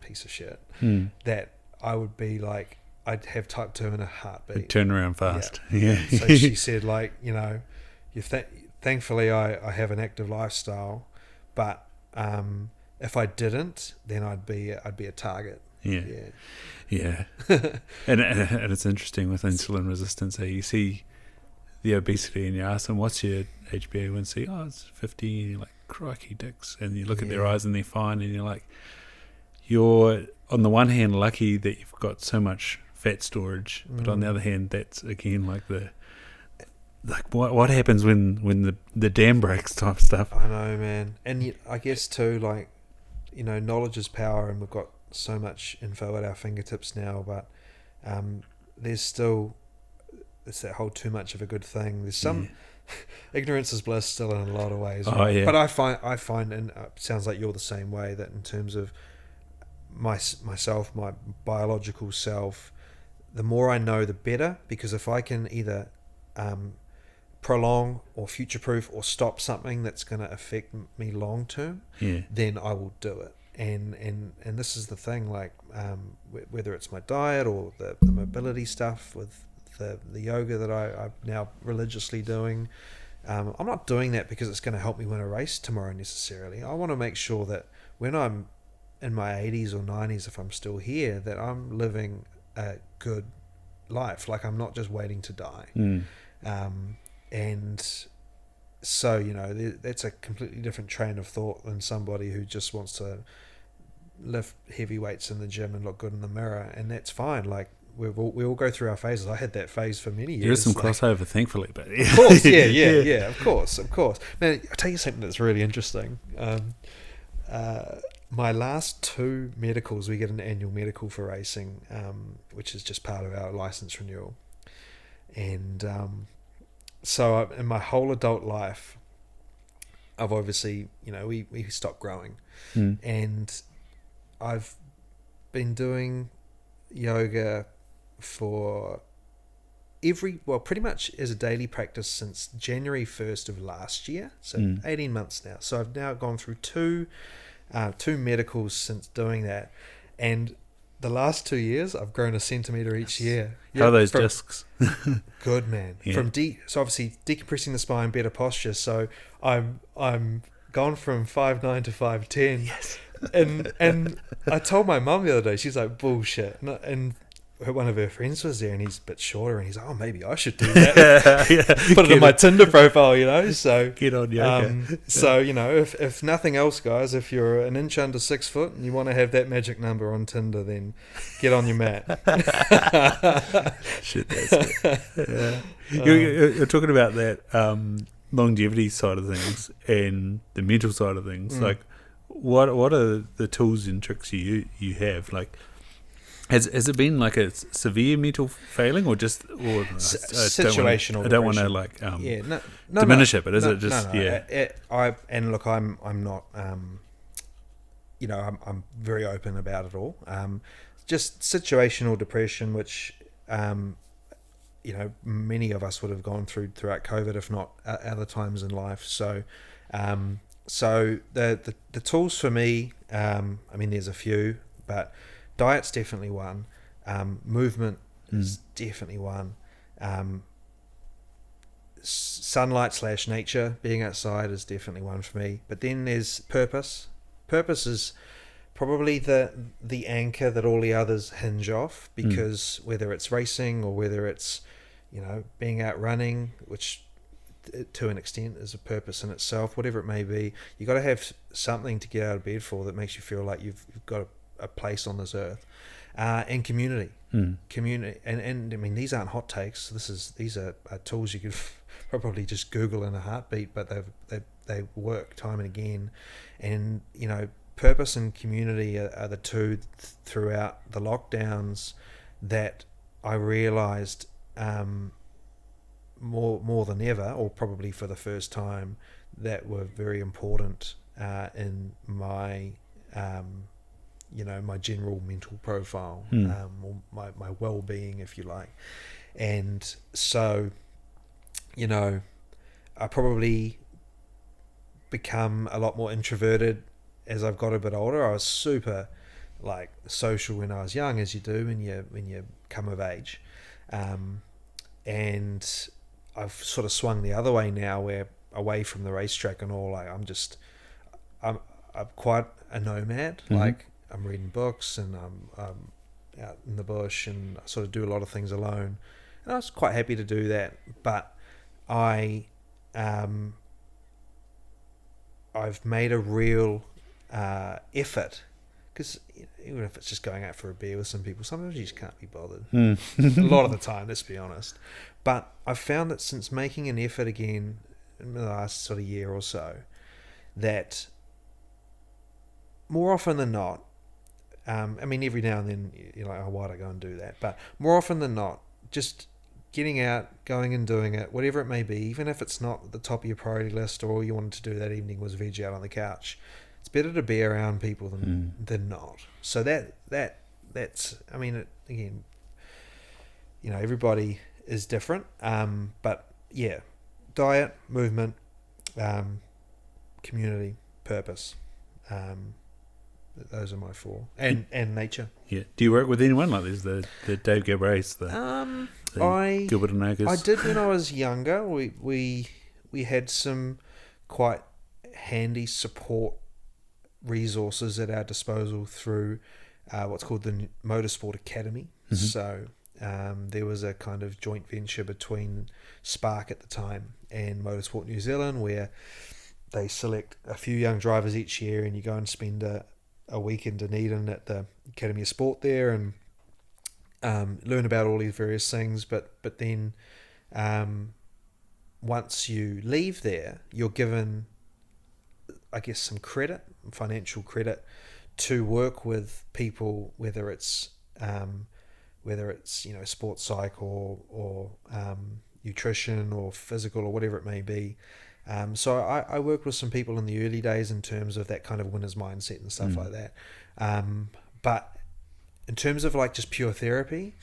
B: piece of shit, that I would be like, I'd have type 2 in a heartbeat.
C: It'd turn around fast.
B: Yeah. So she said, like, thankfully I have an active lifestyle, but if I didn't, then I'd be a target.
C: Yeah. and it's interesting with insulin resistance. You see the obesity and you ask them, what's your HbA1c? Oh, it's 50. And you're like, crikey dicks. And you look at their eyes and they're fine, and you're like, you're on the one hand lucky that you've got so much fat storage, but on the other hand, that's again like what happens when the dam breaks type stuff.
B: I know, man. And I guess too, like, knowledge is power, and we've got so much info at our fingertips now, but there's still, it's that whole too much of a good thing. There's some ignorance is bliss still in a lot of ways. Right? But I find, and it sounds like you're the same way, that in terms of myself, my biological self, the more I know, the better, because if I can either prolong or future-proof or stop something that's going to affect me long-term, then I will do it. And this is the thing, like whether it's my diet or the mobility stuff with the yoga that I'm now religiously doing, I'm not doing that because it's going to help me win a race tomorrow necessarily. I want to make sure that when I'm in my 80s or 90s, if I'm still here, that I'm living a good life. Like, I'm not just waiting to die. And so, that's a completely different train of thought than somebody who just wants to lift heavy weights in the gym and look good in the mirror. And that's fine. Like, we all go through our phases. I had that phase for many years.
C: There's some crossover, thankfully, but
B: of course, yeah, of course. Man, I'll tell you something that's really interesting. My last 2 medicals, we get an annual medical for racing, which is just part of our license renewal. And so in my whole adult life, I've obviously, we stopped growing. And I've been doing yoga for pretty much as a daily practice since January 1st of last year. So 18 months now. So I've now gone through 2 medicals since doing that, and the last 2 years I've grown a centimetre each year.
C: How are those discs?
B: Good, man. So obviously decompressing the spine, better posture. So I'm gone from 5'9" to 5'10".
C: Yes.
B: And I told my mum the other day, she's like, bullshit. And one of her friends was there, and he's a bit shorter, and he's like, oh, maybe I should do that. Put it on my Tinder profile, so
C: get on yoga.
B: So if nothing else, guys, if you're an inch under 6 foot and you want to have that magic number on Tinder, then get on your mat.
C: Shit, that's good. You're talking about that longevity side of things and the mental side of things. Like, what are the tools and tricks you have? Like, Has it been like a severe mental failing, or just
B: situational?
C: I don't want to diminish it, but is it just
B: And look, I'm not. I'm very open about it all. Just situational depression, which many of us would have gone throughout COVID, if not other times in life. So, the tools for me, there's a few, but diet's definitely one. Movement is definitely one. Sunlight / nature, being outside, is definitely one for me. But then there's purpose. Purpose is probably the anchor that all the others hinge off, because whether it's racing or whether it's being out running, which to an extent is a purpose in itself, whatever it may be, you got to have something to get out of bed for that makes you feel like you've got a place on this earth, and community. Community, and I mean, these aren't hot takes. These are tools you could probably just Google in a heartbeat, but they work time and again. And you know, purpose and community are the two throughout the lockdowns that I realised more than ever, or probably for the first time, that were very important in my my general mental profile, or my well-being, if you like. And so, you know, I probably become a lot more introverted as I've got a bit older. I was super like social when I was young, as you do when you come of age, and I've sort of swung the other way now, where away from the racetrack and all, like I'm quite a nomad. Like, I'm reading books, and I'm out in the bush, and I sort of do a lot of things alone. And I was quite happy to do that, but I've made a real effort, because even if it's just going out for a beer with some people, sometimes you just can't be bothered. A lot of the time, let's be honest. But I've found that since making an effort again in the last sort of year or so, that more often than not, I mean, every now and then you're like, oh, why'd I go and do that? But more often than not, just getting out, going and doing it, whatever it may be, even if it's not at the top of your priority list, or all you wanted to do that evening was veg out on the couch, it's better to be around people than not. So that's I mean, again, you know, everybody is different, but yeah, diet, movement, community, purpose. Those are my four, and nature.
C: Yeah. Do you work with anyone like this? The Dave Gabrace, the Gilbert and Oakers?
B: I did when I was younger. We had some quite handy support resources at our disposal through what's called the Motorsport Academy. So there was a kind of joint venture between Spark at the time and Motorsport New Zealand, where they select a few young drivers each year, and you go and spend a week in Dunedin at the Academy of Sport there, and learn about all these various things. But then once you leave there, you're given, I guess, some credit, financial credit, to work with people, whether it's you know, sports psych or nutrition or physical or whatever it may be. So I worked with some people in the early days in terms of that kind of winner's mindset and stuff like that. But in terms of like just pure therapy,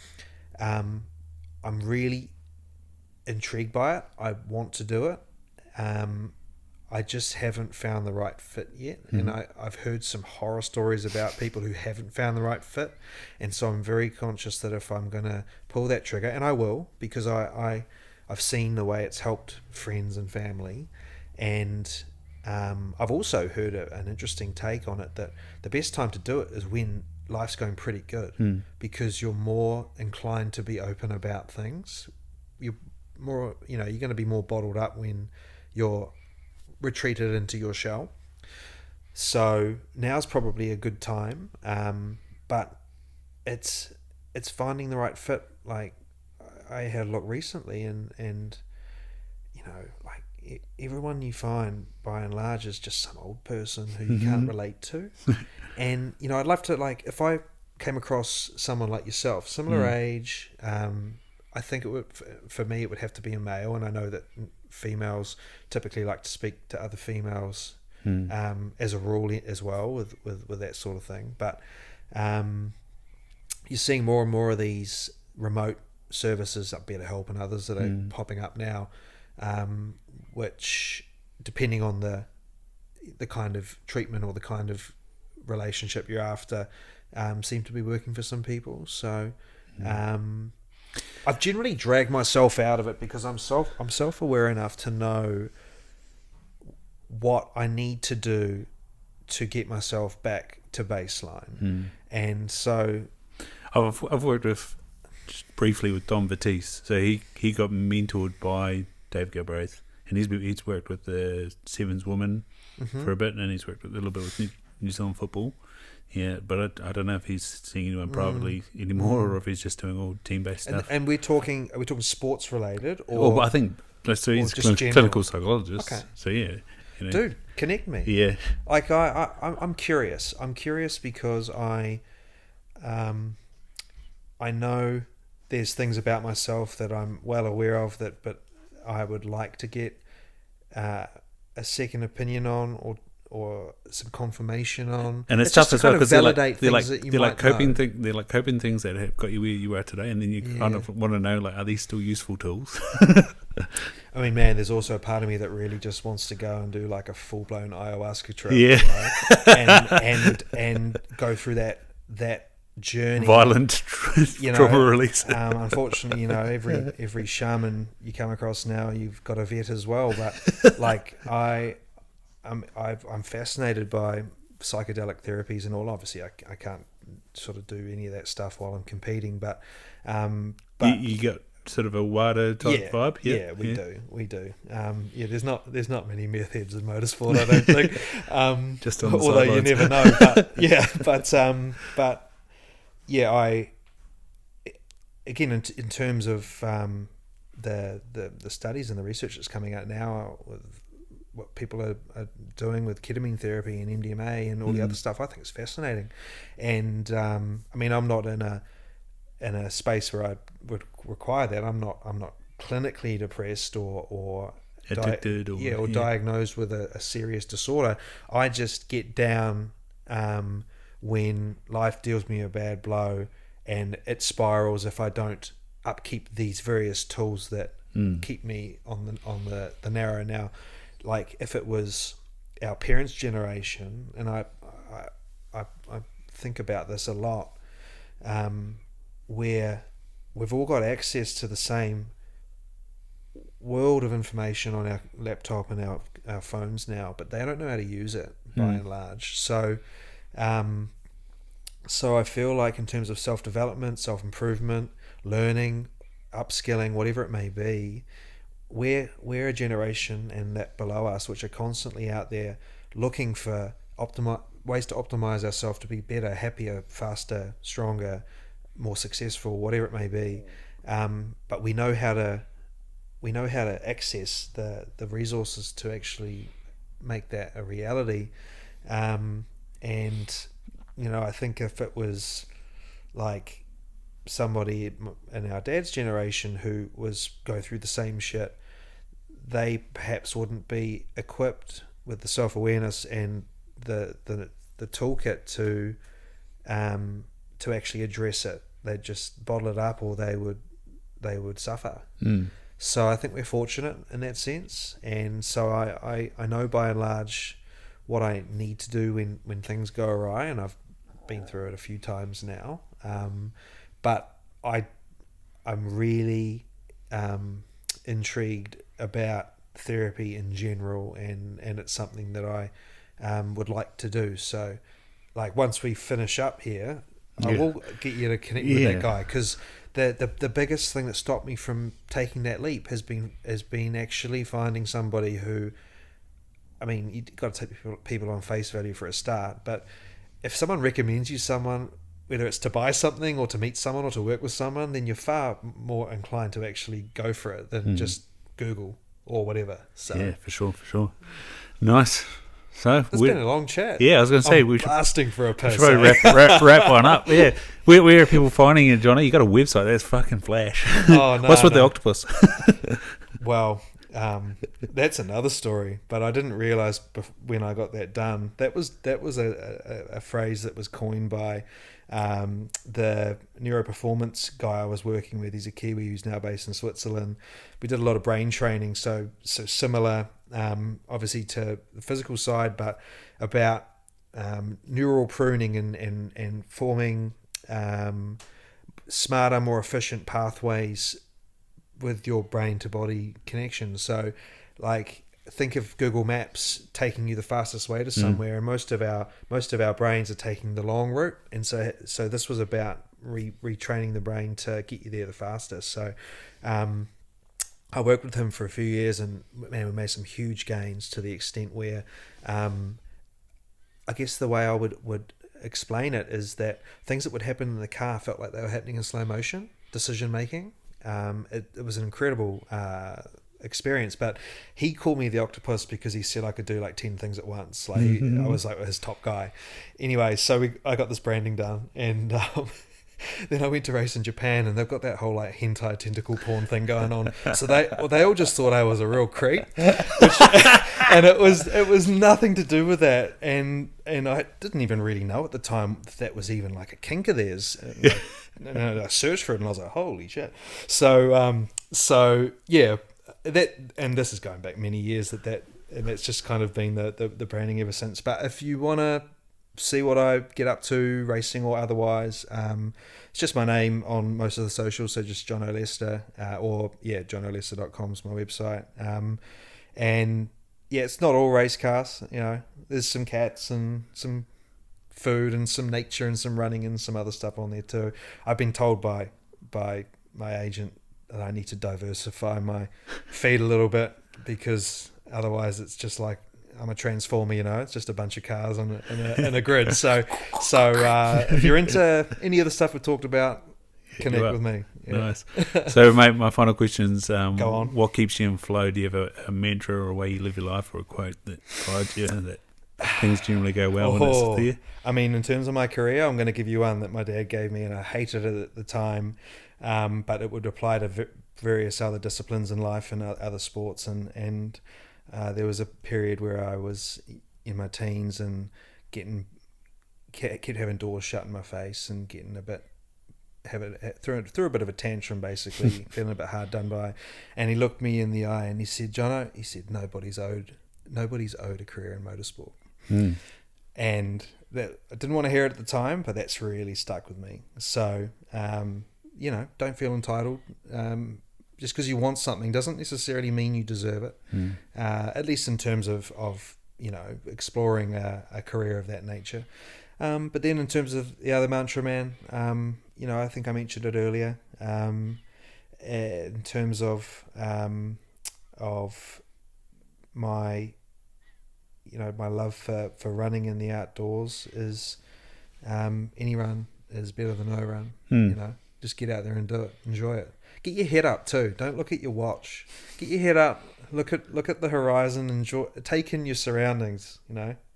B: I'm really intrigued by it. I want to do it. I just haven't found the right fit yet. And I've heard some horror stories about people who haven't found the right fit. And so I'm very conscious that if I'm going to pull that trigger, and I will, because I've seen the way it's helped friends and family, and I've also heard an interesting take on it, that the best time to do it is when life's going pretty good, because you're more inclined to be open about things. You're more, you know, you're going to be more bottled up when you're retreated into your shell. So now's probably a good time, but it's finding the right fit. Like, I had a look recently, and you know, like everyone you find by and large is just some old person who you can't relate to. And you know, I'd love to, like, if I came across someone like yourself, similar age, I think it would, for me, it would have to be a male, and I know that females typically like to speak to other females as a rule as well with that sort of thing. But you're seeing more and more of these remote services, like BetterHelp and others, that are popping up now, which, depending on the kind of treatment or the kind of relationship you're after, seem to be working for some people. So I've generally dragged myself out of it because I'm self-aware enough to know what I need to do to get myself back to baseline. And so
C: I've worked with, just briefly, with Dom Batiste. So he got mentored by Dave Galbraith, and he's worked with the Sevens women for a bit, and he's worked a little bit with New Zealand football. Yeah, but I don't know if he's seeing anyone privately anymore, or if he's just doing all team-based stuff.
B: And are we talking sports related,
C: Well,
B: or
C: but I think so. He's
B: just
C: clinical psychologist.
B: Okay.
C: So yeah,
B: dude, connect me.
C: Yeah.
B: Like I'm curious. I'm curious because I know there's things about myself that I'm well aware of but I would like to get a second opinion on, or some confirmation on.
C: And it's tough as well because they're like
B: coping
C: things that have got you where you are today, and then you kind of want to know, like, are these still useful tools?
B: I mean, man, there's also a part of me that really just wants to go and do like a full blown ayahuasca trip, and go through that journey,
C: violent trauma release.
B: Unfortunately, every shaman you come across now, you've got a vet as well. But like I'm fascinated by psychedelic therapies and all. Obviously, I can't sort of do any of that stuff while I'm competing, but
C: you got sort of a wider type vibe.
B: Yeah, we do. There's not many meth heads in motorsport, I don't think.
C: Just on the
B: although
C: sidelines.
B: you never know. But I again in terms of the studies and the research that's coming out now with what people are doing with ketamine therapy and MDMA and all the other stuff, I think it's fascinating. And I mean, I'm not in a space where I would require that. I'm not clinically depressed or
C: addicted or
B: diagnosed with a serious disorder. I just get down when life deals me a bad blow, and it spirals if I don't upkeep these various tools that keep me on the narrow. Now, like if it was our parents' generation, and I think about this a lot, where we've all got access to the same world of information on our laptop and our phones now, but they don't know how to use it by and large. So I feel like in terms of self-development, self-improvement, learning, upskilling, whatever it may be, we're a generation and that below us which are constantly out there looking for ways to optimize ourselves to be better, happier, faster, stronger, more successful, whatever it may be. But we know how to access the resources to actually make that a reality. And I think if it was like somebody in our dad's generation who was going through the same shit, they perhaps wouldn't be equipped with the self-awareness and the toolkit to actually address it. They'd just bottle it up, or they would suffer. So I think we're fortunate in that sense, and so I know by and large what I need to do when things go awry, and I've been through it a few times now. But I'm really intrigued about therapy in general, and it's something that I would like to do. So, like once we finish up here, I will get you to connect with that guy, because the biggest thing that stopped me from taking that leap has been actually finding somebody who, I mean, you've got to take people on face value for a start, but if someone recommends you someone, whether it's to buy something or to meet someone or to work with someone, then you're far more inclined to actually go for it than just Google or whatever. So
C: yeah, for sure. Nice. So
B: it's been a long chat.
C: Yeah, I was going to say we should
B: blasting for a piss.
C: Should probably wrap one up. Yeah, where are people finding you, Johnny? You got a website? That's fucking flash.
B: Oh no!
C: What's with the octopus?
B: Well, that's another story. But I didn't realize when I got that done. That was a phrase that was coined by the neuroperformance guy I was working with. He's a Kiwi who's now based in Switzerland. We did a lot of brain training, so similar, obviously to the physical side, but about neural pruning and forming smarter, more efficient pathways with your brain to body connection. So, like, think of Google Maps taking you the fastest way to somewhere, and most of our brains are taking the long route, and so this was about retraining the brain to get you there the fastest. So I worked with him for a few years, and man, we made some huge gains to the extent where I guess the way I would explain it is that things that would happen in the car felt like they were happening in slow motion, decision making. It was an incredible experience, but he called me the octopus because he said I could do like 10 things at once. Like I was like his top guy. Anyway, so I got this branding done, and then I went to race in Japan, and they've got that whole like hentai tentacle porn thing going on. So they all just thought I was a real creep, and it was nothing to do with that. And I didn't even really know at the time that was even like a kink of theirs. And I searched for it, and I was like, holy shit. So yeah, that, and this is going back many years, and that's just kind of been the branding ever since. But if you want to see what I get up to, racing or otherwise, it's just my name on most of the socials, so just Jono Lester, or jonolester.com is my website. And yeah, it's not all race cars, there's some cats and some food and some nature and some running and some other stuff on there too. I've been told by my agent that I need to diversify my feed a little bit, because otherwise it's just like I'm a transformer, it's just a bunch of cars in a grid. So if you're into any of the stuff we talked about, connect with me. Yeah.
C: Nice. So, mate, my final question's
B: Go on.
C: What keeps you in flow? Do you have a mantra or a way you live your life, or a quote that guides you, that things generally go well when it's there?
B: I mean, in terms of my career, I'm going to give you one that my dad gave me, and I hated it at the time, but it would apply to various other disciplines in life and other sports, and there was a period where I was in my teens and kept having doors shut in my face and getting threw a bit of a tantrum, basically, feeling a bit hard done by. And he looked me in the eye and he said, Jono, nobody's owed a career in motorsport. And that, I didn't want to hear it at the time, but that's really stuck with me. So don't feel entitled. Just because you want something doesn't necessarily mean you deserve it. At least in terms of exploring a career of that nature. But then in terms of the other mantra, man, I think I mentioned it earlier. In terms of my my love for running in the outdoors is any run is better than no run. Just get out there and do it. Enjoy it. Get your head up too. Don't look at your watch. Get your head up. Look at the horizon. Enjoy. Take in your surroundings.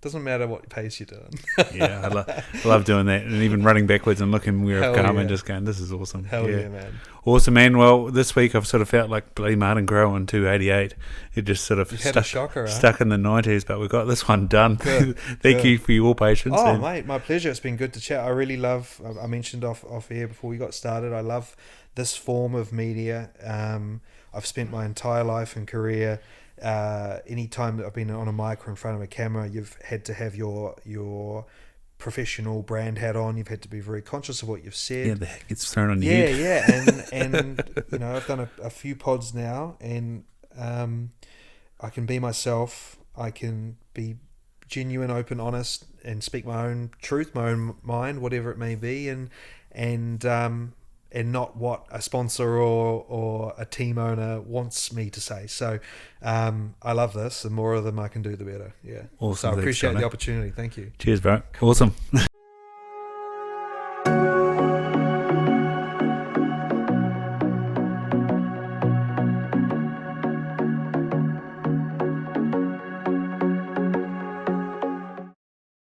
B: Doesn't matter what pace you're doing.
C: Yeah, I love doing that, and even running backwards and looking where I've come and just going, this is awesome.
B: Hell yeah, man.
C: Awesome, man. Well, this week I've sort of felt like bloody Martin Groh in 288. It just sort of stuck in the 90s, but we got this one done. Thank you for your patience.
B: Oh, mate, my pleasure. It's been good to chat. I really love, I mentioned off air before we got started, I love this form of media. I've spent my entire life and career, any time that I've been on a mic or in front of a camera, you've had to have your professional brand hat on. You've had to be very conscious of what you've said.
C: Yeah, the hat gets thrown on your head.
B: Yeah, and I've done a few pods now, and I can be myself. I can be genuine, open, honest, and speak my own truth, my own mind, whatever it may be, and not what a sponsor or a team owner wants me to say. So I love this. The more of them I can do, the better. Yeah.
C: Awesome.
B: So I appreciate the opportunity. Thank you.
C: Cheers, bro. Awesome.